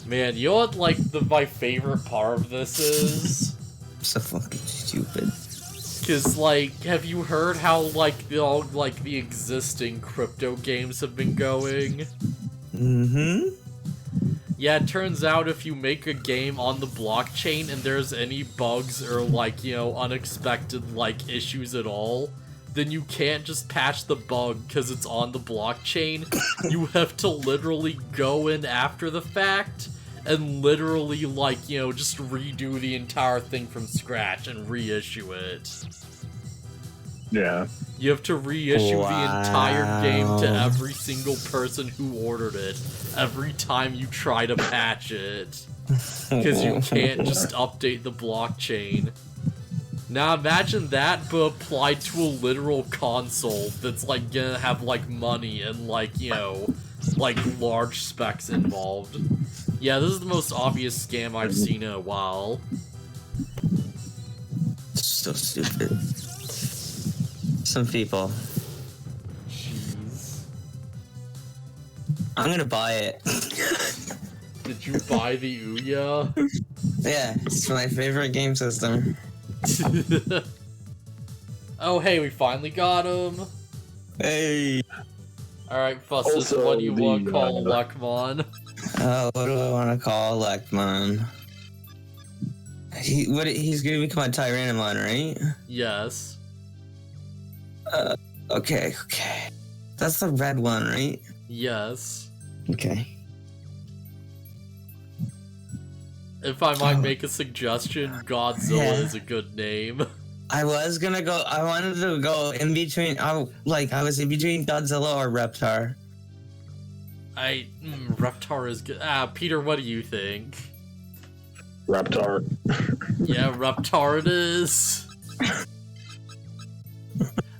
Man, you know what, like, my favorite part of this is?
So fucking stupid.
Cause, like, have you heard how, like, the existing crypto games have been going?
Mm-hmm.
Yeah, it turns out if you make a game on the blockchain and there's any bugs or, like, you know, unexpected, like, issues at all, then you can't just patch the bug because it's on the blockchain. You have to literally go in after the fact and literally, like, you know, just redo the entire thing from scratch and reissue it.
Yeah.
You have to reissue the entire game to every single person who ordered it every time you try to patch it. Because you can't just update the blockchain. Now imagine that, but applied to a literal console that's, like, gonna have, like, money and, like, you know, like, large specs involved. Yeah, this is the most obvious scam I've seen in a while.
So stupid. Some people.
Jeez.
I'm gonna buy it.
Did you buy the Ouya?
Yeah, it's my favorite game system.
Oh, hey, we finally got him.
Hey.
Alright, Phustus,
Also,
what do you want to call Lekmon?
What do I want to call Lekmon? He's gonna become a Tyrannomon, right?
Yes.
Okay. That's the red one, right?
Yes.
Okay.
If I might make a suggestion, Godzilla is a good name.
I wanted to go in between, I was in between Godzilla or Reptar.
Reptar is good. Peter, what do you think?
Reptar.
Yeah, Reptar it is.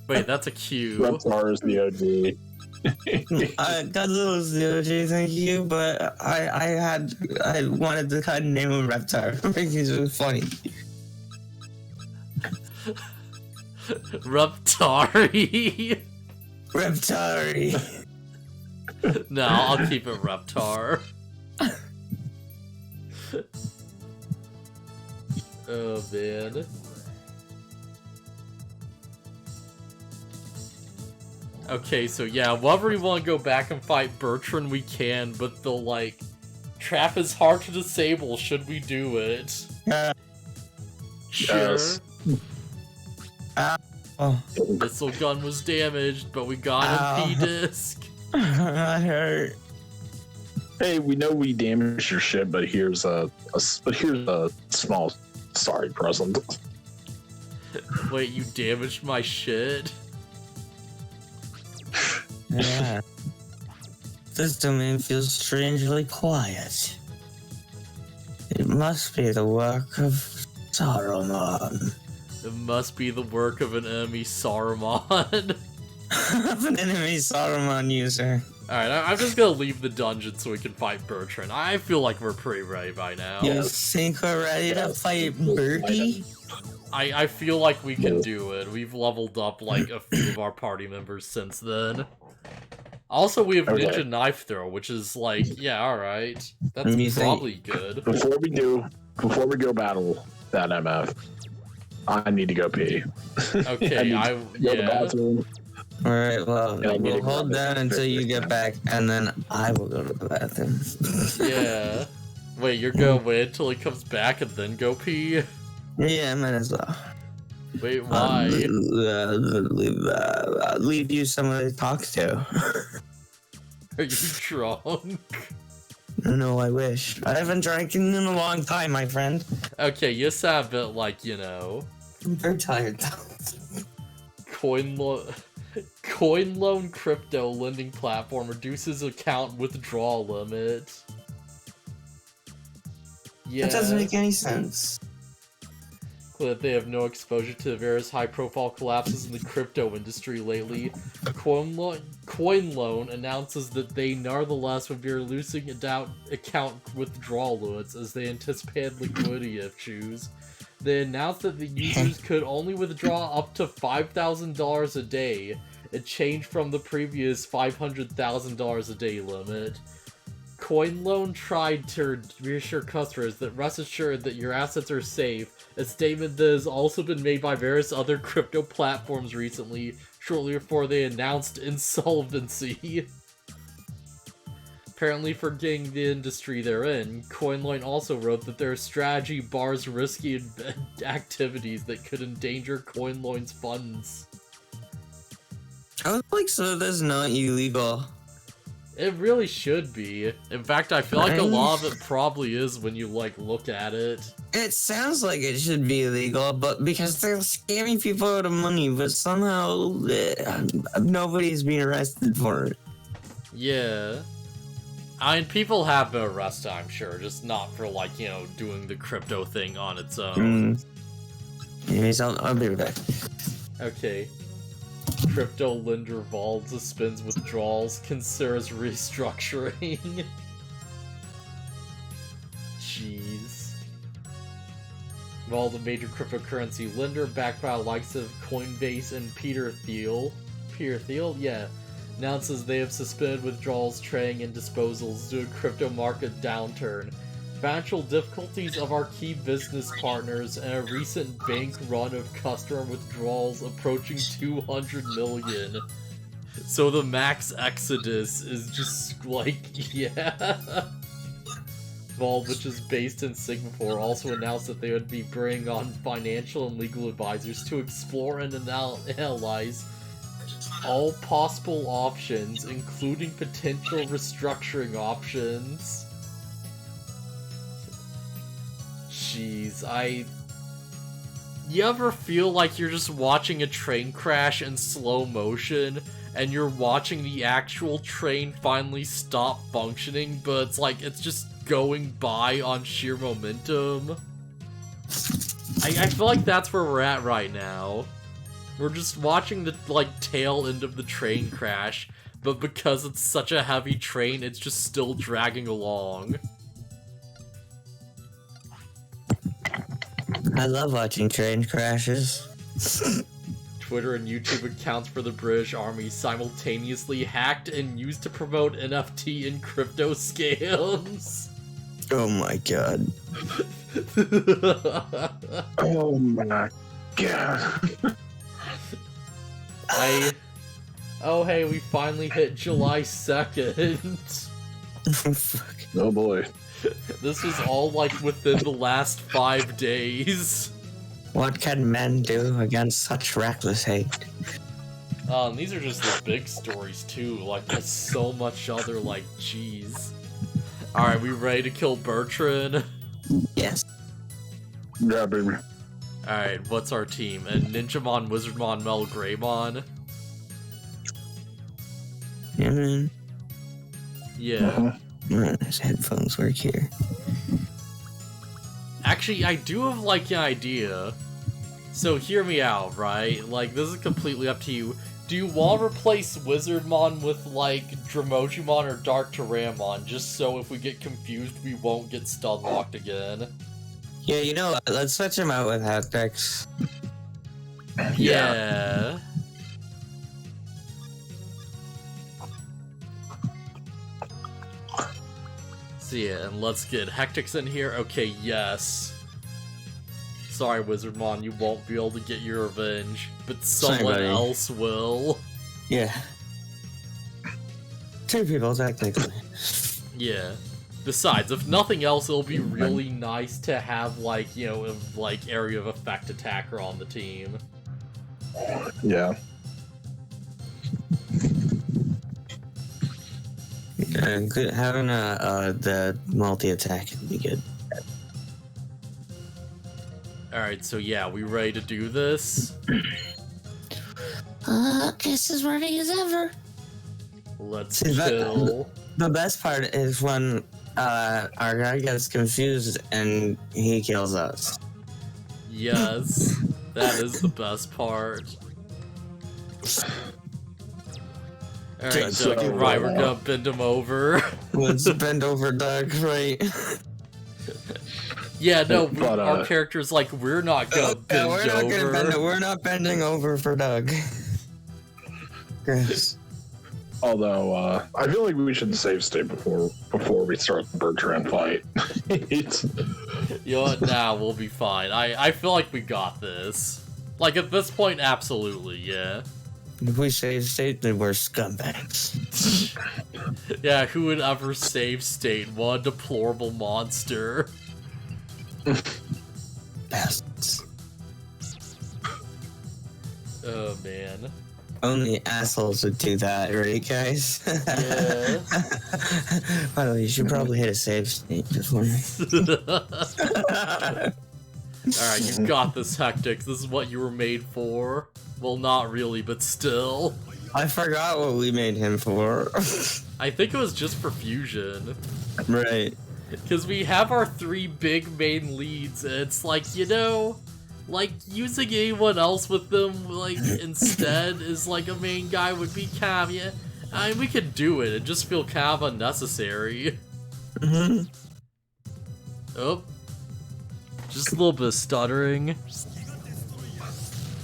Wait, that's a Q.
Reptar is the OG.
Godzilla's the OG, thank you, but I wanted to kind of name him Reptar. I think he's really funny.
Reptari.
Reptari.
No, I'll keep it Reptar. Oh, man. Okay, so yeah, whenever we want to go back and fight Bertrand, we can, but the, like, trap is hard to disable should we do it. Sure.
Yes.
Missile gun was damaged, but we got a P-disc.
That hurt.
Hey, we know we damaged your shit, but here's a small sorry present.
Wait, you damaged my shit?
Yeah. This domain feels strangely quiet. It must be the work of Saruman.
It must be the work of an enemy Saruman.
Of an enemy Saruman user.
Alright, I'm just gonna leave the dungeon so we can fight Bertrand. I feel like we're pretty ready by now.
You think we're ready to fight Birdie?
I feel like we can do it. We've leveled up, like, a few of our party members since then. Also, we have Ninja Knife Throw, which is, like, yeah, alright. That's probably good.
Before we go battle that MF, I need to go pee.
Okay,
go to the bathroom.
Alright, well,
Yeah,
we'll hold down until you get back, and then I will go to the bathroom.
Yeah. Wait, you're gonna wait until he comes back and then go pee?
Yeah, might as well.
Wait, why?
Leave you someone to talk to.
Are you drunk?
No, I wish. I haven't drank in a long time, my friend.
Okay, you sound a bit like, you know...
I'm very tired.
Coin loan crypto lending platform reduces account withdrawal limit. Yeah.
That doesn't make any sense.
That they have no exposure to the various high-profile collapses in the crypto industry lately. Coin Loan announces that they nonetheless would be reducing account withdrawal limits as they anticipated liquidity issues. They announced that the users could only withdraw up to $5,000 a day, a change from the previous $500,000 a day limit. CoinLoan tried to reassure customers that rest assured that your assets are safe, a statement that has also been made by various other crypto platforms recently, shortly before they announced insolvency. Apparently forgetting the industry they're in, CoinLoan also wrote that their strategy bars risky activities that could endanger CoinLoan's funds.
I was like, so that's not illegal.
It really should be. In fact, I feel like a lot of it probably is when you, like, look at it.
It sounds like it should be illegal, but because they're scamming people out of money, but somehow nobody's being arrested for it.
Yeah. I mean, people have been arrested, I'm sure, just not for, like, you know, doing the crypto thing on its own.
Anyways, I'll be right back.
Okay. Crypto lender Vault suspends withdrawals, considers restructuring. Jeez. Vault, a major cryptocurrency lender backed by the likes of Coinbase and Peter Thiel. Yeah. Announces they have suspended withdrawals, trading, and disposals due to crypto market downturn. Financial difficulties of our key business partners and a recent bank run of customer withdrawals approaching 200 million. So the max exodus is just like, yeah. Vault, which is based in Singapore, also announced that they would be bringing on financial and legal advisors to explore and analyze all possible options, including potential restructuring options. Jeez, You ever feel like you're just watching a train crash in slow motion, and you're watching the actual train finally stop functioning, but it's like it's just going by on sheer momentum? I feel like that's where we're at right now. We're just watching the, like, tail end of the train crash, but because it's such a heavy train, it's just still dragging along.
I love watching train crashes.
Twitter and YouTube accounts for the British Army simultaneously hacked and used to promote NFT and crypto scams.
Oh my god.
Oh my god.
Oh hey, we finally hit July 2nd.
Fuck.
Oh boy.
This was all, like, within the last 5 days.
What can men do against such reckless hate?
These are just the big stories, too. Like, there's so much other, like, jeez. Alright, we ready to kill Bertrand?
Yes.
Yeah, baby.
Alright, what's our team? And Ninjamon, Wizardmon, Mel, Greymon?
Yeah, man.
Yeah.
His headphones work here.
Actually, I do have, like, an idea. So, hear me out, right? Like, this is completely up to you. Do you want to replace Wizardmon with, like, Dromojimon or Dark Tyramon, just so if we get confused, we won't get stun-locked again?
Yeah, you know what? Let's switch him out with Hectix.
Yeah. So yeah, and let's get Hectix in here. Okay, yes. Sorry, Wizardmon, you won't be able to get your revenge, but someone else will.
Yeah. Two people, technically.
Yeah. Besides, if nothing else, it'll be really nice to have, like, you know, like, area of effect attacker on the team.
Yeah.
Good. Having the multi-attack would be good.
Alright, so yeah, we ready to do this?
Just as ready as ever.
Let's
See,
chill.
The best part is when our guy gets confused and he kills us.
Yes, that is the best part. Alright,
So,
Doug, right, we're gonna bend him over.
Let's bend over Doug, right?
Yeah, no,
But,
our character's like, we're not gonna bend
we're not
over.
gonna bend. We're not bending over for Doug. Chris.
Although, I feel like we should save state before we start the Bertrand fight.
You know what? Nah, we'll be fine. I feel like we got this. Like, at this point, absolutely, yeah.
If we save state, then we're scumbags.
Yeah, who would ever save state? What a deplorable monster.
Bastards.
Oh, man.
Only assholes would do that, right, guys?
Yeah.
By the way, you should probably hit a save state before.
Alright, you got this, Hectix. This is what you were made for. Well, not really, but still.
I forgot what we made him for.
I think it was just for fusion.
Right.
Because we have our 3 big main leads, and it's like, you know, like, using anyone else with them, like, instead is like a main guy would be kind of, yeah. I mean, we could do it, it just feel kind of unnecessary.
Mm-hmm.
Oh. Just a little bit of stuttering.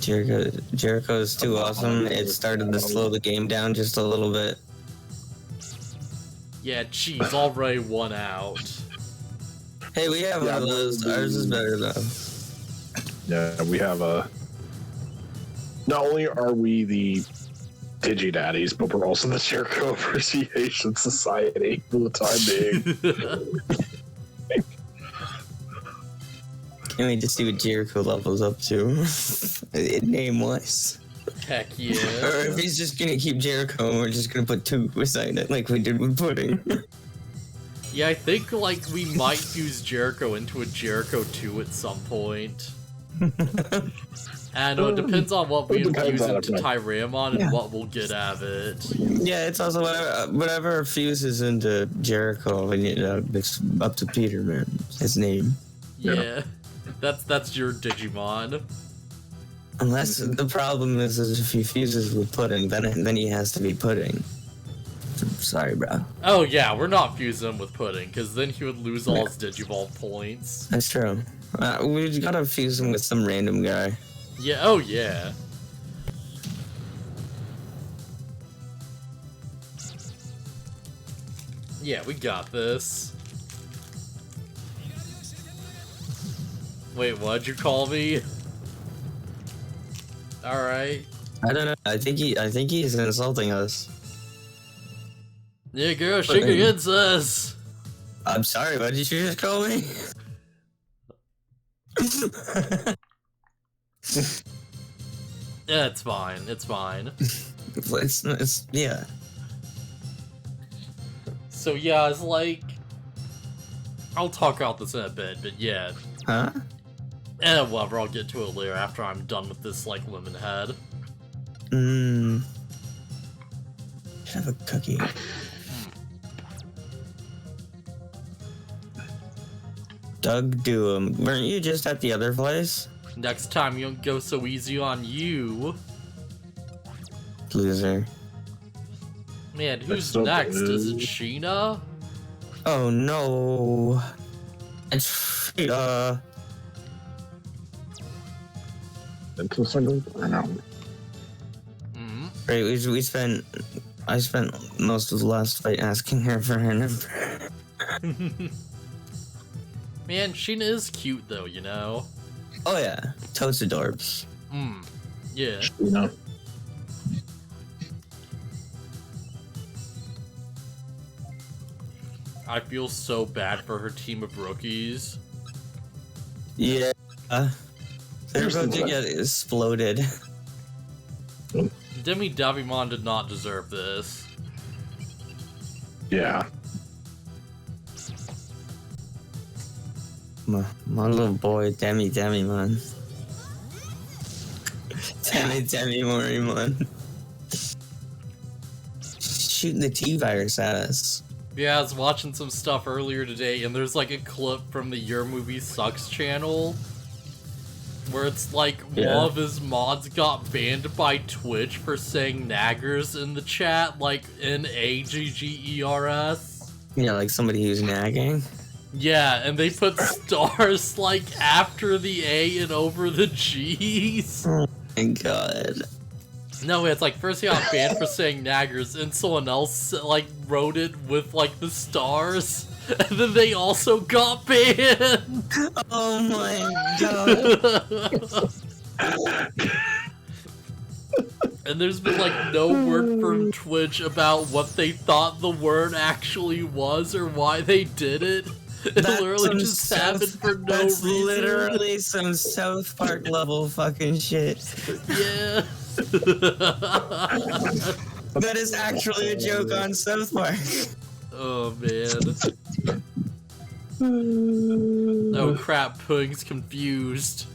Jericho's too awesome. It started to slow the game down just a little bit.
Yeah, geez, already 1 out.
Hey, we have one of those. Ours is better though.
Yeah, we have a. Not only are we the Digi-Daddies, but we're also the Jericho Appreciation Society for the time being.
Can't wait to see what Jericho levels up to. Name-wise.
Heck yeah.
Or if he's just gonna keep Jericho and we're just gonna put 2 beside it like we did with Pudding.
Yeah, I think, like, we might use Jericho into a Jericho 2 at some point. And it depends on what we infuse into Tyramon and what we'll get out of it.
Yeah, it's also whatever fuses into Jericho, and it's up to Peter, man. His name.
Yeah. That's your Digimon.
Unless the problem is if he fuses with Pudding, then he has to be Pudding. Sorry, bro.
Oh yeah, we're not fusing him with Pudding, because then he would lose all his Digivolve points.
That's true. We gotta fuse him with some random guy.
Yeah, oh yeah. Yeah, we got this. Wait, what'd you call me? Alright.
I don't know. I think he's insulting us.
Yeah, girl, shake your head, sis.
I'm sorry, what did you just call me?
Yeah, it's fine. It's fine.
It's yeah.
So yeah, it's like, I'll talk about this in a bit, but yeah.
Huh?
Whatever, I'll get to it later after I'm done with this, like, lemon head.
Should have a cookie. Doug Doom. Weren't you just at the other place?
Next time you don't go so easy on you.
Loser.
Man, who's next? Is it Sheena?
Oh no. It's
Into a single? I know.
Right, I spent most of the last fight asking her for her number.
Man, Sheena is cute though, you know?
Oh yeah, totes adorbs.
Yeah.
You know.
I feel so bad for her team of rookies.
Yeah. They're about to get exploded.
Digimon did not deserve this.
Yeah.
My little boy, Digimon. Digimon. Shooting the T-virus at us.
Yeah, I was watching some stuff earlier today, and there's like a clip from the Your Movie Sucks channel where it's like one of his mods got banned by Twitch for saying naggers in the chat, like Naggers.
Yeah, like somebody who's nagging.
Yeah, and they put stars like after the A and over the G's.
Oh my god.
No, it's like first he got banned for saying naggers, and someone else like wrote it with like the stars, and then they also got banned.
Oh my god.
And there's been like no word from Twitch about what they thought the word actually was or why they did it. It literally just happened for no
That's
reason.
literally some South Park level fucking shit.
Yeah.
That is actually a joke on South Park.
Oh man. Oh crap, Pudding's confused.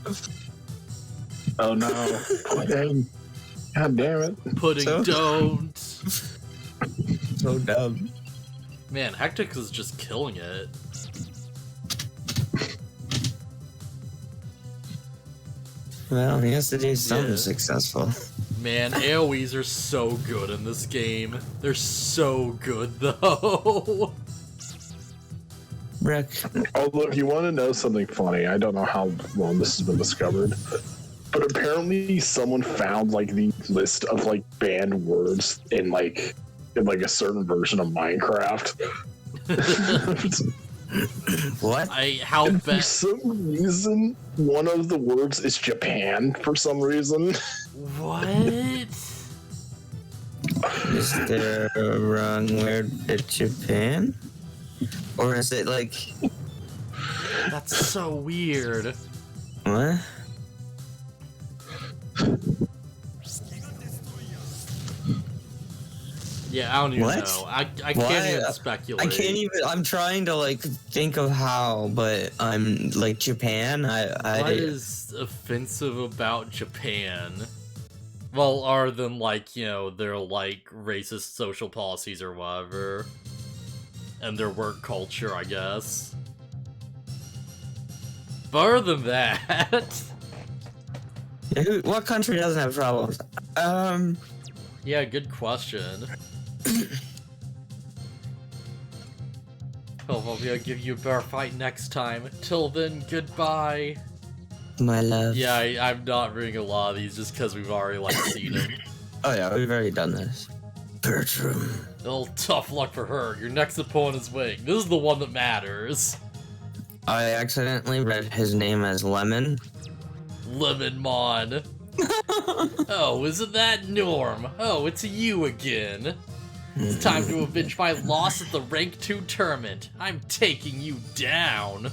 Oh no. Pudding. God damn it.
Pudding, don't.
So dumb.
Man, Hectix is just killing it.
Well, he has to do something successful.
Man, AoEs are so good in this game. They're so good, though.
Rick.
Although, if you want to know something funny, I don't know how long this has been discovered, but apparently someone found like the list of like banned words in like a certain version of Minecraft.
What?
How
For
bad?
some reason, one of the words is Japan. For some reason.
What?
Is there a wrong word at Japan? Or is it like...
That's so weird.
What?
Yeah, I don't even
What?
know. I can't even speculate.
I can't even... I'm trying to, like, think of how, but I'm, like, Japan,
What is offensive about Japan? Well, other than, like, you know, their, like, racist social policies or whatever. And their work culture, I guess. But other than that...
What country doesn't have problems?
Yeah, good question. Well, maybe I'll give you a better fight next time. Till then, goodbye.
My love.
Yeah, I'm not reading a lot of these just because we've already, like, seen them.
Oh yeah, we've already done this. Bertram.
Well, tough luck for her. Your next opponent is winning. This is the one that matters.
I accidentally read his name as Lemon.
Lemonmon. Oh, isn't that Norm? Oh, it's you again. It's time to avenge my loss at the Rank 2 tournament. I'm taking you down.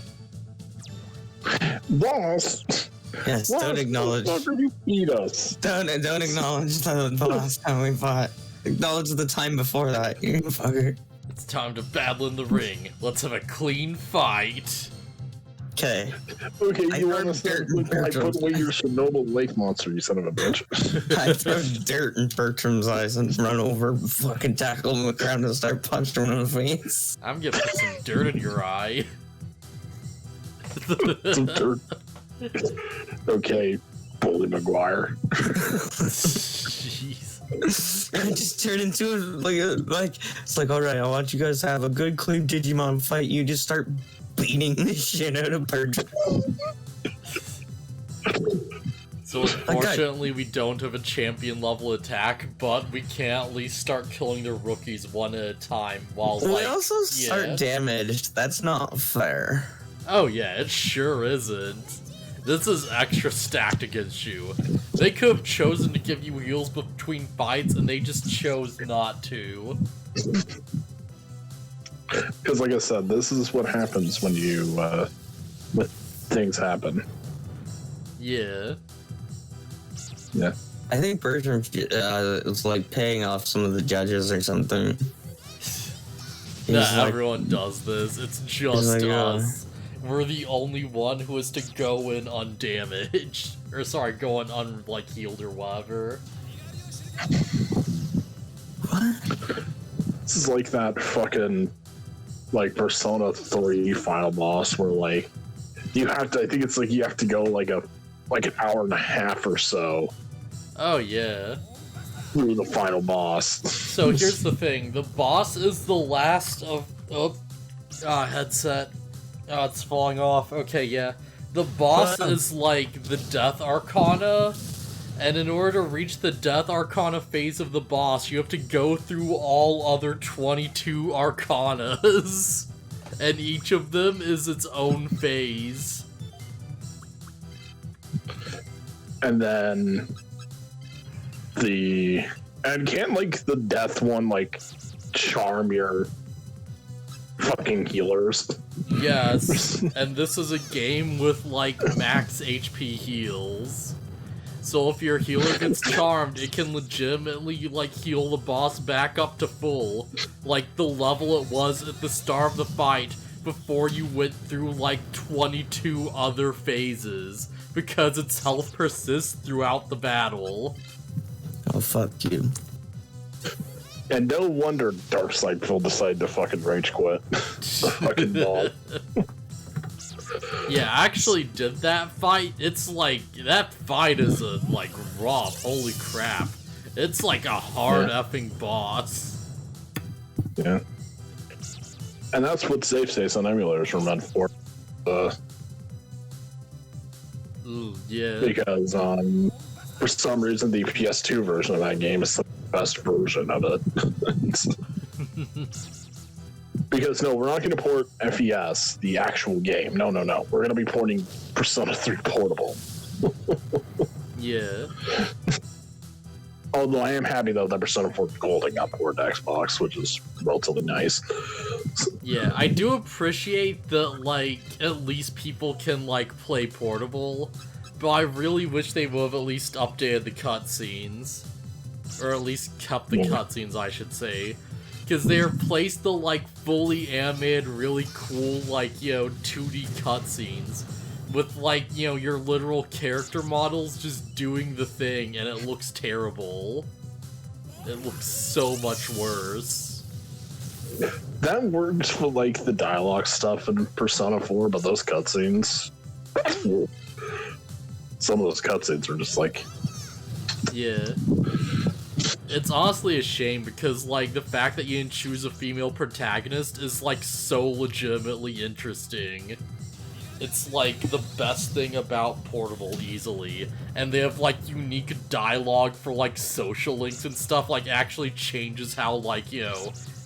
Boss!
Yes,
Why
don't
the
acknowledge.
fuck did you beat us?
Don't acknowledge the last time we fought. Acknowledge the time before that, you fucker.
It's time to battle in the ring. Let's have a clean fight.
Okay.
Okay,
I
you
throw
want to start
dirt in
with I put
Bertram's
away your Chernobyl lake monster, you son of a bitch.
I throw dirt in Bertram's eyes and run over, fucking tackle him on the ground and start punching him in the face.
I'm gonna put some dirt in your eye.
Some dirt. Okay, Bully McGuire.
Jeez.
And I just turn into it's like, alright, I want you guys to have a good, clean Digimon fight. You just start beating the shit out of Bertram.
So unfortunately, we don't have a champion level attack, but we can at least start killing the rookies one at a time. While
We also start damaged. That's not fair.
Oh yeah, it sure isn't. This is extra stacked against you. They could have chosen to give you heals between fights, and they just chose not to.
Because, like I said, this is what happens when you when things happen.
Yeah.
Yeah.
I think Bertram is like paying off some of the judges or something.
Yeah, everyone does this. It's just
like,
us. We're the only one who has to go in undamaged. Or sorry, go in healed or whatever.
What?
This is like that fucking Persona 3 final boss where you have to, I think it's you have to go an hour and a half or so.
Oh yeah.
Through the final boss.
So here's the thing, the boss is the last of headset. Oh, it's falling off. Okay, yeah. The boss is the Death Arcana, and in order to reach the Death Arcana phase of the boss, you have to go through all other 22 Arcanas. And each of them is its own phase.
And then and can't the death one charm your fucking healers?
Yes, and this is a game with max HP heals. So if your healer gets charmed, it can legitimately heal the boss back up to full, the level it was at the start of the fight before you went through 22 other phases, because its health persists throughout the battle.
Oh, fuck you.
And no wonder Darkseid will decide to fucking rage quit. Fucking ball.
Yeah, I actually did that fight. It's that fight is a raw. Holy crap. It's a hard effing boss.
Yeah. And that's what save states on emulators are meant for.
Ooh, yeah.
Because for some reason the PS2 version of that game is the best version of it. Because no, we're not going to port FES, the actual game. No. We're going to be porting Persona 3 Portable.
Yeah.
Although I am happy though that Persona 4 Golden got ported to Xbox, which is relatively nice.
Yeah, I do appreciate that at least people can play portable, but I really wish they would have at least updated the cutscenes. Or at least kept the cutscenes, I should say. Because they replaced the fully animated, really cool 2D cutscenes with your literal character models just doing the thing, and it looks terrible. It looks so much worse.
That works for the dialogue stuff in Persona 4, but those cutscenes, some of those cutscenes are just
yeah. It's honestly a shame because, the fact that you didn't choose a female protagonist is, so legitimately interesting. It's, the best thing about Portable, easily. And they have, unique dialogue for, social links and stuff, actually changes how,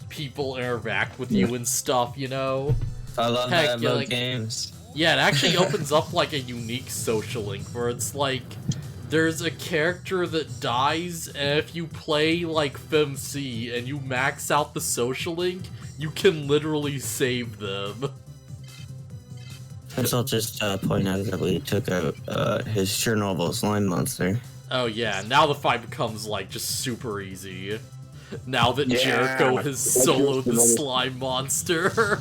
people interact with you and stuff, you know?
I love that about games.
Yeah, it actually opens up, a unique social link where it's, there's a character that dies, and if you play, FemC and you max out the social link, you can literally save them.
I'll just point out that we took out his Chernobyl slime monster.
Oh yeah, now the fight becomes, just super easy. Now that Jericho has soloed the slime monster.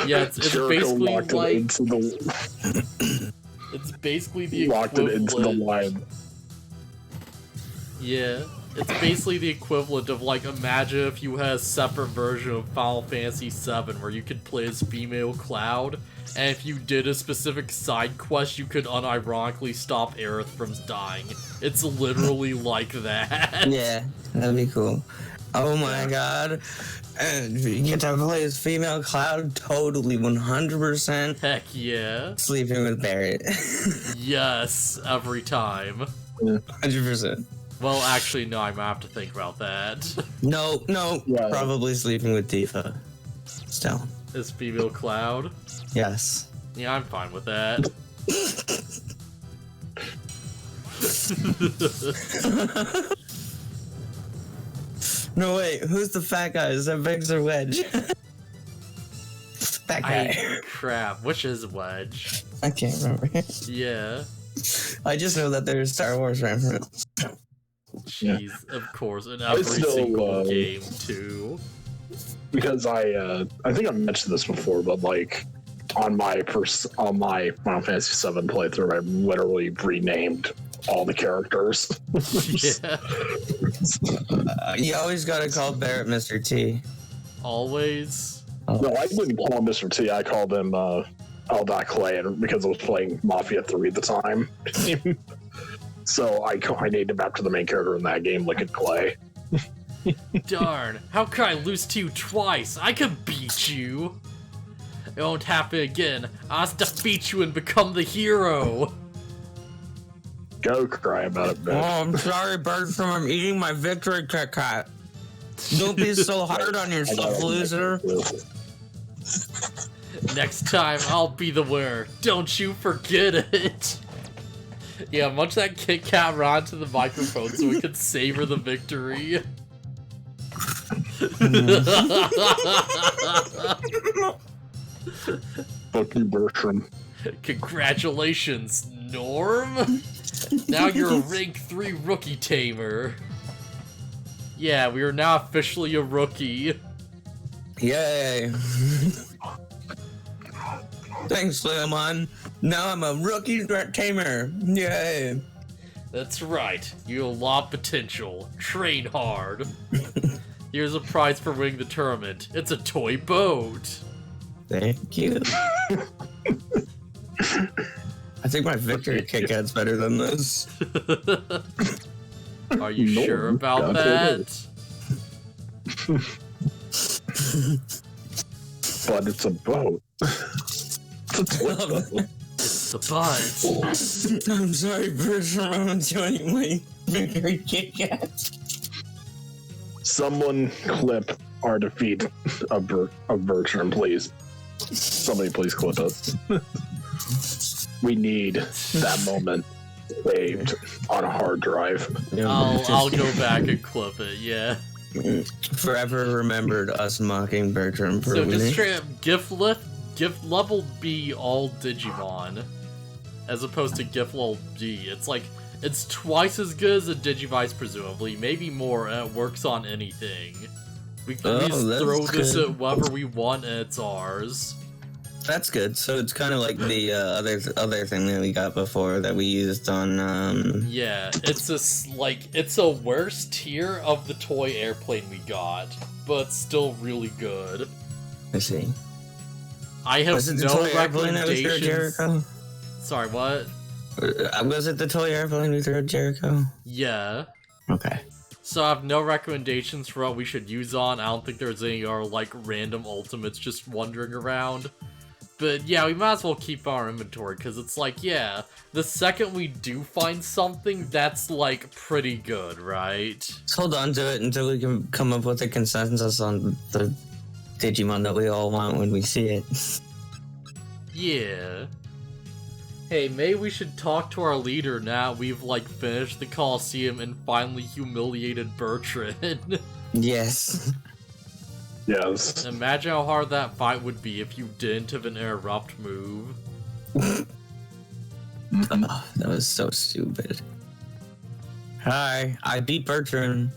Yeah, it's basically it's basically the equivalent.
Locked it into the line.
Yeah, it's basically the equivalent of imagine if you had a separate version of Final Fantasy VII where you could play as female Cloud, and if you did a specific side quest, you could unironically stop Aerith from dying. It's literally like that.
Yeah, that'd be cool. Oh my god. You get to play as female Cloud, totally 100%.
Heck yeah.
Sleeping with Barrett.
Yes, every time.
100%.
Well, actually, no, I'm gonna have to think about that.
No,
Yeah.
probably sleeping with Tifa. Still.
As female Cloud?
Yes.
Yeah, I'm fine with that.
No, wait, who's the fat guy? Is that Biggs or Wedge? That guy.
Crap, which is Wedge?
I can't remember.
Yeah.
I just know that there's Star Wars reference.
Jeez, of course, in every single game, too.
Because I think I mentioned this before, but like on my Final Fantasy VII playthrough, I literally renamed all the characters.
Yeah.
You always gotta call Barrett Mr. T.
Always.
No, I didn't call him Mr. T. I called him L. Clay, because I was playing Mafia 3 at the time. So I named him after the main character in that game, Liquid Clay.
Darn, how could I lose to you twice? I could beat you. It won't happen again. I'll defeat you and become the hero.
Go cry about it, bitch.
Oh, I'm sorry, Bertram. I'm eating my victory Kit Kat. Don't be so hard on yourself, loser.
Next time, I'll be the winner. Don't you forget it. Yeah, munch that Kit Kat right to the microphone so we can savor the victory.
Fuck you, Bertram.
Congratulations, Norm. Now you're a rank 3 rookie tamer. Yeah, we are now officially a rookie.
Yay. Thanks, Leomon. Now I'm a rookie tamer. Yay.
That's right. You have a lot of potential. Train hard. Here's a prize for winning the tournament. It's a toy boat.
Thank you. I think my victory Kit Kat's better than this.
Are you
No,
sure about
that's
that?
But it's a boat. It's a toy boat.
It's the buzz.
I'm sorry, Bertram. I'm joining my victory Kit Kat.
Someone clip our defeat of Bertram, please. Somebody please clip it. We need that moment saved on a hard drive.
I'll go back and clip it, yeah.
Forever remembered us mocking Bertram for
So just
winning.
straight up gift level B all Digimon, as opposed to gift level D. It's like, it's twice as good as a Digivice, presumably, maybe more, and it works on anything. We can just throw this at whoever we want, and it's ours.
That's good. So it's kind of like the other thing that we got before that we used on.
Yeah, it's it's a worse tier of the toy airplane we got, but still really good.
I see.
I have
Was it the
no
toy airplane that we threw at
recommendations.
Jericho?
Sorry, what?
Was it the toy airplane we threw at Jericho?
Yeah.
Okay.
So I have no recommendations for what we should use on. I don't think there's any like random ultimates just wandering around. But yeah, we might as well keep our inventory, because it's like, yeah, the second we do find something, that's like pretty good, right?
Let's hold on to it until we can come up with a consensus on the Digimon that we all want when we see it.
Yeah. Hey, maybe we should talk to our leader now we've like finished the Coliseum and finally humiliated Bertrand.
Yes.
Yes.
Imagine how hard that fight would be if you didn't have an interrupt move.
Oh, that was so stupid. Hi, I beat Bertrand.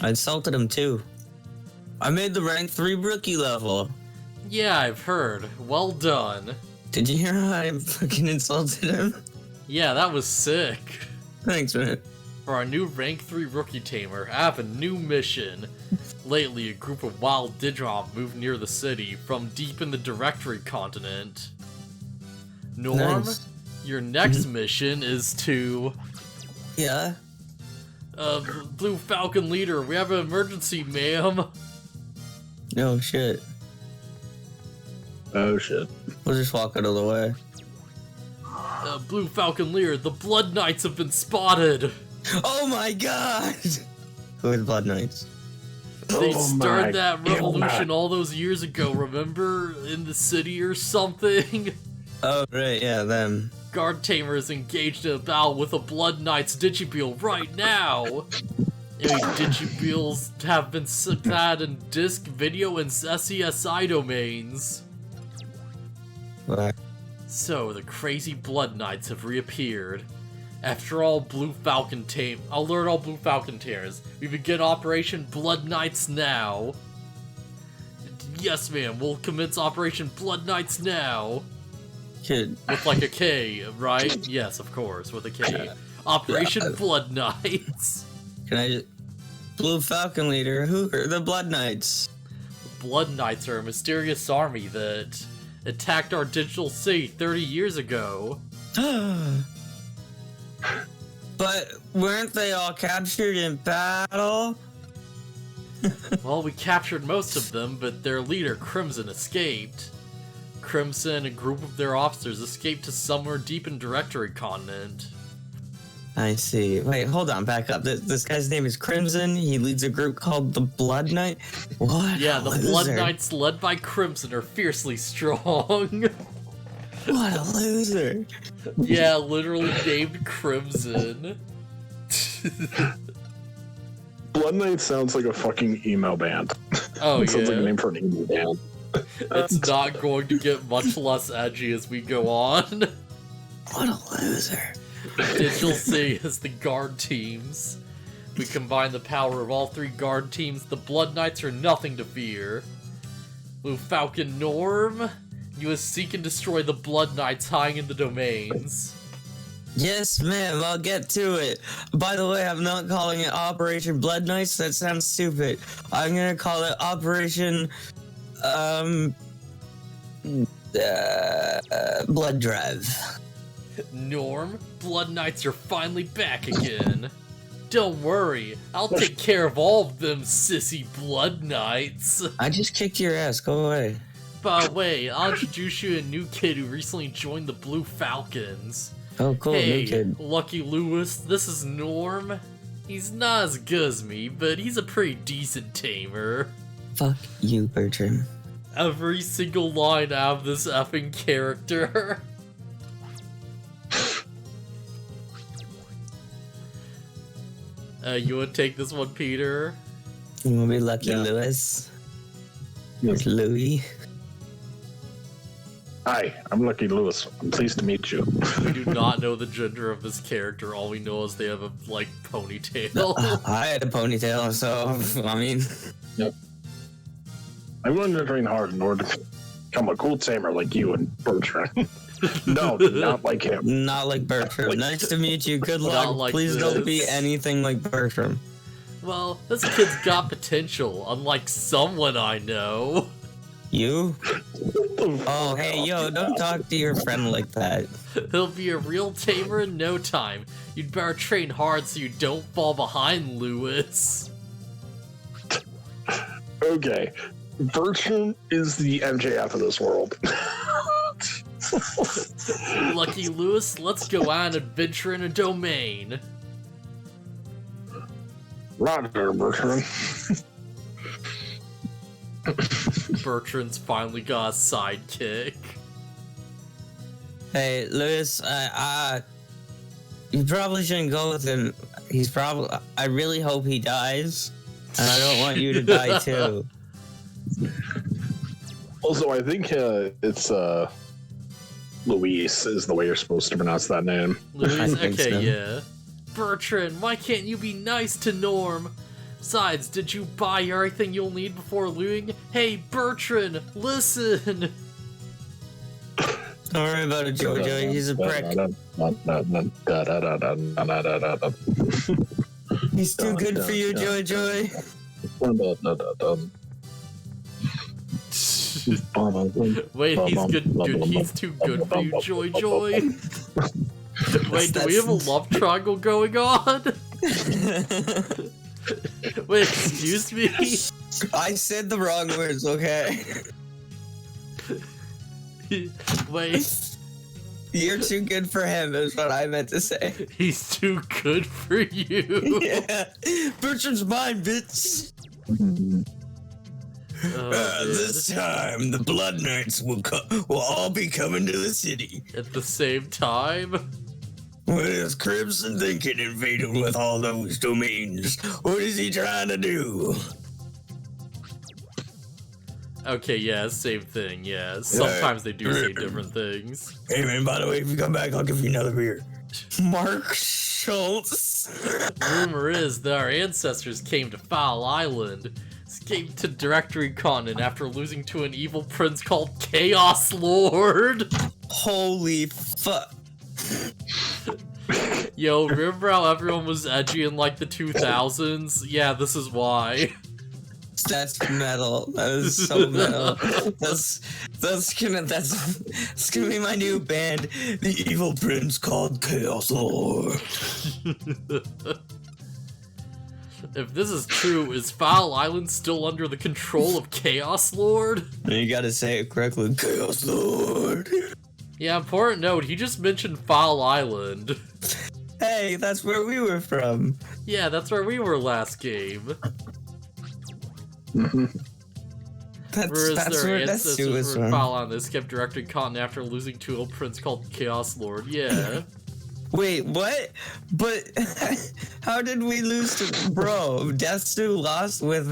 I insulted him too. I made the rank 3 rookie level.
Yeah, I've heard. Well done.
Did you hear how I fucking insulted him?
Yeah, that was sick.
Thanks, man.
For our new rank 3 rookie tamer, I have a new mission. Lately, a group of wild Digimon moved near the city from deep in the Directory continent. Norm,
Nice.
your next mission is to...
Yeah?
Blue Falcon leader, we have an emergency, ma'am.
No shit.
Oh shit.
We'll just walk out of the way.
Blue Falcon leader, the Blood Knights have been spotted.
Oh my god! Who are the Blood Knights?
They
Oh
started
my
that revolution
God.
all those years ago, remember? In the city or something?
Oh, right, yeah, them.
Guard Tamer is engaged in a battle with a Blood Knight's Digimon right now. Hey, Digibeals have been supplied in disk, video, and SESI domains.
What?
So, the crazy Blood Knights have reappeared. After all Blue Falcon alert all Blue Falcon tears. We begin Operation Blood Knights now. Yes, ma'am, we'll commence Operation Blood Knights now.
Kid.
With like a K, right? Yes, of course, with a K. Operation Blood Knights.
Can I just... Blue Falcon Leader, who are the Blood Knights?
Blood Knights are a mysterious army that attacked our digital city 30 years ago.
But weren't they all captured in battle?
Well, we captured most of them, but their leader, Crimson, escaped. Crimson and a group of their officers escaped to somewhere deep in Directory Continent.
I see. Wait, hold on, back up. This guy's name is Crimson. He leads a group called the Blood Knight. What?
Yeah, the Blood Knights led by Crimson are fiercely strong.
What a loser.
Yeah, literally named Crimson.
Blood Knight sounds like a fucking emo band.
Oh,
it sounds like a
yeah.
name for an emo band.
It's not going to get much less edgy as we go on.
What a loser.
Digital City is the guard teams. We combine the power of all three guard teams. The Blood Knights are nothing to fear. Blue Falcon Norm, you must seek and destroy the Blood Knights hiding in the domains.
Yes, ma'am, I'll get to it. By the way, I'm not calling it Operation Blood Knights. That sounds stupid. I'm gonna call it Operation, Blood Drive.
Norm, Blood Knights are finally back again. Don't worry, I'll take care of all of them sissy Blood Knights.
I just kicked your ass, go away.
By the way, I'll introduce you to a new kid who recently joined the Blue Falcons.
Oh, cool,
Hey,
new kid.
Lucky Lewis, this is Norm. He's not as good as me, but he's a pretty decent tamer.
Fuck you, Bertram.
Every single line out of this effing character. You wanna take this one, Peter?
You wanna be Lucky
Yeah.
Lewis?
Yes.
Or Louie?
Hi, I'm Lucky Lewis. I'm pleased to meet you.
We do not know the gender of this character. All we know is they have a, like, ponytail.
I had a ponytail, so, I mean...
Yep. I'm going to train hard in order to become a cool tamer like you and Bertrand. No, not like him.
Not like Bertram.
Like-
Nice to meet you. Good
Not
luck.
like
Please don't be
this.
anything like Bertram.
Well, this kid's got potential, unlike someone I know.
You? Oh, hey, yo, don't talk to your friend like that.
He'll be a real tamer in no time. You'd better train hard so you don't fall behind, Lewis.
Okay. Bertrand is the MJF of this world.
Lucky Lewis, let's go on an adventure in a domain.
Roger, Bertrand.
Bertrand's finally got a sidekick.
Hey, Lewis, you probably shouldn't go with him. He's probably... I really hope he dies. And I don't want you to die, too.
Also, I think it's Luis is the way you're supposed to pronounce that name.
Louis,
I think
okay,
so.
yeah. Bertrand, why can't you be nice to Norm? Besides, did you buy everything you'll need before leaving? Hey, Bertrand, listen!
Don't worry about it, Jojo. He's a prick. He's too good for you, Joy Joy.
Wait, he's good. He's too good for you, Joy Joy. Wait, do we have a love triangle going on? Wait, excuse me?
I said the wrong words, okay?
Wait,
You're too good for him, is what I meant to say.
he's too good for you.
Yeah. Bertram's mine, bitch.
Oh, man.
This time, the Blood Knights will all be coming to the city.
At the same time?
What is Crimson thinking invading with all those domains? What is he trying to do?
Okay, yeah, same thing, yeah. Sometimes they do say different things.
Hey man, by the way, if you come back, I'll give you another beer. Mark Schultz.
Rumor is that our ancestors came to Foul Island, escaped to Directory Continent after losing to an evil prince called Chaos Lord.
Holy fuck.
Yo, remember how everyone was edgy in like the 2000s? Yeah, this is why.
That's metal. That is so metal. That's gonna be my new band, the evil prince called Chaos Lord.
If this is true, is Foul Island still under the control of Chaos Lord?
You gotta say it correctly, Chaos Lord.
Yeah, important note, he just mentioned Foul Island.
Hey, that's where we were from.
Yeah, that's where we were last game.
That's
their
where
ancestors
was
were
from.
Foul Island. They escaped Directory Continent after losing to a prince called Chaos Lord. Yeah.
Wait, what? But how did we lose to bro? Deathsu lost with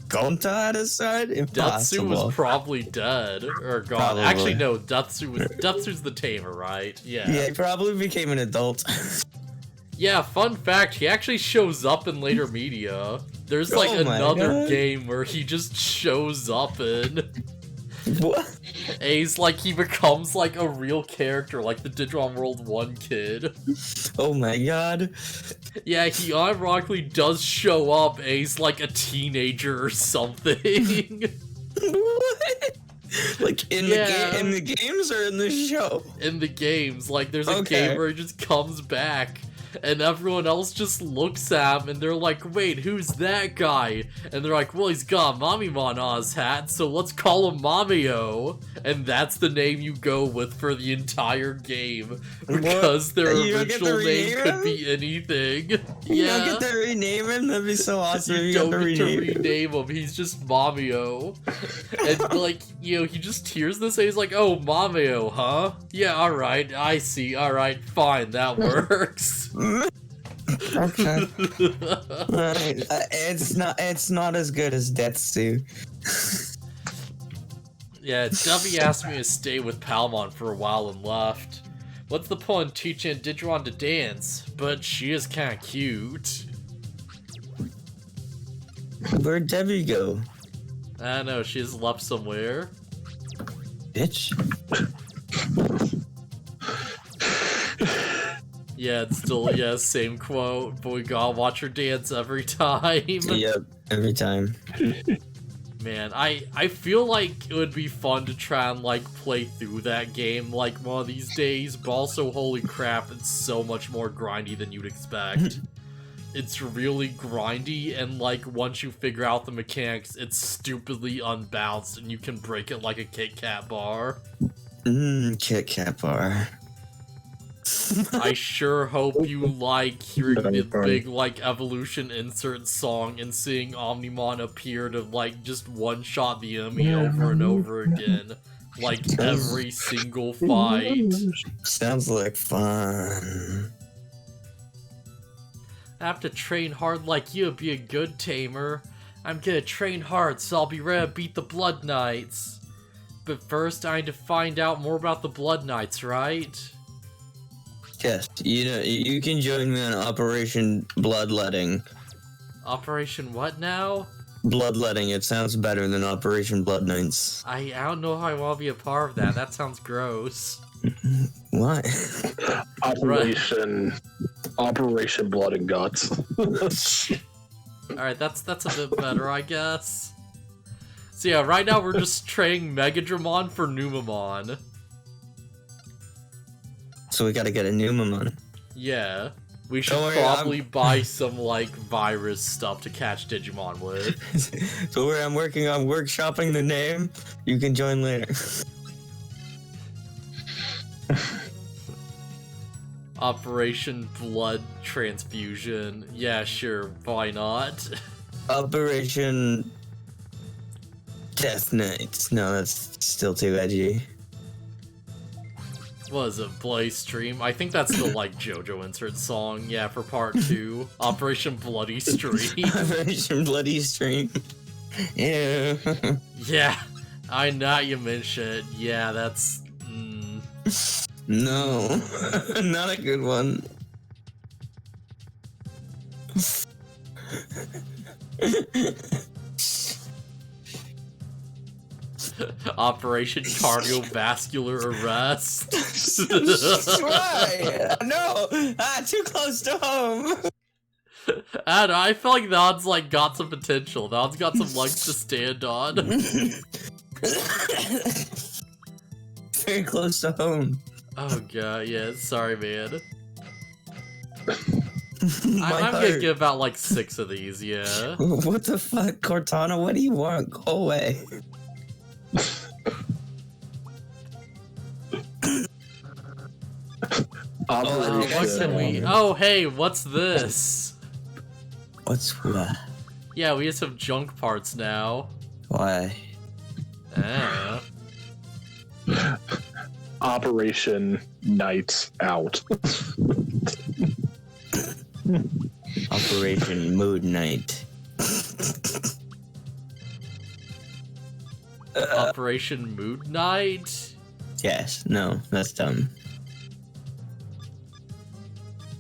Gonta at his side?
Deathsu
Impossible.
was probably dead or gone.
Probably.
Actually, no. Deathsu's the tamer, right? Yeah.
Yeah, he probably became an adult.
Yeah. Fun fact: he actually shows up in later media. There's like
Oh my
another
God.
game where he just shows up in.
What?
And he's like he becomes like a real character, like the Digimon World 1 kid.
Oh my god.
Yeah, he ironically does show up. And he's like a teenager or something.
What? Like in the games or in the show?
In the games, like there's a
Okay.
game where he just comes back and everyone else just looks at him and they're like, wait, who's that guy? And they're like, well, he's got a Mamimon on his hat, so let's call him Mamio. And that's the name you go with for the entire game, because their
You don't get to
original name
rename
could
him?
be anything.
You
Yeah.
don't get to rename him? That'd be so awesome if
You
you got
don't
to
get to
rename him.
rename him. He's just Mamio. And, like, you know, he just hears this and he's like, oh, Mamio, huh? Yeah, alright, I see. Alright, fine, that works.
Okay. Alright, it's not as good as Deathsu.
Yeah, Debbie asked me to stay with Palmon for a while and left. What's the point in teaching Digimon to dance? But she is kinda cute.
Where'd Debbie go?
I don't know, she's left somewhere.
Bitch.
Yeah, it's still, yeah, same quote, but we gotta watch her dance every time.
Yep, every time.
Man, I feel like it would be fun to try and, like, play through that game, like, one of these days, but also, holy crap, it's so much more grindy than you'd expect. It's really grindy, and, like, once you figure out the mechanics, it's stupidly unbalanced, and you can break it like a Kit Kat bar.
Kit Kat bar.
I sure hope you like hearing the big, like, evolution insert song and seeing Omnimon appear to, like, just one-shot the enemy over and over again. Like, every single fight.
Sounds like fun.
I have to train hard like you to be a good tamer. I'm gonna train hard so I'll be ready to beat the Blood Knights. But first, I need to find out more about the Blood Knights, right?
Yes, you know, you can join me on Operation Bloodletting.
Operation what now?
Bloodletting, it sounds better than Operation Blood Knights.
I don't know how I want to be a part of that. That sounds gross.
Why?
Operation Blood and Guts.
Alright, that's a bit better, I guess. So yeah, right now we're just training Megadramon for Numamon.
So we gotta get a Numamon.
Yeah. We should
Don't worry,
probably buy some, like, virus stuff to catch Digimon with.
So where I'm working on workshopping the name, you can join later.
Operation Blood Transfusion. Yeah, sure, why not?
Operation Death Knights. No, that's still too edgy.
what is it, Bloody Stream? I think that's the, like, JoJo insert song, yeah, for part 2. Operation Bloody Stream.
Operation Bloody Stream. Yeah.
Yeah, I know you mentioned it. Yeah, that's...
No, not a good one.
Operation Cardiovascular Arrest.
Why? No! Too close to home!
I don't know, I feel like that one's, like, got some potential. That one's got some legs to stand on.
Very close to home.
Oh god, yeah, sorry, man.
My
I'm
heart.
gonna give about, like, 6 of these, yeah.
What the fuck, Cortana? What do you want? Go away.
What can we... Oh, hey, what's this?
What's what?
Yeah, we have some junk parts now.
Why?
Operation Nights Out.
Operation Mood Night.
Operation Mood Night?
Yes, no, that's dumb.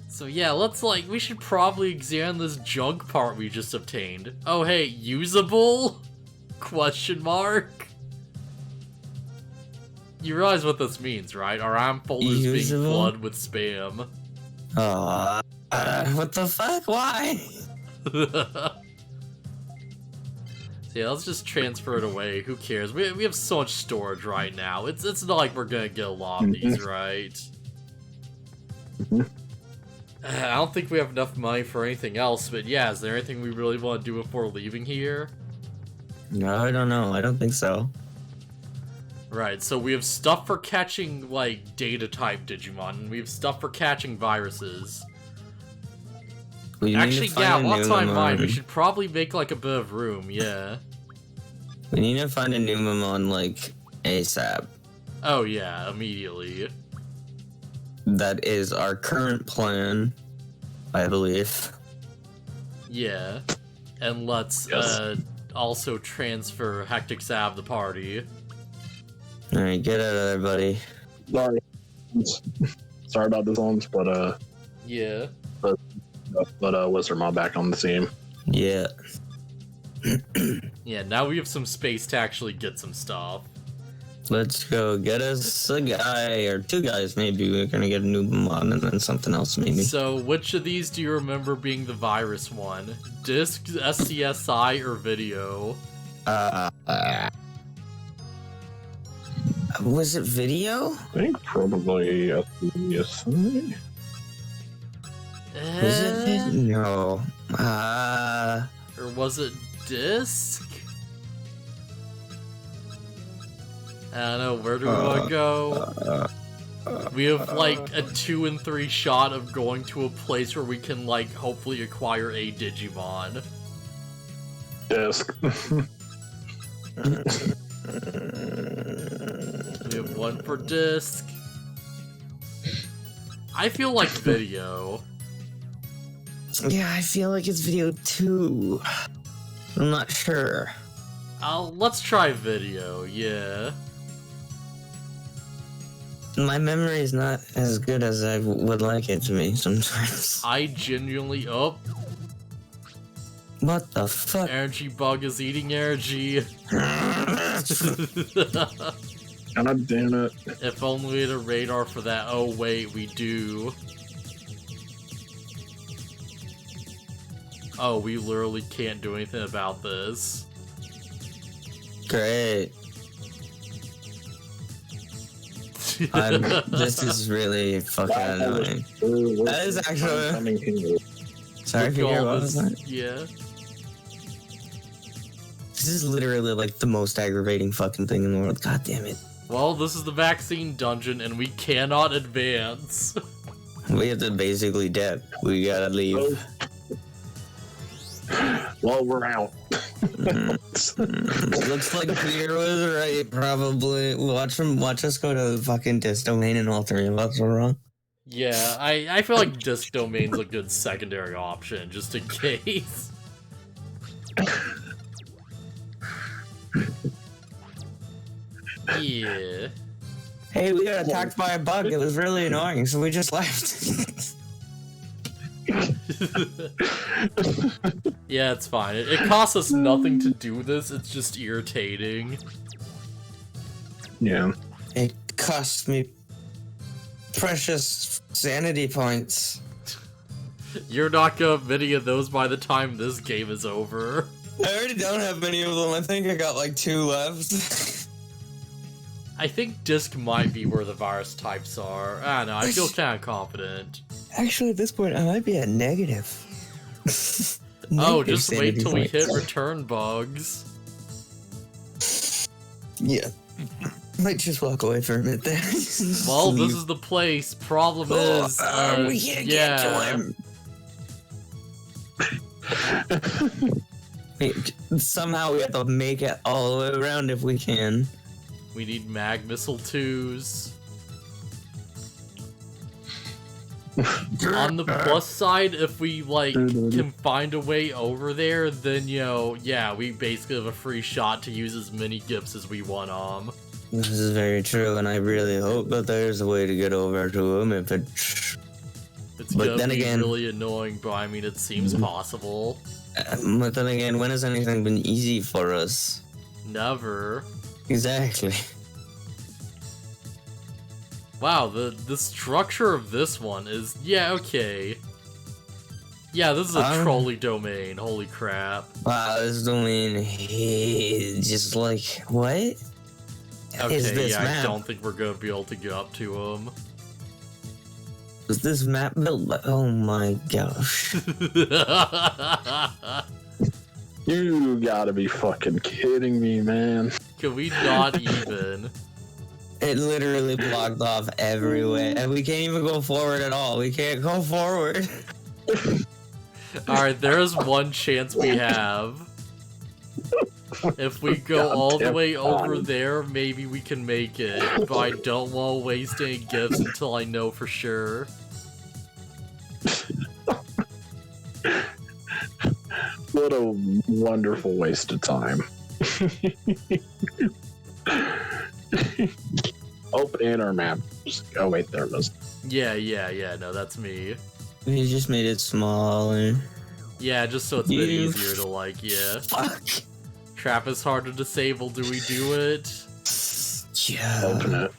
So yeah, let's we should probably examine this junk part we just obtained. Oh hey, usable? Question mark? You realize what this means, right? Our RAM folders being
Usable?
flooded with spam.
What the fuck? Why?
So yeah, let's just transfer it away. Who cares? We have so much storage right now. It's not like we're gonna get a lot of these, right? I don't think we have enough money for anything else, but yeah, is there anything we really want to do before leaving here?
No, I don't know. I don't think so.
Right, so we have stuff for catching, like, data-type Digimon, and we have stuff for catching viruses. Actually, yeah, what's on my mind? We should probably make, like, a bit of room, yeah.
We need to find a new Momon, like, ASAP.
Oh, yeah, immediately.
That is our current plan, I believe.
Yeah. And let's, also transfer Hectix out of the party.
Alright, get out of there, buddy.
Sorry about this, Holmes, but,
Yeah.
Wizard Mom back on the team.
Yeah.
Yeah, now we have some space to actually get some stuff.
Let's go get us a guy, or two guys maybe. We're gonna get a new Momon and then something else maybe.
So, which of these do you remember being the virus one? Disc, SCSI, or video?
Was it video?
I think probably yes.
Was it video? No.
Or was it disc? I don't know, where do we want to go? We have, like, a 2 and 3 shot of going to a place where we can, like, hopefully acquire a Digimon.
Disc.
We have 1 for disc. I feel like video.
Yeah, I feel like it's video too. I'm not sure.
Let's try video, yeah.
My memory is not as good as I would like it to be sometimes.
I genuinely... Oh,
What the fuck?
energy bug is eating energy.
God damn it.
If only we had a radar for that. Oh, wait, we do. Oh, we literally can't do anything about this.
Great. This is really fucking annoying. That is actually... Sorry,
Look at
Peter,
all
what was
this-
that?
Yeah.
This is literally like the most aggravating fucking thing in the world. God damn it.
Well, this is the vaccine dungeon, and we cannot advance.
We have to basically dip. We gotta leave.
Well, we're out.
Looks like Peter was right, probably. Watch us go to the fucking disc domain and all three of us were wrong.
Yeah, I feel like disc domain's a good secondary option, just in case. Yeah.
Hey, we got attacked by a bug. It was really annoying, so we just left.
Yeah, it's fine. It costs us nothing to do this, it's just irritating.
Yeah.
It cost me precious sanity points.
You're not gonna have many of those by the time this game is over.
I already don't have many of them. I think I got like 2 left.
I think disc might be where the virus types are. I don't know, I feel kind of confident.
Actually, at this point, I might be at negative.
Oh, just wait till we hit return bugs.
Yeah. Might just walk away for a minute there.
Well, this is the place. Problem is,
we can't get to him. Somehow we have to make it all the way around if we can.
We need mag missile 2s. On the plus side, if we, like, can find a way over there, then, you know, yeah, we basically have a free shot to use as many gifts as we want on.
This is very true, and I really hope that there's a way to get over to him if it...
It's gonna be really annoying, but I mean, it seems possible.
But then again, when has anything been easy for us?
Never.
Exactly.
Wow, the structure of this one is... Yeah, okay. Yeah, this is a trolley domain, holy crap.
Wow, this domain is just like... What?
Okay,
is this
yeah,
map?
I don't think we're gonna be able to get up to him.
Is this map built by... Oh my gosh.
You gotta be fucking kidding me, man.
Can we not even?
It literally blocked off every way, and we can't even go forward at all. We can't go forward.
Alright, there is one chance we have. If we go all the way over there, maybe we can make it. But I don't want to waste any gifts until I know for sure.
What a wonderful waste of time. Open our map. Oh wait, there it is.
Yeah, no, that's me.
We just made it smaller.
Yeah, just so it's a bit easier to, like, yeah.
Fuck.
Trap is hard to disable, do we do it?
Yeah.
Open it.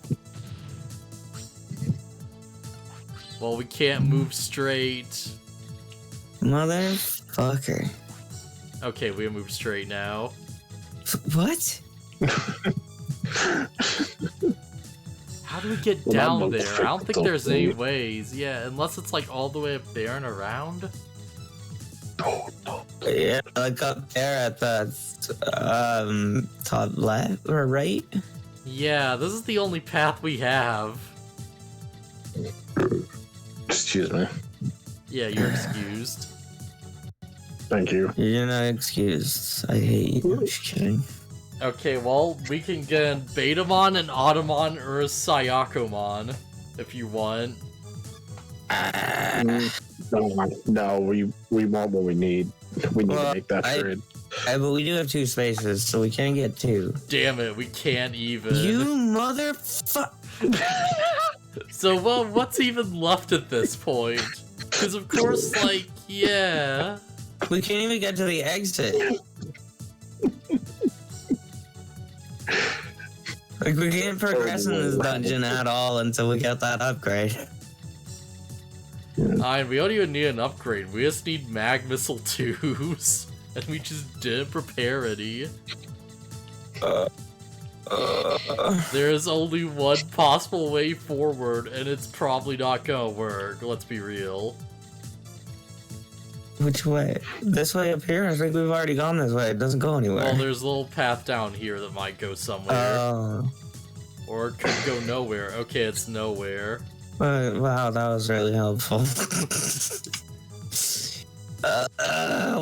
Well, we can't move straight.
Motherfucker.
Okay, we move straight now.
What?
How do we get down there? I don't think there's any ways. Yeah, unless it's like all the way up there and around.
Yeah, like up there at the top left or right.
Yeah, this is the only path we have.
Excuse me.
Yeah, you're excused.
Thank you.
You're not excused. I hate you. I'm just kidding.
Okay, well, we can get a Betamon, an Automon, or a Sayakomon, if you want.
No, we want what we need. We need to make that trade.
But we do have 2 spaces, so we can get 2.
Damn it, we can't even.
You motherfucker!
So, well, what's even left at this point? Because, of course, like, yeah.
We can't even get to the exit. Like, we can't progress in this dungeon at all until we get that upgrade.
We don't even need an upgrade. We just need mag missile 2s. And we just didn't prepare any. There is only one possible way forward, and it's probably not gonna work. Let's be real.
Which way? This way up here? I think we've already gone this way. It doesn't go anywhere.
Well, there's a little path down here that might go somewhere. Or it could go nowhere. Okay, it's nowhere.
Wow, that was really helpful.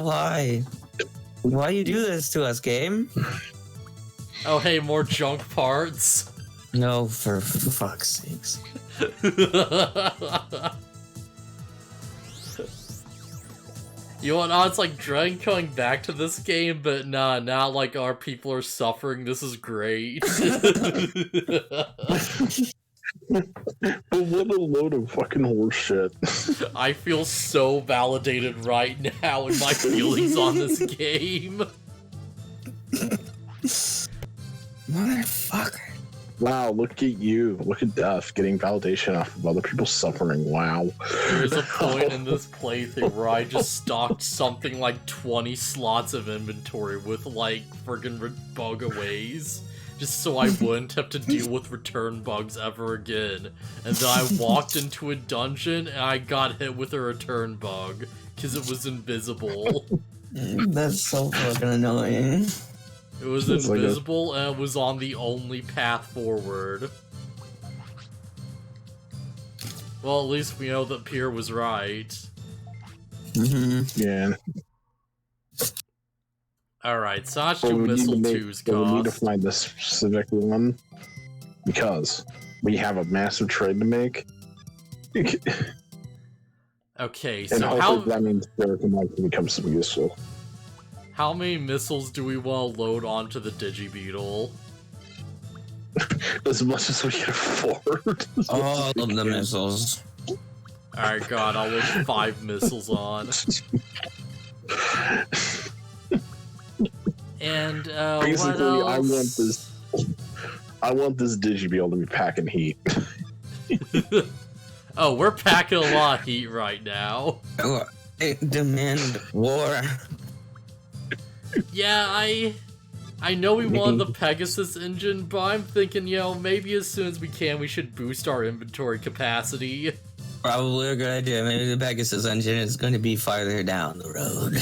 Why? Why you do this to us, game?
Oh, hey, more junk parts.
No, for fuck's sakes.
You know what, it's like dreading coming back to this game, but nah, now like our people are suffering, this is great.
But what a load of fucking horseshit.
I feel so validated right now in my feelings on this game.
Motherfucker.
Wow, look at you. Look at Death getting validation off of other people's suffering. Wow.
There's a point in this playthrough where I just stocked something like 20 slots of inventory with like friggin' bug-aways, just so I wouldn't have to deal with return bugs ever again. And then I walked into a dungeon and I got hit with a return bug, because it was invisible.
That's so fucking annoying.
It was invisible and it was on the only path forward. Well, at least we know that Pierre was right.
Yeah.
Alright, so how much do Missile 2s cost?
We need to find this specific one, because we have a massive trade to make.
Okay,
And
so
hopefully that means Derek might become some useful.
how many missiles do we want to load onto the Digibeetle?
As much as we can afford.
All of the missiles.
Alright, God, I'll load 5 missiles on. And,
Basically,
what else?
I want this Digibeetle to be packing heat.
Oh, we're packing a lot of heat right now.
Oh, demand war.
Yeah, I know we wanted the Pegasus engine, but I'm thinking, you know, maybe as soon as we can, we should boost our inventory capacity.
Probably a good idea. Maybe the Pegasus engine is going to be farther down the road.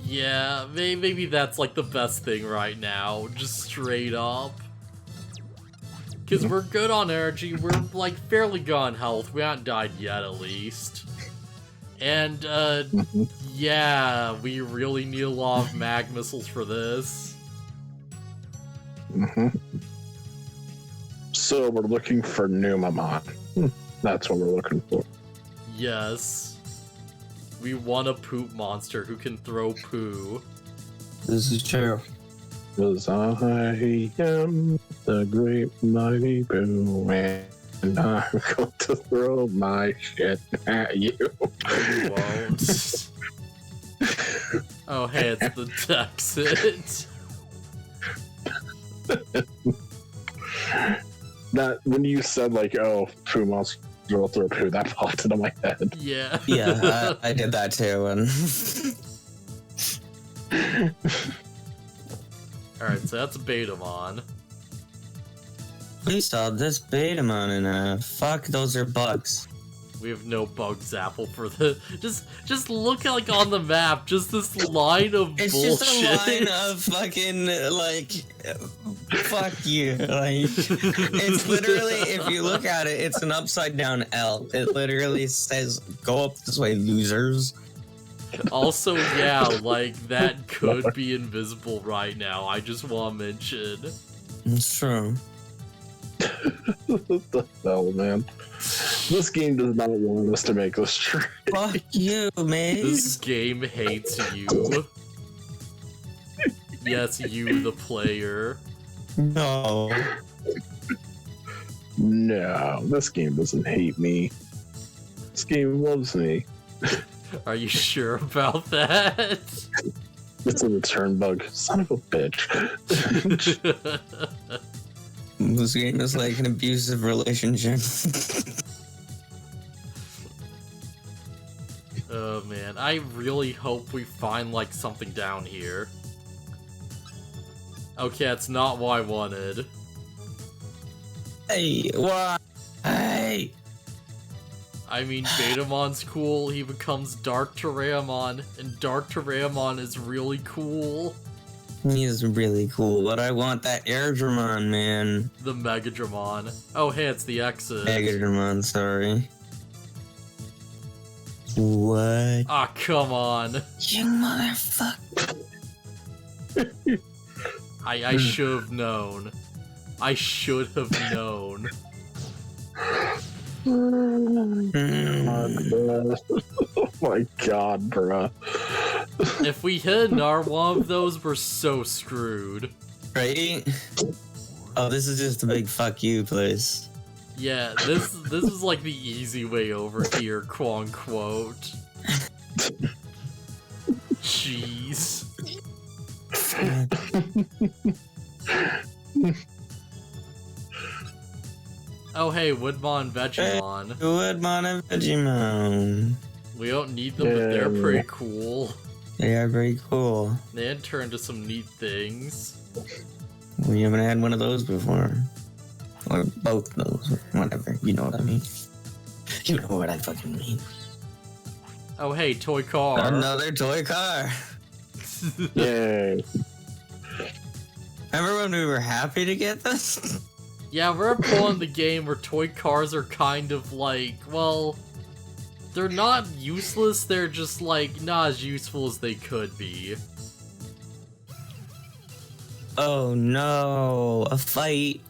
Yeah, maybe that's like the best thing right now, just straight up. Because we're good on energy, we're like fairly good on health, we haven't died yet at least. And, yeah, we really need a lot of mag missiles for this.
So we're looking for Numamon. That's what we're looking for.
Yes. We want a poop monster who can throw poo.
This is true.
Because I am the great mighty Boo, and I'm going to throw my shit at you.
You won't. Oh, hey, it's the Dexit.
That when you said like, "Oh, poo monster will throw poo," that popped into my head.
Yeah.
Yeah, I did that too. And
Alright, so that's Betamon.
please stop this Betamon and fuck, those are bugs.
We have no bug zapple for the. Just look like on the map. Just this line of
It's
bullshit.
just a line of fucking like, fuck you. Like, it's literally, if you look at it, it's an upside down L. It literally says, "Go up this way, losers."
Also, yeah, like that could be invisible right now. I just want to mention.
It's true.
What the hell, man? This game does not want us to make this true.
Fuck you, man.
This game hates you. Yes, you, the player.
No.
No, this game doesn't hate me. This game loves me.
Are you sure about that?
It's a return bug. Son of a bitch.
This game is like an abusive relationship.
Oh man, I really hope we find like something down here. Okay, that's not what I wanted.
Hey, what? Hey!
I mean, Betamon's cool, he becomes Dark Terramon, and Dark Terramon is really cool.
He is really cool, but I want that Airdramon, man.
The Megadramon. Oh hey, it's the exit.
Megadramon, sorry. What?
Ah, come on.
You motherfucker.
I should have known. I should have known.
Oh my god, bruh.
If we hit another one of those, we're so screwed.
Right? Oh, this is just a big fuck you place.
Yeah, this is like the easy way over here, quote unquote. Jeez. Oh hey, Woodmon, Vegemon.
Woodmon and Digimon.
We don't need them, but they're pretty cool.
They are very cool.
They had turned to some neat things.
We haven't had one of those before. Or both those, or whatever. You know what I mean. You know what I fucking mean.
Oh hey, toy car.
Another toy car.
Yay.
Remember when we were happy to get this?
Yeah, we're pulling the game where toy cars are kind of like, well, they're not useless, they're just like not as useful as they could be.
Oh no, a fight.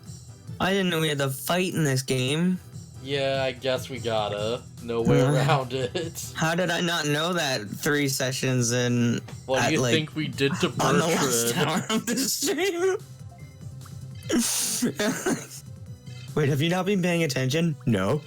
I didn't know we had a fight in this game.
Yeah, I guess we gotta. No way around it.
How did I not know that 3 sessions in...
What do you think we did to
on the last
Bertrand?
hour of the stream? Wait, have you not been paying attention? No.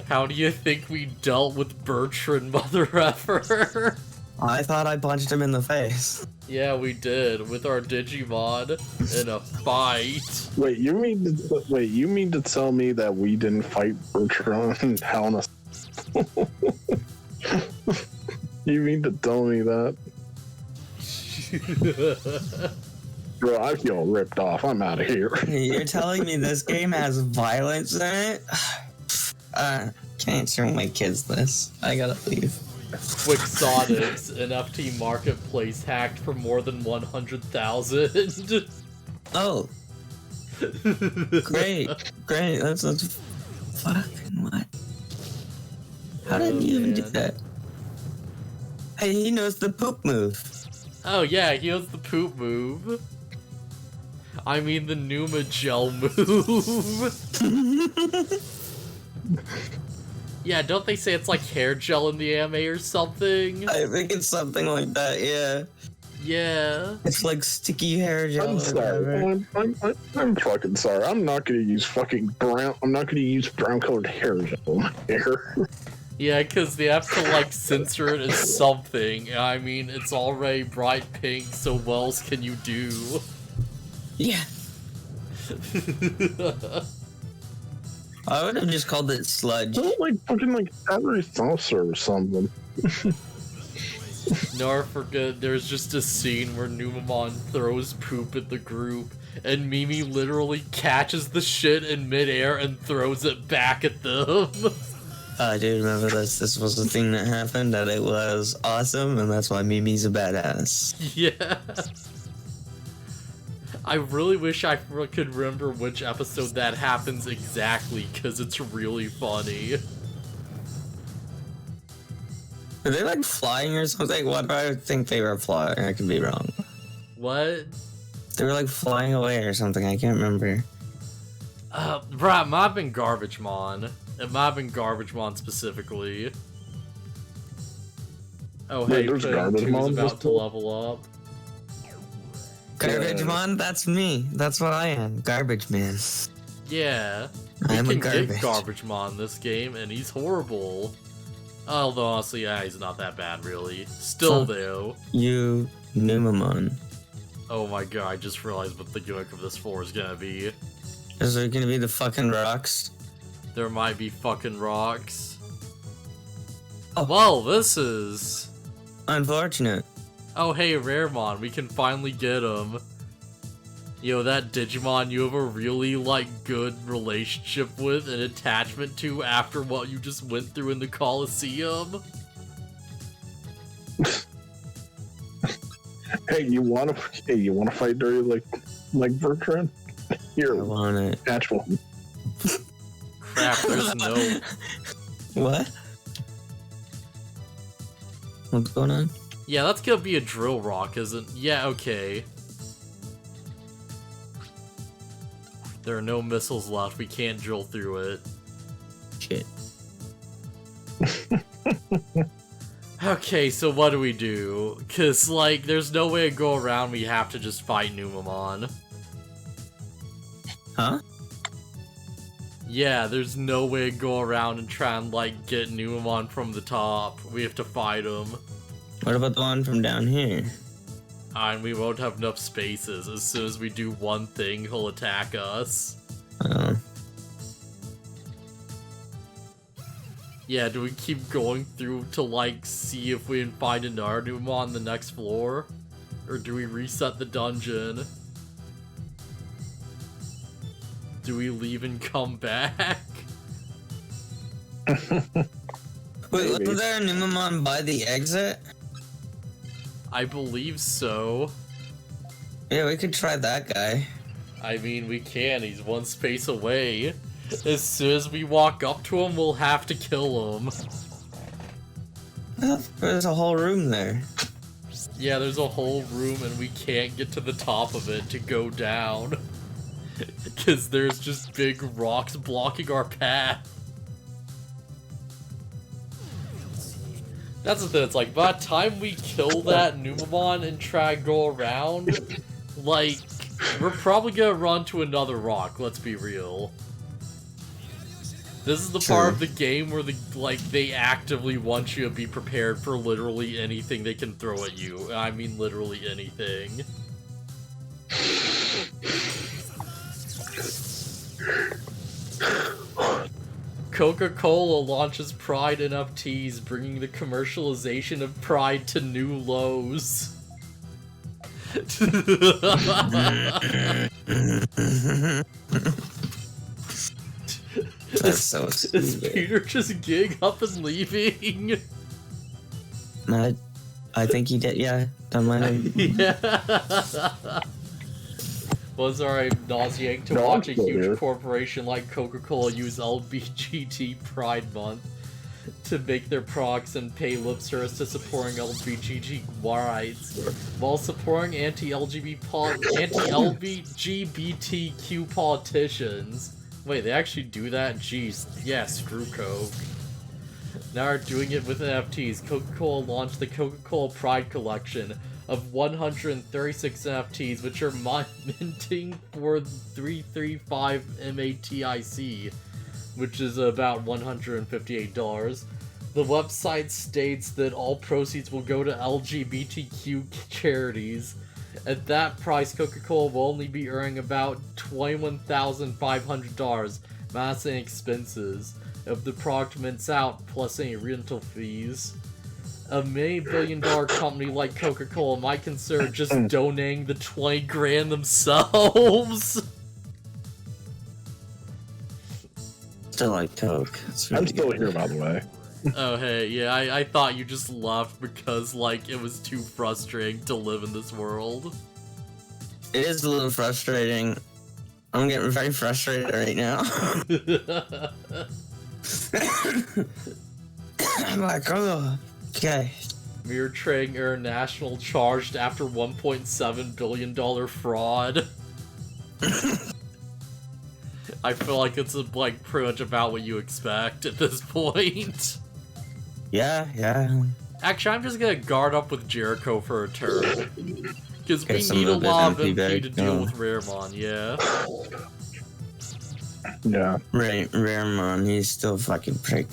How do you think we dealt with Bertrand, mother effer?
I thought I punched him in the face.
Yeah, we did, with our Digimon in a fight.
Wait, you mean to tell me that we didn't fight Bertrand? Hell no. You mean to tell me that? Bro, I feel ripped off. I'm out of here.
You're telling me this game has violence in it? Can't show my kids this. I gotta leave.
Quixotics, NFT marketplace hacked for more than 100,000.
Oh. Great. That's fucking what? How did you even do that? Hey, he knows the poop move.
Oh yeah, he knows the poop move. I mean the Numa gel move. Yeah, don't they say it's like hair gel in the anime or something?
I think it's something like that, yeah.
Yeah.
It's like sticky hair gel.
I'm
or
sorry.
whatever.
I'm fucking sorry. I'm not gonna use fucking brown. I'm not gonna use brown-colored hair gel in my hair.
Yeah, because they have to like censor it as something. I mean, it's already bright pink, so what else can you do?
Yeah. I would have just called it sludge.
Don't like fucking like every saucer or something.
No, I forget, there's just a scene where Numamon throws poop at the group, and Mimi literally catches the shit in midair and throws it back at them.
I do remember this. This was the thing that happened, and it was awesome, and that's why Mimi's a badass.
Yeah. I really wish I could remember which episode that happens exactly, because it's really funny.
Are they like flying or something? What do I think they were flying? I could be wrong.
What?
They were like flying away or something. I can't remember.
Bruh, it might have been Garbagemon. It might have been Garbagemon specifically. Oh, hey,
there's
Ping
Garbagemon
2's about to
before?
level up.
Garbage man, that's me. That's what I am. Garbage man.
Yeah.
I'm
We
a
can get
garbage.
Garbagemon in this game, and he's horrible. Although, honestly, yeah, he's not that bad, really. Still, though.
You, Numamon.
Oh my god, I just realized what the gimmick of this floor is gonna be.
Is there gonna be the fucking rocks?
There might be fucking rocks.
Oh.
Well, this is...
Unfortunate.
Oh, hey, Raremon, we can finally get him. Yo, that Digimon you have a really, like, good relationship with and attachment to after what you just went through in the Coliseum.
Hey, you wanna fight dirty like Bertrand? Here,
I want it.
actual.
Crap, there's no...
What? What's going on?
Yeah, that's gonna be a drill rock, isn't... Yeah, okay. There are no missiles left. We can't drill through it.
Shit.
Okay, so what do we do? Cause, like, there's no way to go around. We have to just fight Numemon.
Huh?
Yeah, there's no way to go around and try and, like, get Numemon from the top. We have to fight him.
What about the one from down here?
And we won't have enough spaces. As soon as we do one thing, he'll attack us.
Oh.
Yeah, do we keep going through to, like, see if we can find another Numemon on the next floor? Or do we reset the dungeon? Do we leave and come back?
Wait, wasn't there a Numemon by the exit?
I believe so.
Yeah, we could try that guy.
I mean, we can. He's one space away. As soon as we walk up to him, we'll have to kill him.
There's a whole room there.
Yeah, there's a whole room and we can't get to the top of it to go down. Because there's just big rocks blocking our path. That's the thing, it's like, by the time we kill that Numemon and try to go around, like, we're probably gonna run to another rock, let's be real. This is the part of the game where they actively want you to be prepared for literally anything they can throw at you. I mean literally anything. Coca-Cola launches Pride NFTs, bringing the commercialization of Pride to new lows.
That's so
Is
stupid.
Peter just getting up and leaving?
I think he did, yeah. Don't mind him.
Yeah. Was alright nauseating to watch a huge corporation like Coca-Cola use LGBT Pride Month to make their products and pay lip service to supporting LGBT rights, while supporting anti-LGBTQ politicians. Wait, they actually do that? Jeez, yeah, screw Coke. Now are doing it with NFTs. Coca-Cola launched the Coca-Cola Pride Collection of 136 NFTs, which are minting for 335 MATIC, which is about $158. The website states that all proceeds will go to LGBTQ charities. At that price, Coca-Cola will only be earning about $21,500 minus any expenses if the product mints out, plus any rental fees. A multi-billion-dollar company like Coca-Cola might consider just donating the 20 grand themselves.
Still like Coke.
I'm still here, by the way.
Oh, hey, yeah, I thought you just left because, like, it was too frustrating to live in this world.
It is a little frustrating. I'm getting very frustrated right now. I'm like, oh, okay.
Mirror Trading International charged after $1.7 billion fraud. I feel like it's, like, pretty much about what you expect at this point.
Yeah.
Actually, I'm just gonna guard up with Jericho for a turn. Because we
some
need a
of the
lot of
MP
MP to
back,
deal
no.
with Raremon, yeah.
Yeah.
Raremon, he's still a fucking prick.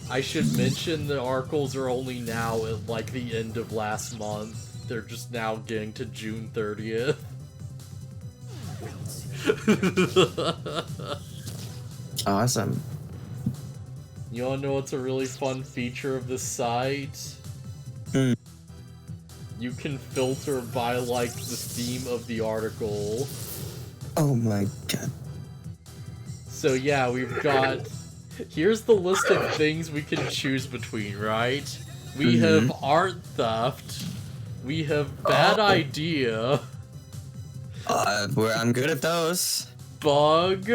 I should mention the articles are only now at, like, the end of last month. They're just now getting to June 30th.
Awesome.
You wanna know what's a really fun feature of this site?
Hmm.
You can filter by, like, the theme of the article.
Oh my god.
So yeah, we've got... Here's the list of things we can choose between, right? We have art theft. We have bad idea.
I'm good at those.
Bug.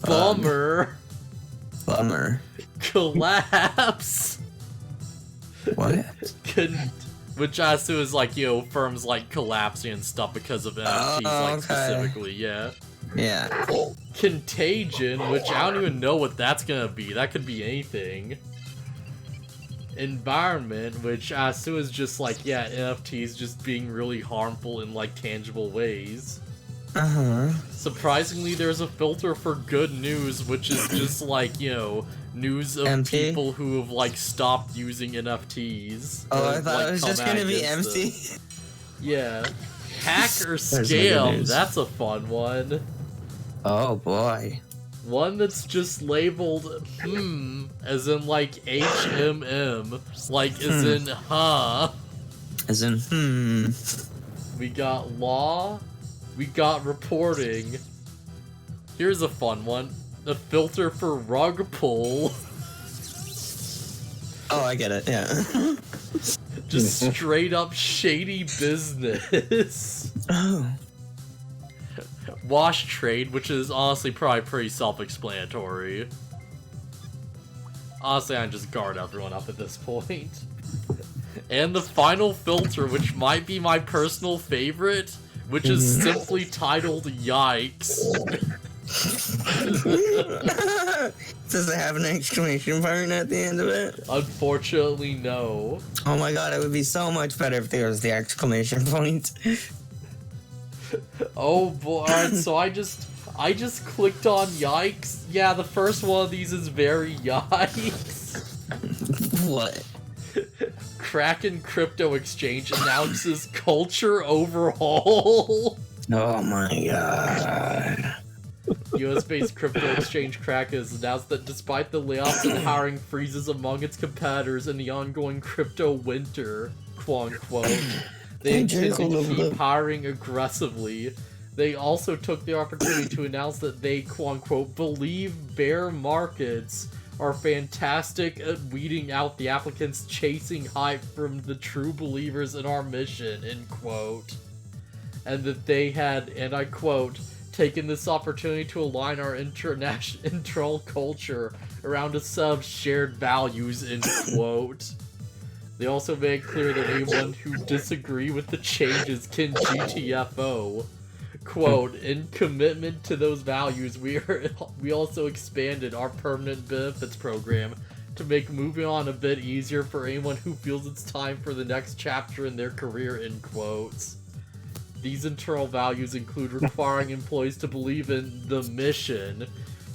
Bummer.
Bummer.
Collapse.
What?
Which as soon as like, you know, firms like collapsing and stuff because of NFTs, like
okay.
specifically, yeah.
Yeah.
Contagion, which I don't even know what that's gonna be. That could be anything. Environment, which as soon as just like, yeah, NFTs just being really harmful in like tangible ways. Surprisingly, there's a filter for good news, which is just like, you know, news of people who have like stopped using NFTs.
Oh, I
have,
thought
like,
it was just gonna be empty.
Yeah. Hack or scam, that's a fun one.
Oh boy.
One that's just labeled as in like HMM, like as in huh.
As in
We got law, we got reporting. Here's a fun one. The filter for rug pull.
Oh, I get it, yeah.
Just straight up shady business.
Oh.
Wash trade, which is honestly probably pretty self-explanatory. Honestly, I just guard everyone up at this point. And the final filter, which might be my personal favorite, which is simply titled Yikes.
Does it have an exclamation point at the end of it?
Unfortunately, no.
Oh my god, it would be so much better if there was the exclamation point.
Oh boy, alright, so I just clicked on Yikes. Yeah, the first one of these is very yikes.
What?
Kraken Crypto Exchange announces culture overhaul.
Oh my god.
US-based crypto exchange Kraken has announced that despite the layoffs and hiring freezes among its competitors in the ongoing crypto winter, quote-unquote, they intend to keep hiring aggressively. They also took the opportunity to announce that they, quote-unquote, believe bear markets are fantastic at weeding out the applicants chasing hype from the true believers in our mission, end quote. And that they had, and I quote, taken this opportunity to align our internal culture around a set of shared values, end quote. They also made clear that anyone who disagree with the changes can GTFO. Quote, in commitment to those values, we also expanded our permanent benefits program to make moving on a bit easier for anyone who feels it's time for the next chapter in their career, end quotes. These internal values include requiring employees to believe in the mission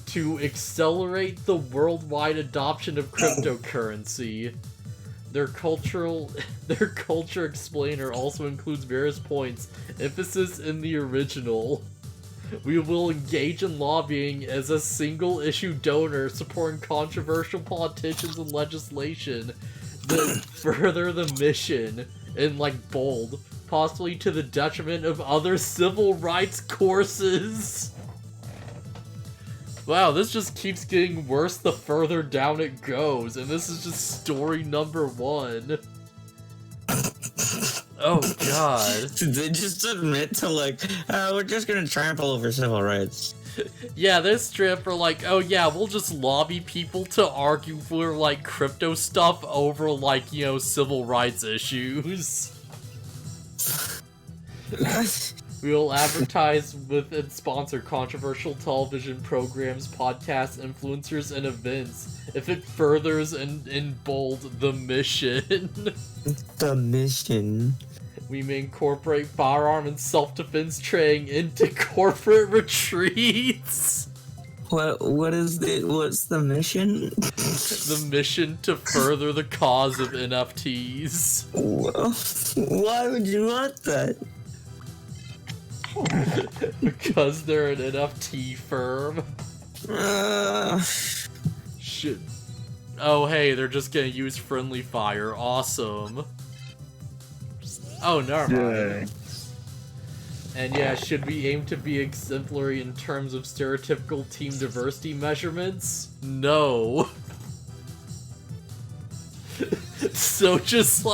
to accelerate the worldwide adoption of cryptocurrency. Their culture explainer also includes various points, emphasis in the original. We will engage in lobbying as a single-issue donor, supporting controversial politicians and legislation that further the mission, in like bold, possibly to the detriment of other civil rights courses. Wow, this just keeps getting worse the further down it goes, and this is just story number 1. Oh god.
Did they just admit to like, we're just gonna trample over civil rights?
Yeah, this strip are like, oh yeah, we'll just lobby people to argue for like crypto stuff over like, you know, civil rights issues. We will advertise with and sponsor controversial television programs, podcasts, influencers, and events if it furthers in bold the mission.
The mission.
We may incorporate firearm and self-defense training into corporate retreats.
What's the mission?
The mission to further the cause of NFTs.
Well, why would you want that?
Because they're an NFT firm. Shit. Oh, hey, they're just gonna use friendly fire. Awesome. Oh, never mind. And yeah, should we aim to be exemplary in terms of stereotypical team diversity measurements? No. So just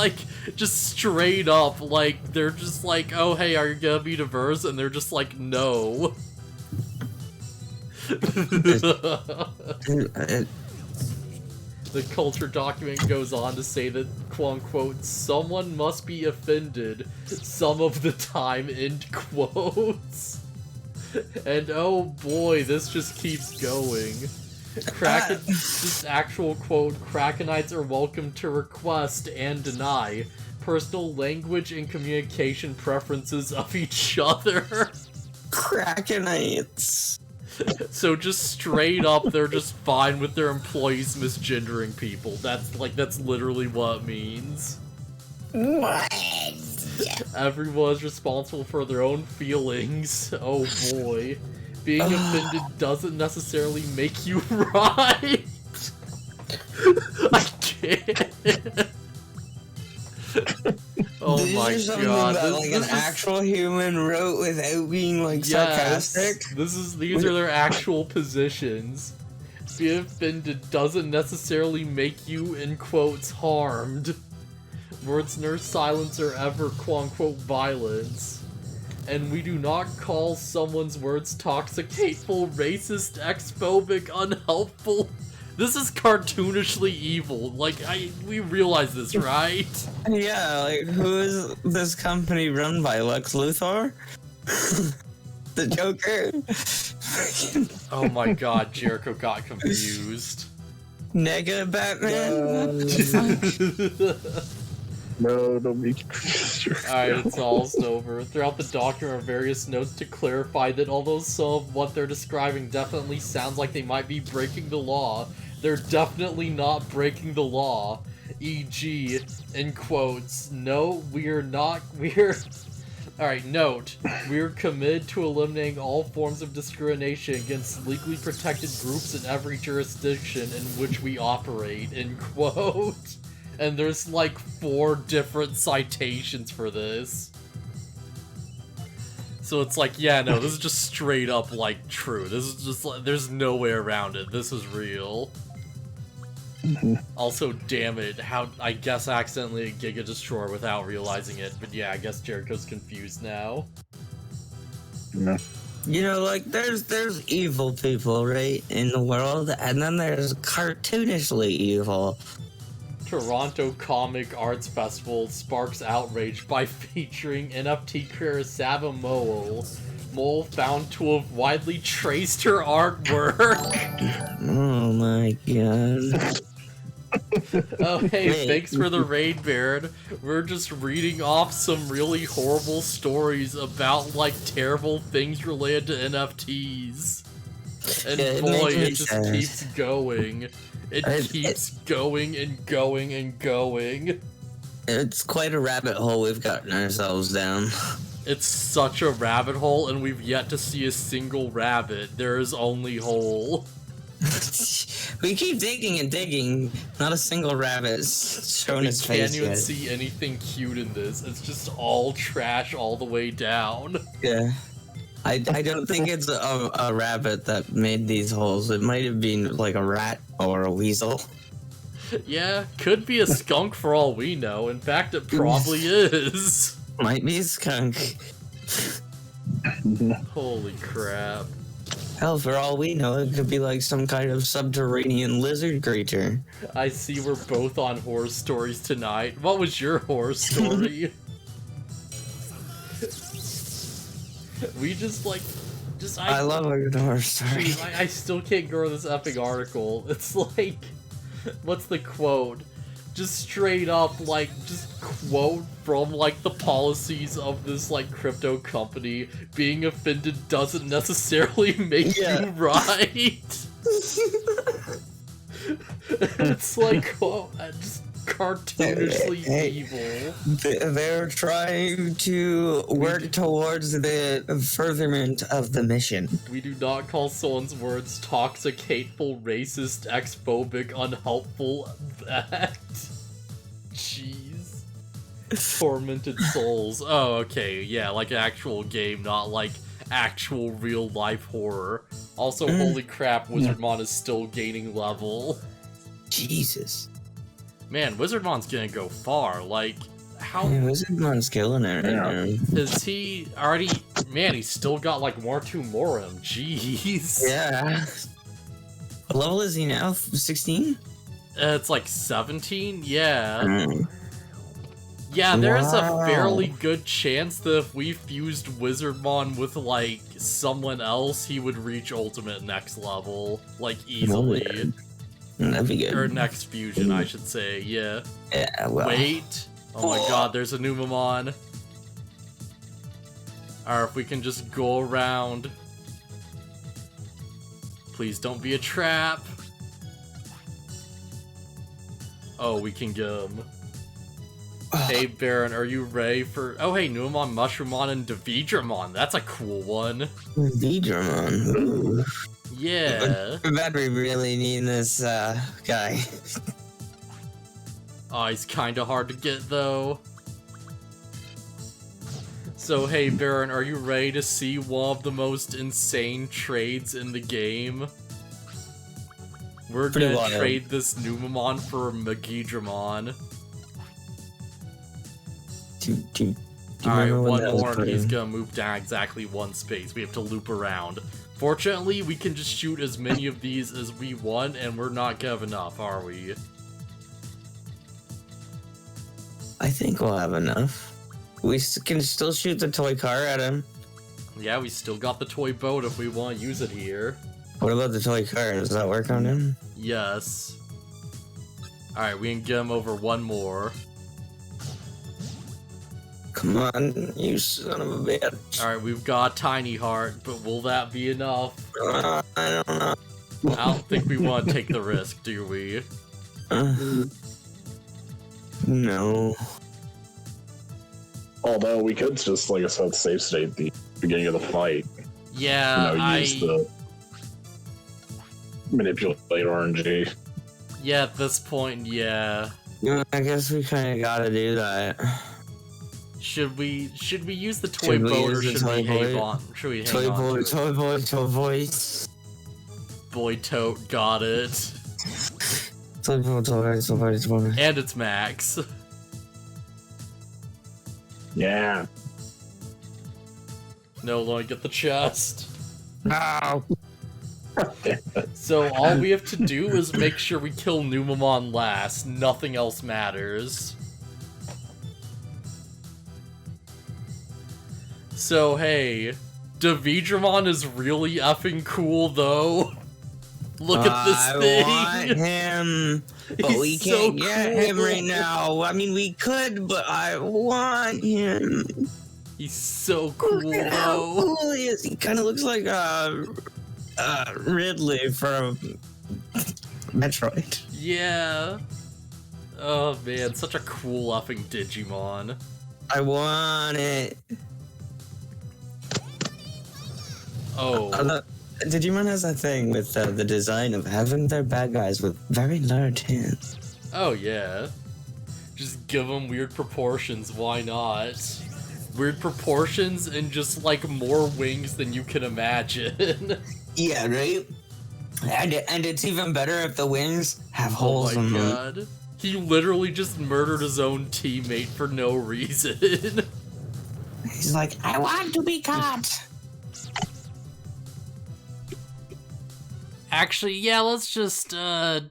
straight up, like, they're just like, oh hey, are you gonna be diverse? And they're just like, no. The culture document goes on to say that, quote-unquote, someone must be offended some of the time, end quotes. And oh boy, this just keeps going. This actual quote, Krakenites are welcome to request and deny personal language and communication preferences of each other.
Krakenites.
So just straight up, they're just fine with their employees misgendering people. That's literally what it means.
What?
Everyone's responsible for their own feelings. Oh boy. Being offended doesn't necessarily make you right. I can't. Oh my god.
That, like, an actual human wrote without being, like, sarcastic?
These are their actual positions. Being offended doesn't necessarily make you, in quotes, harmed. Words nor silence are ever, quote-unquote, violence. And we do not call someone's words toxic, hateful, racist, xphobic, unhelpful. This is cartoonishly evil. Like, we realize this, right?
Yeah, like, who is this company run by? Lex Luthor? The Joker?
Oh my god, Jericho got confused.
Nega Batman?
No, don't be confused.
Alright, it's almost over. Throughout the document are various notes to clarify that although some of what they're describing definitely sounds like they might be breaking the law, they're definitely not breaking the law. E.g., in quotes, no, we're not, Alright, note, we're committed to eliminating all forms of discrimination against legally protected groups in every jurisdiction in which we operate, end quote. And there's like 4 different citations for this. So it's like, yeah, no, this is just straight up, like, true. This is just, like, there's no way around it. This is real. Also, damn it, how, I guess I accidentally Giga Destroyer without realizing it. But yeah, I guess Jericho's confused now.
No.
You know, like, there's evil people, right, in the world, and then there's cartoonishly evil.
Toronto Comic Arts Festival sparks outrage by featuring NFT creator Saba Mole. Mole found to have widely traced her artwork.
Oh my god.
Oh hey,
Wait.
thanks for the raid, Baron. We're just reading off some really horrible stories about, like, terrible things related to NFTs. And
Yeah, it
boy,
makes me
it just
sad.
keeps going. It keeps going and going and going.
It's quite a rabbit hole we've gotten ourselves down.
It's such a rabbit hole, and we've yet to see a single rabbit. There is only hole.
We keep digging and digging. Not a single rabbit's shown its
We can't
face
even
yet.
see anything cute in this. It's just all trash all the way down.
Yeah. I don't think it's a rabbit that made these holes. It might have been like a rat or a weasel.
Yeah, could be a skunk for all we know. In fact, it probably is.
Might be a skunk.
Holy crap.
Hell, for all we know, it could be like some kind of subterranean lizard creature.
I see we're both on horror stories tonight. What was your horror story? We just, like,
I love a good horror story.
I still can't grow this epic article. It's like, what's the quote? Just straight up, like, just quote from, like, the policies of this, like, crypto company. Being offended doesn't necessarily make you right. It's like, oh, just cartoonishly evil.
They're trying to work towards the furtherment of the mission.
We do not call someone's words toxic, hateful, racist, xphobic, unhelpful. That. Jeez. Tormented souls. Oh, okay. Yeah, like an actual game, not like actual real life horror. Also, holy crap, Wizardmon is still gaining level.
Jesus.
Man, Wizardmon's gonna go far. Like, how
Yeah, Wizardmon's killing it right now.
is he already? Man, he's still got like two more of him. Jeez.
Yeah. What level is he now? 16?
It's like 17? Yeah.
Mm.
Yeah, there's a
Wow.
fairly good chance that if we fused Wizardmon with, like, someone else, he would reach Ultimate next level. Like, easily.
That'd be good.
Or next fusion, I should say, yeah.
Yeah, well.
Wait. Oh my god, there's a Numamon. Or if we can just go around. Please don't be a trap. Oh, we can get him. Hey, Baron, are you ready for... Oh, hey, Numamon, Mushroomon, and Devidramon. That's a cool one.
Digimon. Ooh.
Yeah.
I bet we really need this guy.
Oh, he's kinda hard to get, though. So, hey, Baron, are you ready to see one of the most insane trades in the game? We're
Pretty
gonna
wild.
trade this Numamon for Megidramon. Alright, one more and he's gonna move down exactly one space. We have to loop around. Fortunately, we can just shoot as many of these as we want, and we're not gonna have enough, are we?
I think we'll have enough. We can still shoot the toy car at him.
Yeah, we still got the toy boat if we want to use it here.
What about the toy car? Does that work on him?
Yes. Alright, we can get him over one more.
Come on, you son of a bitch.
Alright, we've got a tiny heart, but will that be enough?
I don't know.
I don't think we want to take the risk, do we?
No.
Although we could just, like I said, save state at the beginning of the fight.
Yeah,
Use the manipulate RNG.
Yeah, at this point, yeah.
Yeah, I guess we kind of gotta do that.
Should we use the toy
Should we
boat or
use the
should we
toy
hang
boat?
on? Should we hang
Toy
on
boy,
to it?
toy boy, toy boy.
Boy tote, got it.
Toy boy, toy boy, toy boy, toy boy.
And it's Max.
Yeah.
No, let me get the chest.
No.
So all we have to do is make sure we kill Numamon last. Nothing else matters. So hey, Devidramon is really effing cool though. Look at this thing.
I want him, but
He's
we
so
can't get him
cool.
right now. I mean, we could, but I want him.
He's so cool
Look at how
though.
cool he is. He kind of looks like Ridley from Metroid.
Yeah. Oh man, such a cool effing Digimon.
I want it.
Oh.
Digimon has that thing with the design of having their bad guys with very large hands.
Oh yeah. Just give them weird proportions, why not? Weird proportions and just like more wings than you can imagine.
Yeah, right? And it's even better if the wings have
Oh
holes
my
in them.
god. He literally just murdered his own teammate for no reason.
He's like, I want to be caught.
Actually, yeah, let's just, I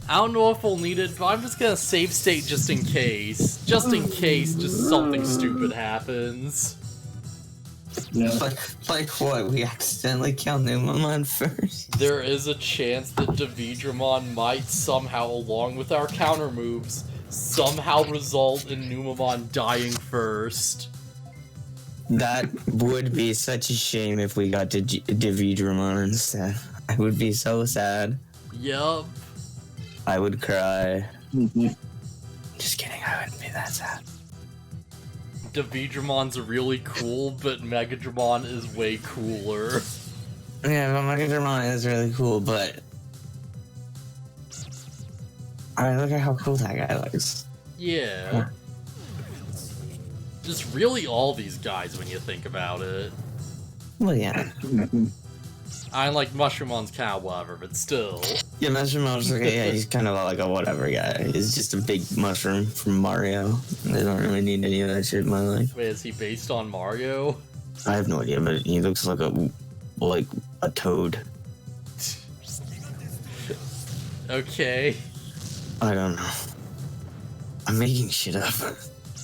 don't know if we'll need it, but I'm just gonna save state just in case. Just in case just something stupid happens.
Yeah.
Like what? We accidentally killed Numamon first?
There is a chance that Devidramon might somehow, along with our counter moves, somehow result in Numamon dying first.
That would be such a shame if we got to Devidramon instead. I would be so sad.
Yup.
I would cry.
Mm-hmm.
Just kidding, I wouldn't be that sad.
Devidramon's really cool, but Megadramon is way cooler.
Yeah, but Megadramon is really cool, but... Alright, look at how cool that guy looks.
Yeah. Just really all these guys when you think about it.
Well, yeah.
I like Mushroomon's kind of whatever, but still.
Yeah, Mushroomon's okay, yeah, he's kind of like a whatever guy. He's just a big mushroom from Mario. They don't really need any of that shit in my life.
Wait, is he based on Mario?
I have no idea, but he looks like a toad.
Okay.
I don't know. I'm making shit up.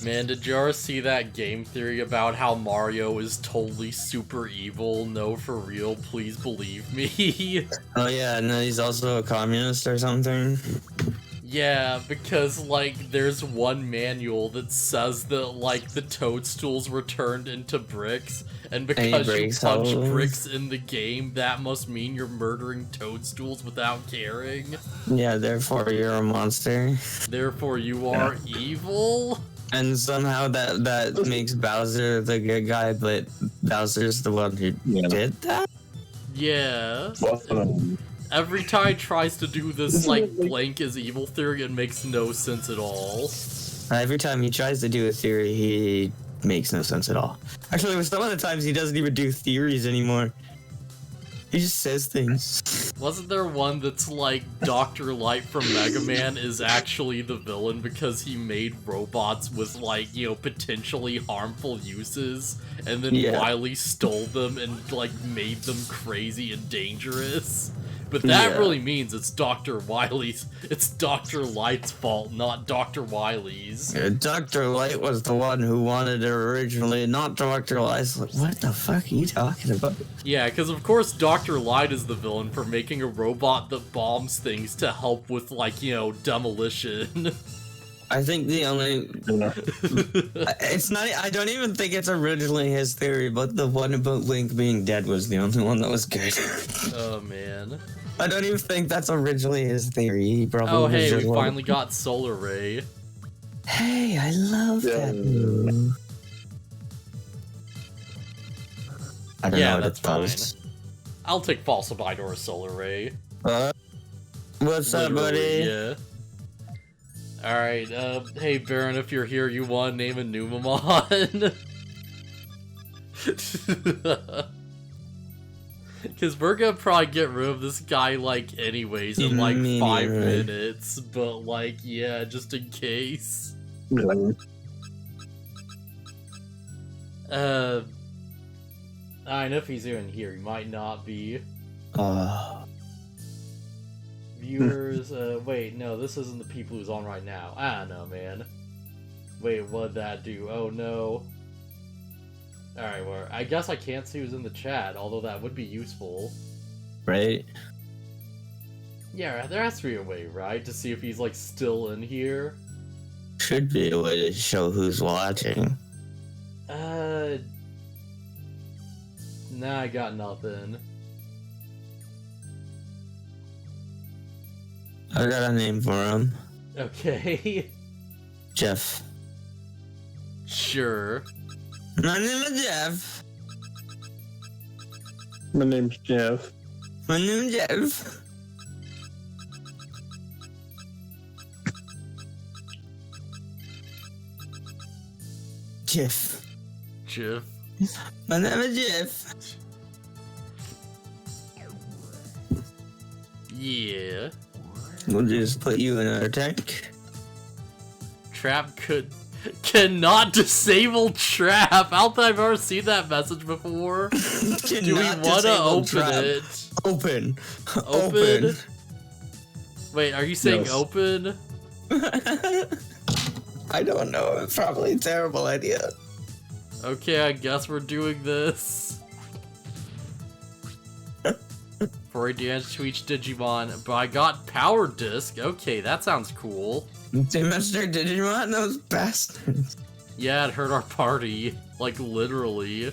Man, did you ever see that game theory about how Mario is totally super evil? No, for real, please believe me.
Oh yeah, and then he's also a communist or something.
Yeah, because, like, there's one manual that says that, like, the toadstools were turned into bricks, and because you punch bricks in the game, that must mean you're murdering toadstools without caring.
Yeah, therefore you're a monster.
Therefore you are evil?
And somehow that makes Bowser the good guy, but Bowser's the one who did that?
Yeah. Every time he tries to do this, like, blank is evil theory, it makes no sense at all.
Every time he tries to do a theory, he makes no sense at all. Actually, some of the times he doesn't even do theories anymore. He just says things.
Wasn't there one that's like Dr. Light from Mega Man is actually the villain because he made robots with, like, you know, potentially harmful uses, and then Wily stole them and, like, made them crazy and dangerous? But that really means it's Dr. Light's fault, not Dr. Wily's.
Dr. Light was the one who wanted it originally, not Dr. Light's. What the fuck are you talking about?
Yeah, because of course Dr. Light is the villain for making a robot that bombs things to help with, like, you know, demolition.
I think the only... it's not... I don't even think it's originally his theory, but the one about Link being dead was the only one that was good.
Oh, man.
I don't even think that's originally his theory. He probably
oh, hey, we finally got Solar Ray.
Hey, I love that move. I don't know what
that's
fine.
I'll take Falsified or Solar Ray.
What's up, buddy?
Yeah. Alright, hey Baron, if you're here, you want to name a Numamon? Because we're gonna probably get rid of this guy, like, anyways in, like, 5 minutes. But, like, yeah, just in case. I know if he's even here. He might not be. Viewers, wait, no, this isn't the people who's on right now. I don't know, man. Wait, what'd that do? Oh, no. Alright, well, I guess I can't see who's in the chat, although that would be useful.
Right?
Yeah, there has to be a way, right? To see if he's, like, still in here.
Should be a way to show who's watching.
Nah, I got nothing.
I got a name for him.
Okay.
Jeff.
Sure.
My name is Jeff.
My name's Jeff.
My name's Jeff. Jeff.
Jeff.
My name is Jeff.
Yeah.
We'll just put you in our tank.
Trap cannot disable trap. I don't think I've ever seen that message before. Do we want to open it?
Open.
Open. Wait, are you saying open?
I don't know. It's probably a terrible idea.
Okay, I guess we're doing this. For a dance to each Digimon, but I got Power Disc. Okay, that sounds cool.
They messed our Digimon, those bastards.
Yeah, it hurt our party. Like, literally.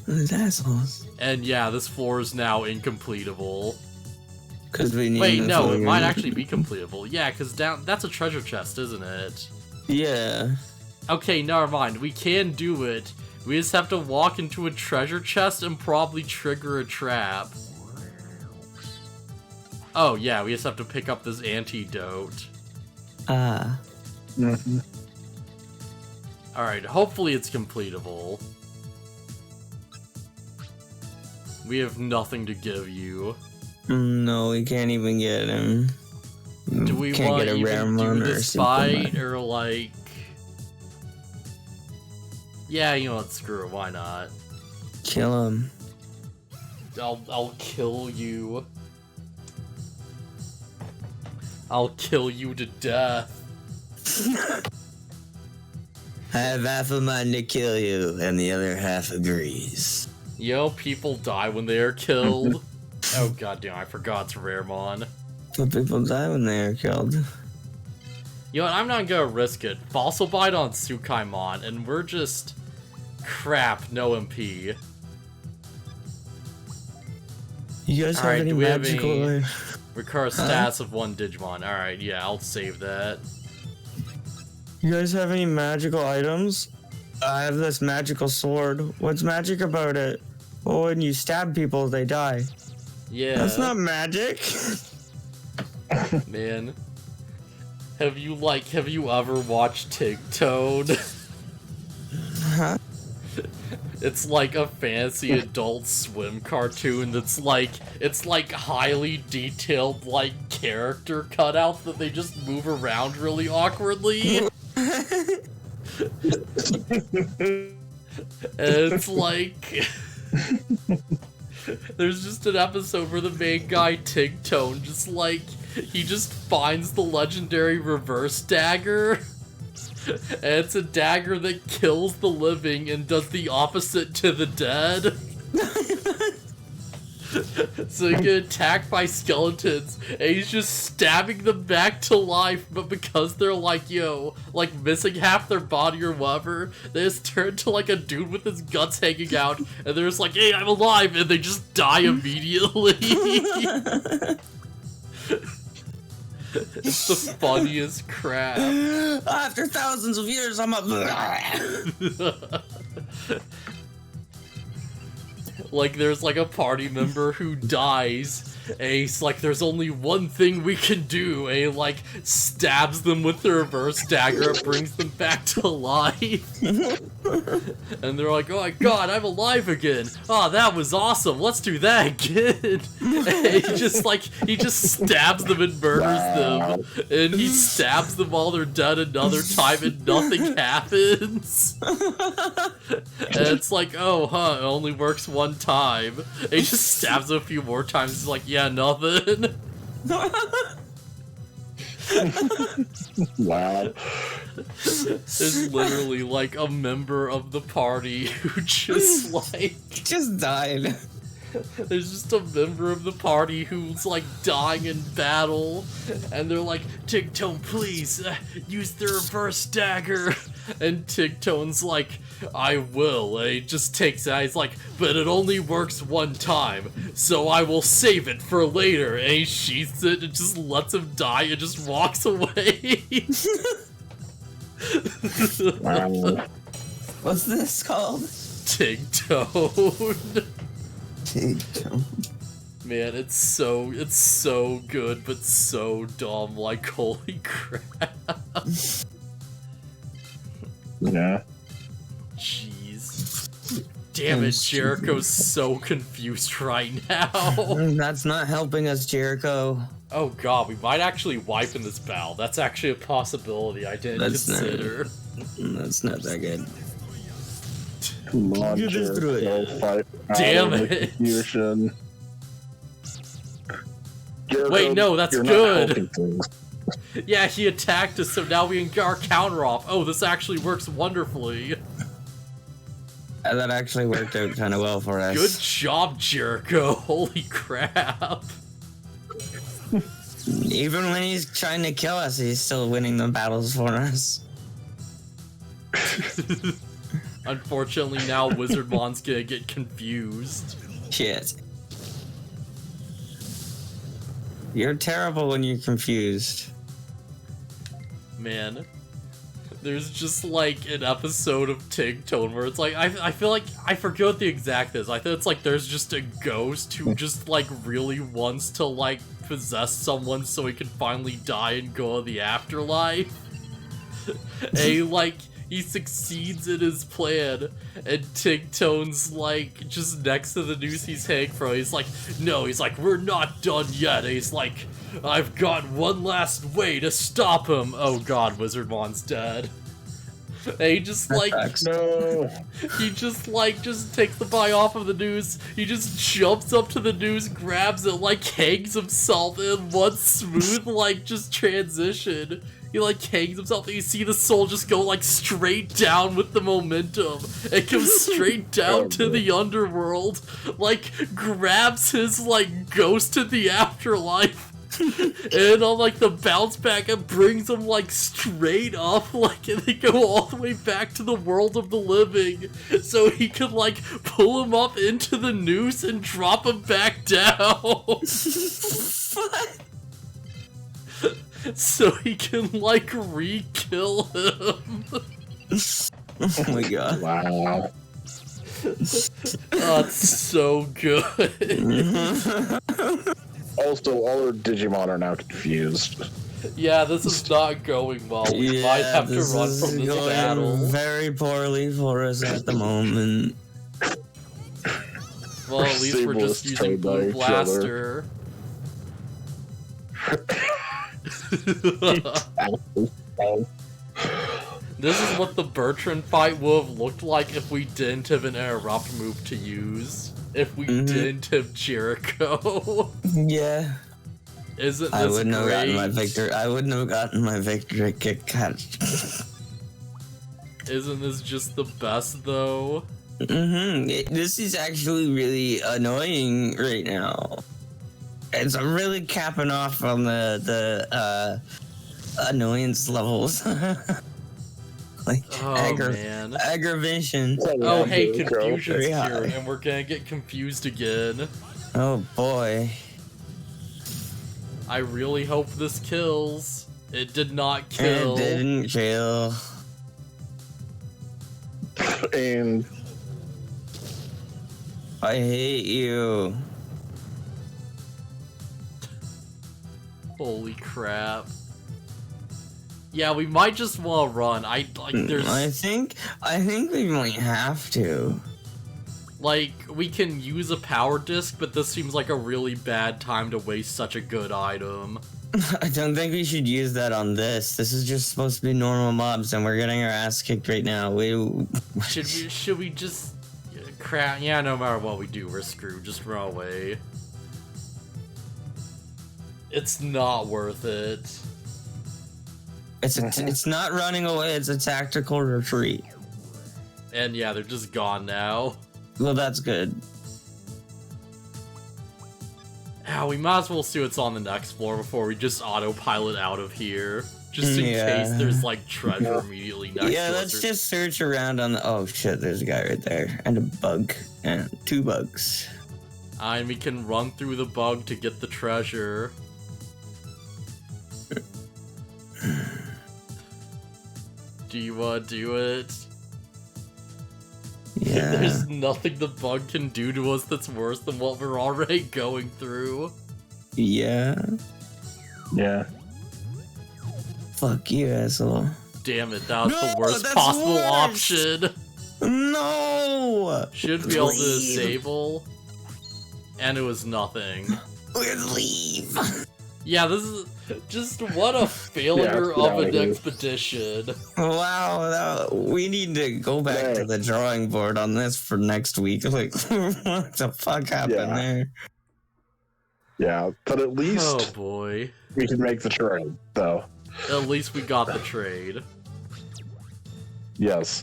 Those assholes.
And yeah, this floor is now incompletable.
Because we need.
Wait, no, it might actually be completable. Yeah, because that's a treasure chest, isn't it?
Yeah.
Okay, never mind. We can do it. We just have to walk into a treasure chest and probably trigger a trap. Oh, yeah, we just have to pick up this antidote. Alright, hopefully it's completable. We have nothing to give you.
No, we can't even get him.
Do we want to even do this fight, or like... Yeah, you know what, screw it, why not?
Kill him.
I'll kill you. I'll kill you to death.
I have half a mind to kill you, and the other half agrees.
Yo, people die when they are killed. Oh goddamn, I forgot it's Raremon.
But people die when they are killed.
You know what, I'm not gonna risk it. Fossil Bite on Tsukaimon, and we're just... crap, no MP.
You guys have
Alright,
any
do we have
magical...
any... Recur stats of one Digimon. Alright, yeah, I'll save that.
You guys have any magical items? I have this magical sword. What's magic about it? Well, when you stab people, they die.
Yeah.
That's not magic.
Man. Have you ever watched Tigtone?
Huh?
It's like a fancy Adult Swim cartoon that's like, it's like highly detailed like character cutouts that they just move around really awkwardly. And it's like... There's just an episode where the main guy, Tigtone, just like, he just finds the legendary reverse dagger. And it's a dagger that kills the living and does the opposite to the dead. So you get attacked by skeletons, and he's just stabbing them back to life, but because they're like, yo, like missing half their body or whatever, they just turn to like a dude with his guts hanging out, and they're just like, hey, I'm alive, and they just die immediately. It's the funniest crap.
After thousands of years, I'm a...
Like, there's like a party member who dies, and he's like, there's only one thing we can do, and he like stabs them with the reverse dagger, it brings them back to life. And they're like, oh my god, I'm alive again. Oh, that was awesome, let's do that again. And he just stabs them and murders them, and he stabs them while they're dead another time and nothing happens. And it's like, oh, huh, it only works one time. And he just stabs them a few more times, he's like, yeah, nothing.
Wow.
There's literally like a member of the party who just like...
just died.
There's just a member of the party who's like dying in battle, and they're like, Tigtone, please, use the reverse dagger. And Tigtone's like, I will. And he just takes it, he's like, but it only works one time, so I will save it for later. And he sheaths it and just lets him die and just walks away.
Wow.
What's this called?
Tigtone. Man, it's so good, but so dumb, like, holy crap.
Yeah.
Jeez. Damn it, Jericho's so confused right now.
That's not helping us, Jericho.
Oh god, we might actually wipe in this battle. That's actually a possibility I didn't consider.
That's not that good.
Come on,
You just threw it.
Jericho, fight
Damn
out of the
it.
confusion. Jericho,
Wait, no, that's
you're
good.
not helping things.
Yeah, he attacked us, so now we can get our counter off. Oh, this actually works wonderfully.
That actually worked out kind of well for us.
Good job, Jericho. Holy crap.
Even when he's trying to kill us, he's still winning the battles for us.
Unfortunately, now Wizardmon's gonna get confused.
Shit. You're terrible when you're confused.
Man. There's just like an episode of Tigtone where it's like, I feel like, I forget what the exact is. I think it's like there's just a ghost who just like really wants to like possess someone so he can finally die and go to the afterlife. And he succeeds in his plan, and Tigtone's like just next to the noose he's hanging from. He's like, no, he's like, we're not done yet. And he's like, I've got one last way to stop him. Oh god, Wizardmon's dead. And he just like
No.
he just takes the body off of the noose. He just jumps up to the noose, grabs it, like hangs himself in one smooth like just transition. He like hangs himself and you see the soul just go like straight down with the momentum. It goes straight down to the underworld, like grabs his like ghost in the afterlife. And on like the bounce back, it brings him like straight up, like, and they go all the way back to the world of the living, so he could like pull him up into the noose and drop him back down.
What?
So he can like re-kill him.
Oh my god.
Wow.
Oh, it's so good.
Also, all our Digimon are now confused.
Yeah, this is not going well. We might have to run from this
going
battle.
very poorly for us at the moment.
Well, at least we're just using Blue Blaster. This is what the Bertrand fight would have looked like if we didn't have an interrupt move to use. If we didn't have Jericho.
Yeah.
Isn't this
I wouldn't
great?
have gotten my victory. I wouldn't have gotten my victory kick.
Isn't this just the best though?
This is actually really annoying right now. It's really capping off on the annoyance levels. Like
man.
aggravation.
Oh hey, confusion's
Very high.
here, and we're gonna get confused again.
Oh boy.
I really hope this kills. It did not kill.
It didn't kill.
And
I hate you.
Holy crap. Yeah, we might just want to run. There's
I think we might have to.
like we can use a power disc, but this seems like a really bad time to waste such a good item.
I don't think we should use that on this. This is just supposed to be normal mobs, and we're getting our ass kicked right now.
Should we just crap? Yeah, no matter what we do, we're screwed. Just run away. It's not worth it.
It's not running away. It's a tactical retreat.
And yeah, they're just gone now.
Well, that's good.
We might as well see what's on the next floor before we just autopilot out of here. Just in case there's like treasure immediately next to us.
Yeah, let's just search around on the. Oh shit, there's a guy right there. And a bug. And 2 bugs.
And we can run through the bug to get the treasure. Do you want to do it?
Yeah.
There's nothing the bug can do to us that's worse than what we're already going through.
Yeah.
yeah.
Fuck you, asshole.
Damn it, that was the
No,
worst
that's
possible
worse.
option.
No!
Should be able to
Leave.
disable. And it was nothing.
Leave!
Yeah, this is just what a failure of an expedition.
Wow, we need to go back to the drawing board on this for next week. Like, what the fuck happened there?
Yeah, but at least
Oh boy.
we can make the trade, though.
At least we got the trade.
Yes.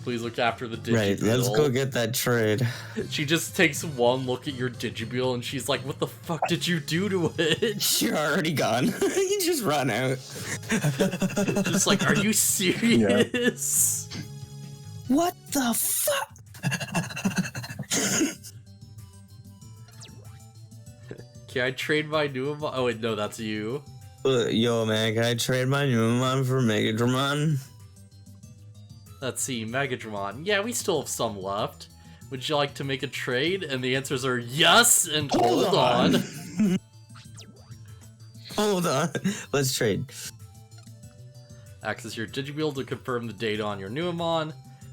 Please look after the Digimon.
Right, let's go get that trade.
She just takes one look at your Digimon and she's like, what the fuck did you do to it?
You're already gone. You just run out.
Just like, are you serious?
What the fuck?
Can I trade my new? Oh wait, no, that's you.
Yo, man, can I trade my Numemon for Megadramon?
Let's see, Megadramon. Yeah, we still have some left. Would you like to make a trade? And the answers are yes and hold on.
Hold on. Let's trade.
Access your Digimon to confirm the data on your Numemon.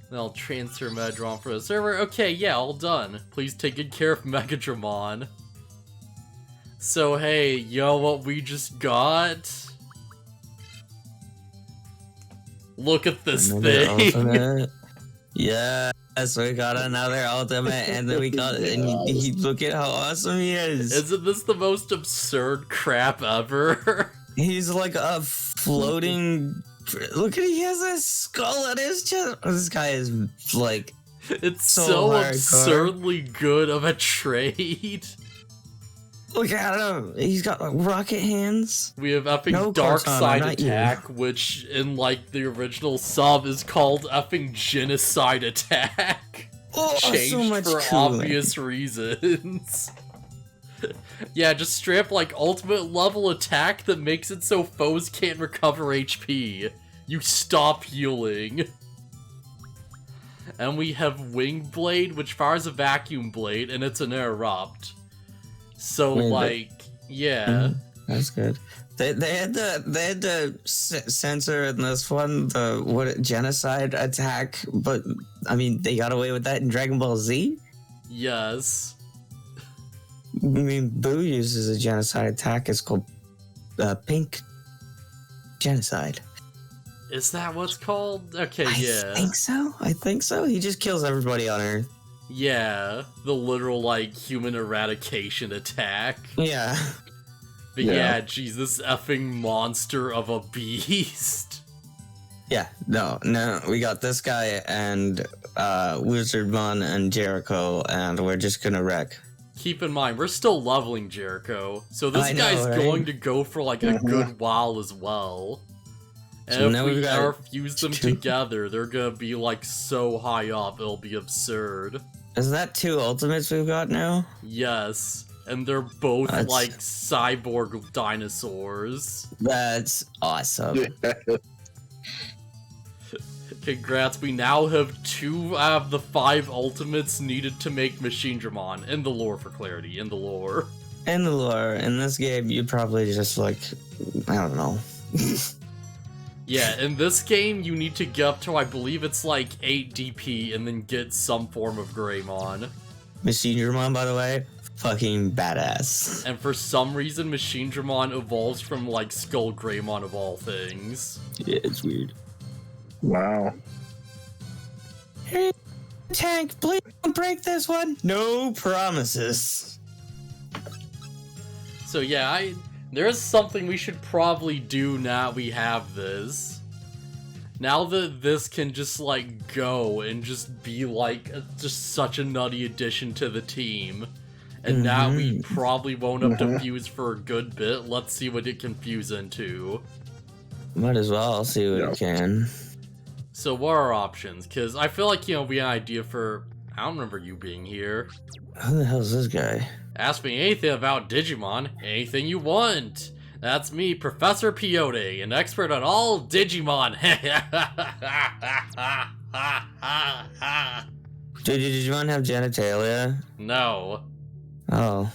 Then I'll transfer Megadramon for the server. Okay, yeah, all done. Please take good care of Megadramon. So hey, you know what we just got? Look at this
Another
thing.
ultimate. Yes, we got another ultimate, and then we got. And look at how awesome he is.
Isn't this the most absurd crap ever?
He's like a floating. Look at he has a skull on his chest. This guy is like.
It's
so
so
hardcore.
absurdly good of a trade.
Look at him. He's got like, rocket hands.
We have effing
No,
Dark
Cortana,
Side
not you.
Attack, which in like the original sub is called effing Genocide Attack.
Oh,
Changed
so much
for
cooler.
obvious reasons. Yeah, just straight up like ultimate level attack that makes it so foes can't recover HP. You stop healing. And we have Wing Blade, which fires a vacuum blade, and it's an interrupt. So,
Wait,
like, yeah.
That's good. They had the censor in this one the genocide attack, but I mean they got away with that in Dragon Ball Z.
Yes.
I mean, Boo uses a genocide attack. It's called pink genocide.
Is that what's called? Okay, yeah.
I think so. He just kills everybody on Earth.
Yeah, the literal, like, human eradication attack.
Yeah.
But yeah, geez, this effing monster of a beast.
Yeah, no, we got this guy and Wizardmon and Jericho, and we're just gonna wreck.
Keep in mind, we're still leveling Jericho, so this
I know,
guy's
right?
going to go for, like, a good while as well. And
So
if
now
we
we've got
ever fuse them
two-
together, they're gonna be, like, so high up, it'll be absurd.
Is that 2 ultimates we've got now?
Yes, and they're both,
That's-
like, cyborg dinosaurs.
That's awesome.
Congrats, we now have 2 out of the 5 ultimates needed to make Machine Dramon. In the lore, for clarity, in the lore.
In the lore, in this game, you probably just like, I don't know.
Yeah, in this game, you need to get up to, I believe it's like 8 DP and then get some form of Greymon.
Machine Dramon, by the way, fucking badass.
And for some reason, Machine Dramon evolves from, like, Skull Greymon of all things.
Yeah, it's weird.
Wow.
Hey, Tank, please don't break this one. No promises.
So yeah, there's something we should probably do now we have this. Now that this can just, like, go and just be, like, just such a nutty addition to the team. And now we probably won't have to fuse for a good bit. Let's see what it can fuse into.
Might as well see what it can.
So what are our options? Because I feel like, you know, we had an idea for... I don't remember you being here.
Who the hell is this guy?
Ask me anything about Digimon, anything you want. That's me, Professor Peyote, an expert on all Digimon.
Did Digimon have genitalia?
No.
Oh.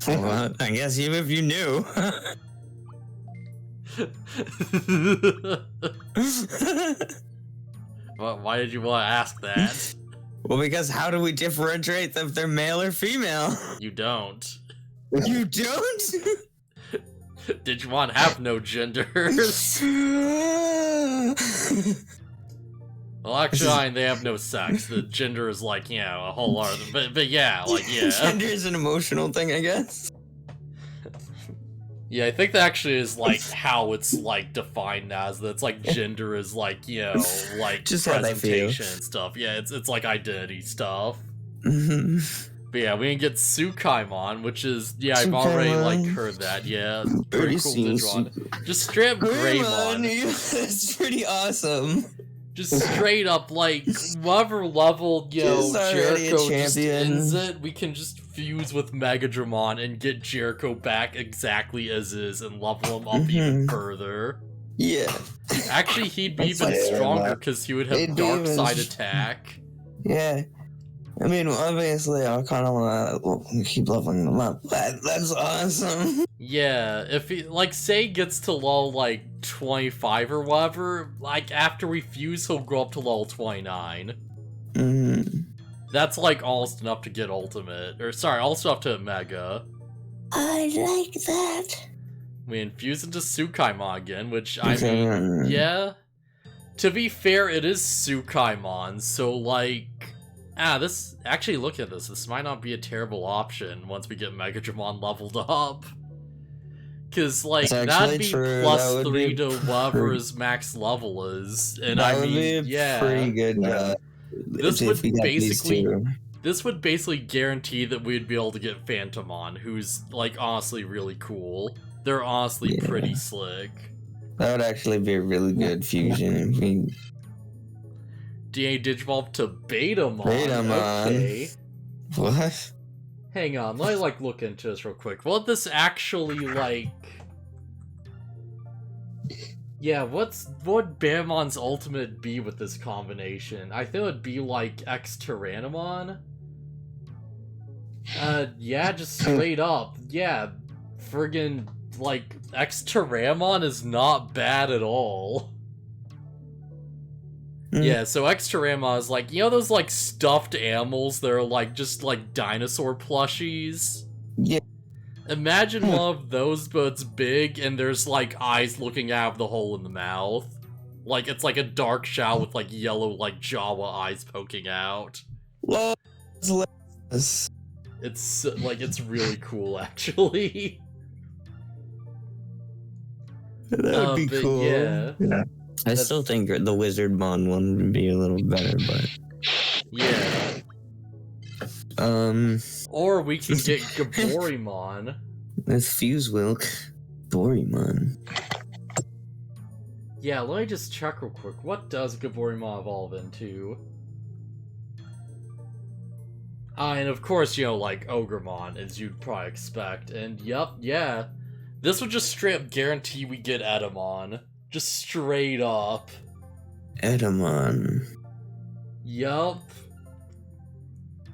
Well, I guess even if you knew.
Well, why did you want to ask that?
Well, because how do we differentiate if they're male or female?
You don't.
You don't?
Digimon have no genders. Well, actually, they have no sex. The gender is like, you know, a whole other. But yeah, like, yeah.
Gender is an emotional thing, I guess.
Yeah, I think that actually is, like, how it's, like, defined as. That's, like, gender is, like, you know, like,
Just how they feel.
presentation and stuff. Yeah, it's, like, identity stuff.
Mm-hmm.
But yeah, we can get Tsukaimon, which is, yeah, I've already, like, heard that. Yeah, it's pretty cool Digimon. Just straight up Greymon.
It's pretty awesome.
Just straight up, like, whatever level, you know,
Just already a
Jericho just
champion.
ends it, we can just fuse with Megadramon and get Jericho back exactly as is and level him up even further.
Yeah.
Actually, he'd be even
That's
stronger because he would have
It'd be
Dark
even-
Side Attack.
Yeah. I mean, obviously, I kind of want to keep leveling them up. That's awesome.
Yeah, if he, like, say gets to level, like, 25 or whatever, like, after we fuse, he'll go up to level 29. That's, like, almost enough to get Ultimate. Or, sorry, also up to Mega.
I like that.
We infuse into Tsukaimon again, which, I mean, yeah. to be fair, it is Tsukaimon, so like... this... Actually, look at this. This might not be a terrible option once we get Megadramon leveled up. Because, like, that'd be
true.
plus
That
3
be
to whatever his max level is. And
that
I
would
mean,
be a pretty good.
This
if
would
we got these
basically...
two.
This would basically guarantee that we'd be able to get Phantomon, who's, like, honestly really cool. They're honestly pretty slick.
That would actually be a really good fusion. If we...
DA Digivolve to Betamon.
Betamon.
Okay.
What?
Hang on, let me, like, look into this real quick. What this actually, like... Yeah, what would Bamamon's ultimate be with this combination? I think it would be, like, X-Tyrannomon? Yeah, just straight up. Yeah, friggin', like, X-Tyrannomon is not bad at all. Yeah, so X-Tyrannomon is like, you know those, like, stuffed animals that are, like, just, like, dinosaur plushies?
Yeah.
Imagine one of those, but it's big, and there's, like, eyes looking out of the hole in the mouth. Like, it's like a dark shell with, like, yellow, like, Jawa eyes poking out.
It's
Like, it's really cool, actually.
That would be cool.
Yeah.
I still think the Wizardmon one would be a little better, but...
Yeah. Or we can get Gaborimon.
With Fusewilk. Dorimon.
Yeah, let me just check real quick. What does Gaborimon evolve into? And of course, you know, like, Ogremon, as you'd probably expect. And yup, yeah. This would just straight up guarantee we get Edamon. Just straight up.
Edamon.
Yup.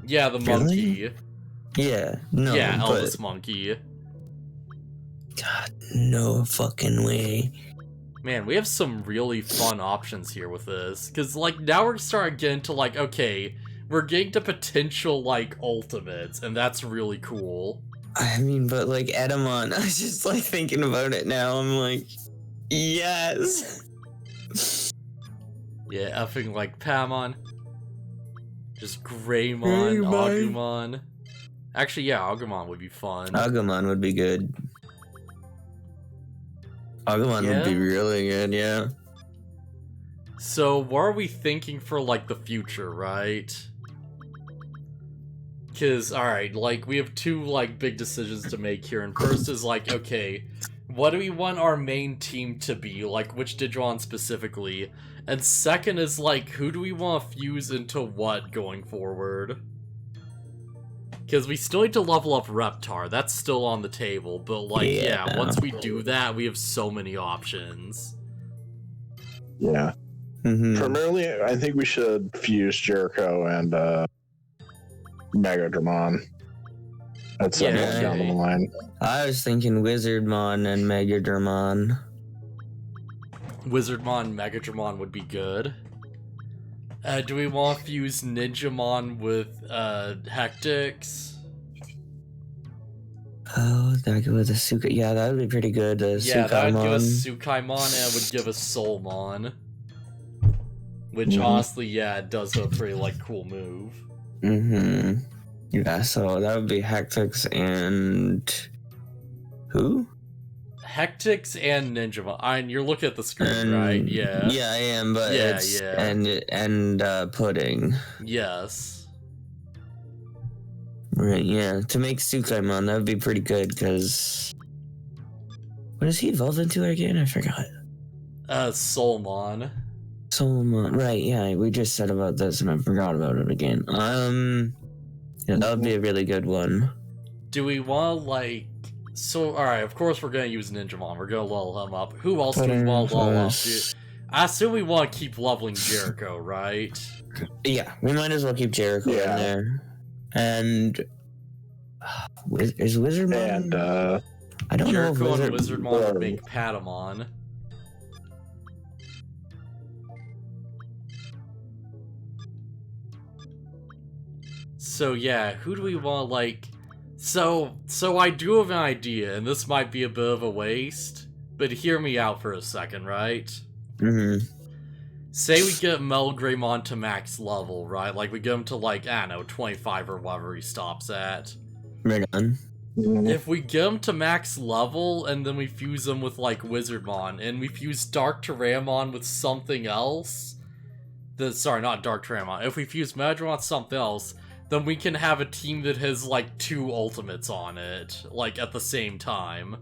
Yeah, the
Really?
monkey.
Yeah, no,
yeah,
but...
Elvis monkey.
God, no fucking way.
Man, we have some really fun options here with this. Because, like, now we're starting to get into, like, okay, we're getting to potential, like, ultimates, and that's really cool.
I mean, but, like, Edamon, I was just, like, thinking about it now. I'm like, yes!
Yeah, effing, like, Pamon. Just Greymon, Agumon. Actually, yeah, Agumon would be fun.
Agumon would be good. Agumon would be really good, yeah.
So, what are we thinking for, like, the future, right? Because, alright, like, we have two, like, big decisions to make here. And first is, like, okay, what do we want our main team to be? Like, which Digimon specifically? And second is, like, who do we want to fuse into what going forward? Because we still need to level up Reptar. That's still on the table. But, like, yeah, once we do that, we have so many options.
Yeah. Primarily, I think we should fuse Jericho and Megadramon at some point down the line.
I was thinking Wizardmon and Megadramon.
Wizardmon, Megadramon would be good. Do we want to fuse Ninjamon with Hectix?
Oh, that would with a Suka. Yeah, that would be pretty good.
Yeah, that would give us Tsukaimon and it would give us Soulmon. Which honestly, yeah, it does a pretty like cool move.
Yeah, so that would be Hectix and who?
Hectix and Ninjamon. And you're looking at the screen, right? Yeah.
Yeah, I am, but it's and Pudding.
Yes.
Right, yeah. To make Tsukaimon, that would be pretty good, because... What does he evolve into again? I forgot.
Soulmon.
Soulmon, right, yeah, we just said about this and I forgot about it again. Yeah, that would be a really good one.
Do we want, like... So, alright, of course we're gonna use Ninjamon. We're gonna level him up. Who else do we want to level up? I assume we want to keep leveling Jericho, right?
Yeah, we might as well keep Jericho in there. And... Is Wizardmon...
And,
I don't know if
Wizardmon would make Patamon. So yeah, who do we want, like... So I do have an idea, and this might be a bit of a waste, but hear me out for a second, right? say we get Melgreymon to max level, right? Like, we get him to, like, I don't know, 25 or whatever he stops at.
Right on.
If we get him to max level, and then we fuse him with, like, Wizardmon, and we fuse Dark Tyrannomon with something else... Sorry, not Dark Tyrannomon. If we fuse Melgreymon with something else, then we can have a team that has, like, 2 ultimates on it, like, at the same time.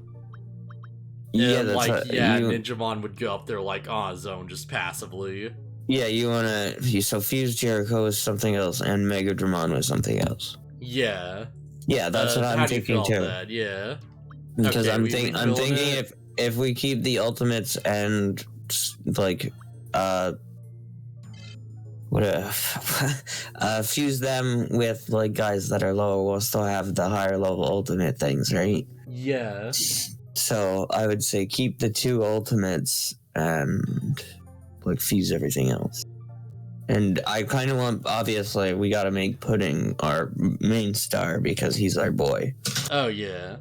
Yeah,
And,
that's
like,
what,
Ninjamon would go up there, like, on his own, just passively.
Yeah, you wanna fuse Jericho with something else and Megadramon with something else.
Yeah.
Yeah, that's what I'm thinking too.
That? Yeah.
Because
Okay,
I'm thinking if we keep the ultimates and like fuse them with like guys that are lower, we'll still have the higher level ultimate things, right?
Yeah.
So I would say keep the 2 ultimates and like fuse everything else. And I kind of want, obviously, we gotta make Pudding our main star because he's our boy.
Oh, yeah.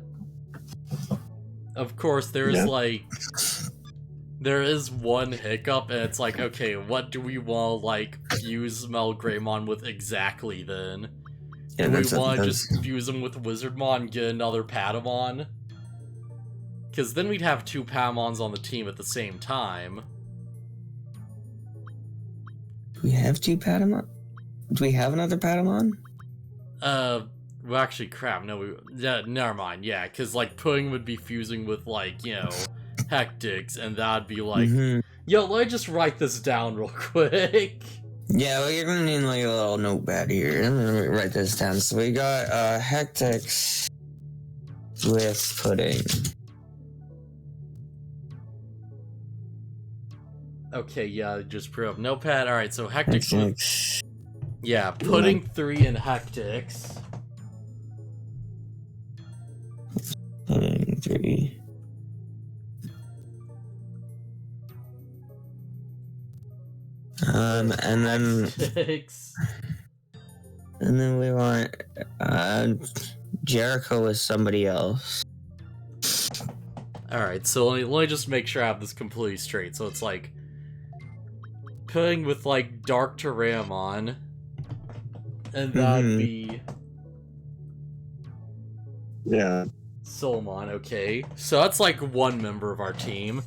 Of course, there's like... There is one hiccup, and it's like, okay, what do we want to, like, fuse Melgreymon with exactly then?
Yeah,
do we want to just fuse him with Wizardmon and get another Patamon? Because then we'd have 2 Patamons on the team at the same time.
Do we have 2 Patamon? Do we have another Patamon?
Well, actually, crap, no, yeah, never mind, yeah, because, like, Pudding would be fusing with, like, you know, Hectix, and that'd be like, yo, let me just write this down real quick.
Yeah, well, you're gonna need, like, a little notepad here. Let me write this down. So we got, Hectix with Pudding.
Okay, yeah, just put up notepad. Alright, so Hectix. Yeah, Pudding 3 and Hectix.
Pudding 3. And then
Hectix.
And then we want Jericho with somebody else.
Alright, so let me just make sure I have this completely straight. So it's like Pudding with like Dark Tyrannomon. And that'd be Soulmon, okay. So that's like one member of our team.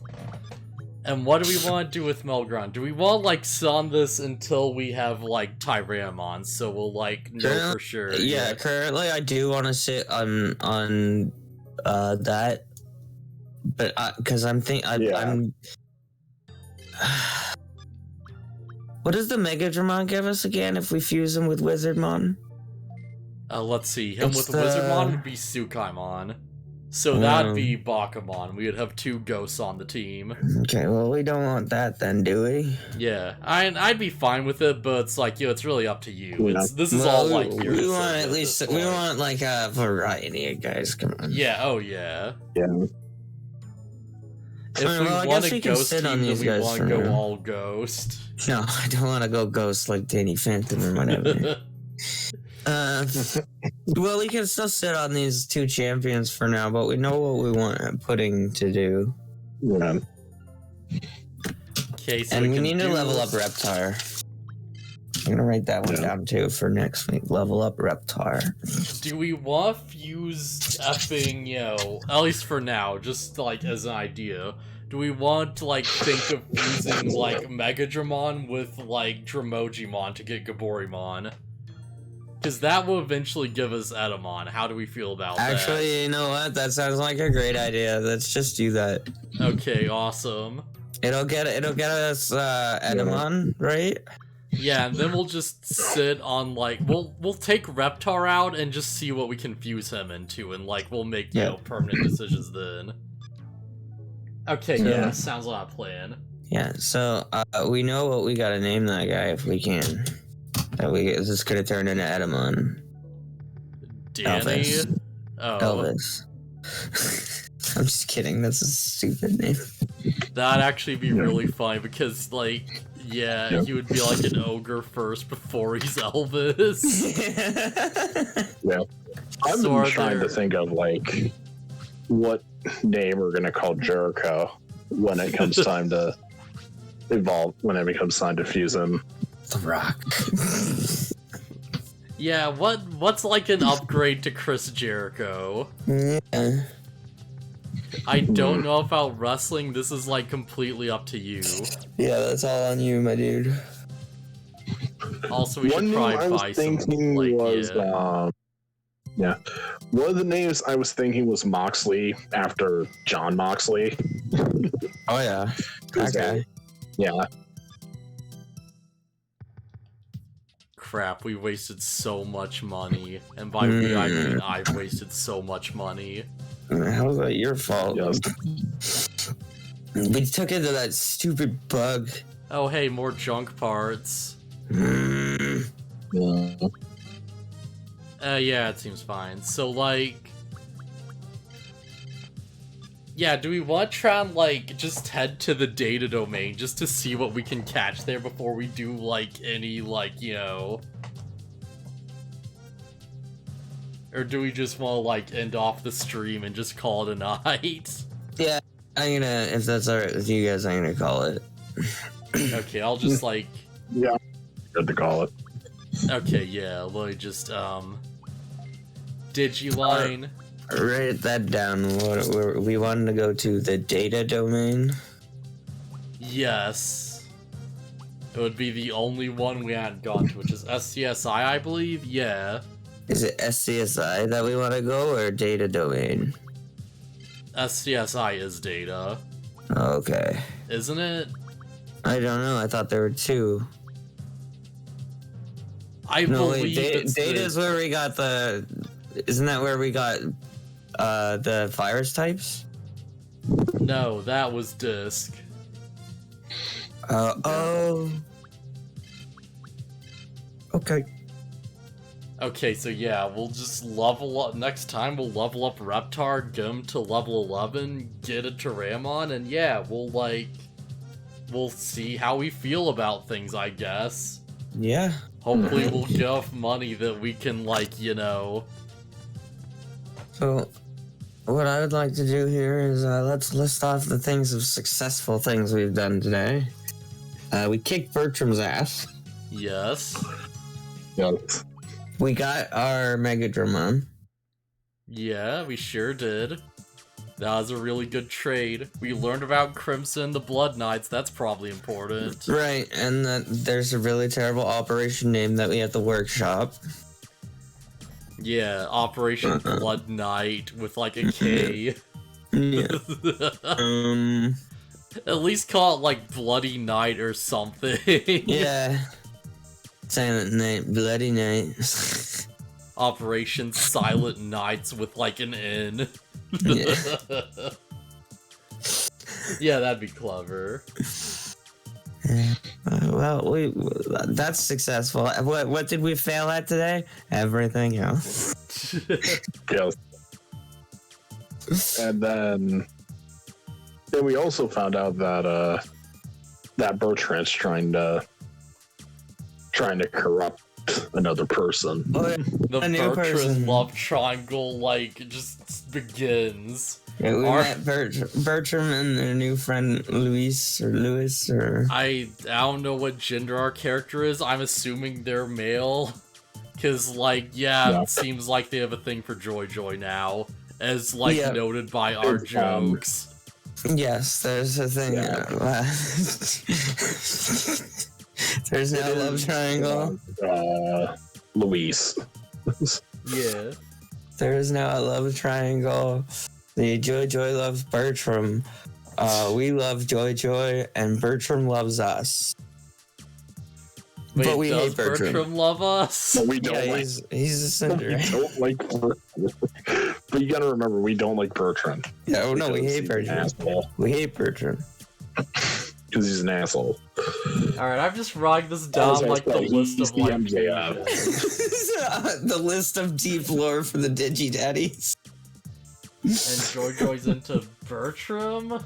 And what do we want to do with Melgreymon? Do we want to, like, sit on this until we have, like, Tyrannomon, so we'll, like, know for sure?
Yeah, currently I do want to sit on that, but because I'm what does the Megadramon give us again if we fuse him with Wizardmon?
Let's see. Him with Wizardmon would be Sukaimon. So that'd be Bakamon. We would have 2 ghosts on the team.
Okay, well, we don't want that then, do we?
Yeah, I'd be fine with it, but it's like, it's really up to you. This is all like your
we want at least we want like a variety of guys. Come on.
Yeah. Oh yeah.
Yeah.
If we want a ghost team, then we want to go all ghost.
No, I don't want to go ghost like Danny Phantom or whatever. Well, we can still sit on these 2 champions for now, but we know what we want Pudding to do.
Yeah.
Okay, so
and we need to level up Reptar. I'm gonna write that one down too for next week. Level up Reptar.
Do we want to fuse effing, at least for now, just like as an idea, do we want to like think of fusing like Megadramon with like Dramojimon to get Gaborimon? Because that will eventually give us Edamon. How do we feel about that?
Actually, you know what? That sounds like a great idea. Let's just do that.
Okay, awesome.
It'll get us Edamon, right?
Yeah, and then we'll just sit on like we'll take Reptar out and just see what we can fuse him into, and like we'll make permanent decisions then. Okay, yeah, sounds like a plan. Yeah,
so we know what we gotta name that guy if we can. This is gonna turn into Edamon.
Danny?
Elvis.
Oh.
Elvis. I'm just kidding, that's a stupid name.
That'd actually be really funny because, like, he would be like an ogre first before he's Elvis.
Yeah. I've been trying to think of, like, what name we're gonna call Jericho when it comes time to evolve when it becomes time to fuse him.
The Rock.
Yeah, what's like an upgrade to Chris Jericho?
Yeah.
I don't know about wrestling. This is like completely up to you.
Yeah, that's all on you, my dude.
Also, we should
One name
probably
I was
buy some.
thinking
Like,
was
yeah.
one of the names I was thinking was Moxley after John Moxley.
Oh yeah. Okay.
Yeah.
Crap, we wasted so much money, and by we I mean I've wasted so much money.
How's that your fault?
Yes.
We took into that stupid bug.
Oh hey, more junk parts.
Yeah.
Yeah, it seems fine. So like, yeah, do we want to try and like just head to the data domain just to see what we can catch there before we do like any like, you know? Or do we just want to like end off the stream and just call it a night?
Yeah, if that's alright with you guys, I'm gonna call it.
Okay, I'll just like...
Yeah. Good to call it.
Okay, yeah, let me just, Digiline.
Write that down. We wanted to go to the data domain.
Yes. It would be the only one we hadn't gone to, which is SCSI, I believe? Yeah.
Is it SCSI that we want to go, or data domain?
SCSI is data.
Okay.
Isn't it?
I don't know. I thought there were two.
I believe it's
data is where we got the... Isn't that where we got the virus types?
No, that was disc.
Oh. Okay.
Okay, so yeah, we'll just level up. Next time, we'll level up Reptar, get him to level 11, get a Tyramon, and yeah, we'll see how we feel about things, I guess.
Yeah.
Hopefully, we'll get enough money that we can, like, you know.
So, what I would like to do here is let's list off the successful things we've done today. We kicked Bertram's ass.
Yes.
Yes.
We got our Megadramon.
Yeah, we sure did. That was a really good trade. We learned about Crimson, the Blood Knights. That's probably important.
Right, and there's a really terrible operation name that we have to workshop.
Yeah, Operation Blood Knight with like a K.
Yeah.
At least call it like Bloody Night or something.
Yeah. Silent Night, Bloody Night.
Operation Silent Nights with like an N.
Yeah.
Yeah, that'd be clever.
Well, that's successful. What did we fail at today? Everything else.
Yes. And then we also found out that that Bertrand's trying to corrupt another person.
Oh, yeah.
The
A new
Bertrand
person.
love triangle like just begins.
Yeah, we met Bertram and their new friend Lewis.
I don't know what gender our character is. I'm assuming they're male. Cause like, yeah, it seems like they have a thing for Joy now. As like noted by our jokes.
Yes, there's a thing.
Yeah.
There's no love triangle.
Luis.
Yeah.
There is now a love triangle. The Joy loves Bertram. We love Joy, and Bertram loves us.
Wait,
but we
does
hate Bertram.
Love us?
But we don't like.
He's a cinder.
We don't like Bertrand. But you gotta remember, we don't like Bertrand.
Yeah, oh no, we hate
Because he's an
Bertram.
asshole.
We hate Bertram.
Because he's an asshole.
Alright, I've just writing this down like the list of like
MJF.
The list of deep lore for the Digi Daddies.
And Joy's into Bertram?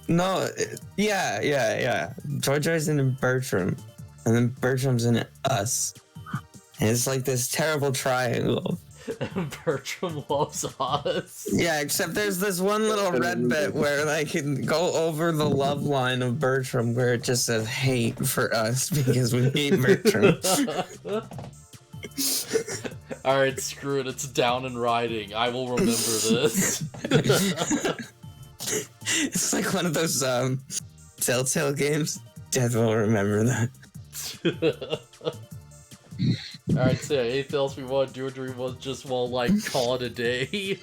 No, yeah. Joy's into Bertram, and then Bertram's into us. And it's like this terrible triangle.
Bertram loves us.
Yeah, except there's this one little red bit where I can go over the love line of Bertram where it just says hate for us because we hate Bertram.
Alright, screw it, it's down in writing. I will remember this.
It's like one of those Telltale games. Death will remember that.
Alright, so anything else we want to do, or do we just want to, like, call it a day?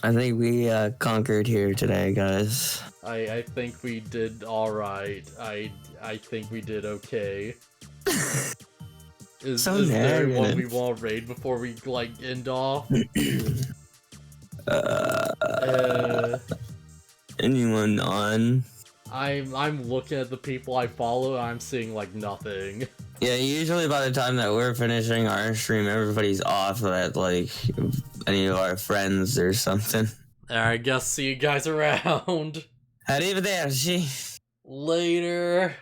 I think we conquered here today, guys.
I think we did alright. I think we did okay. Is there one we want to raid before we, like, end off?
Anyone on?
I'm looking at the people I follow, and I'm seeing, like, nothing.
Yeah, usually by the time that we're finishing our stream, everybody's off at, like, any of our friends or something.
Alright, guess see you guys around.
Arrivederci.
Later.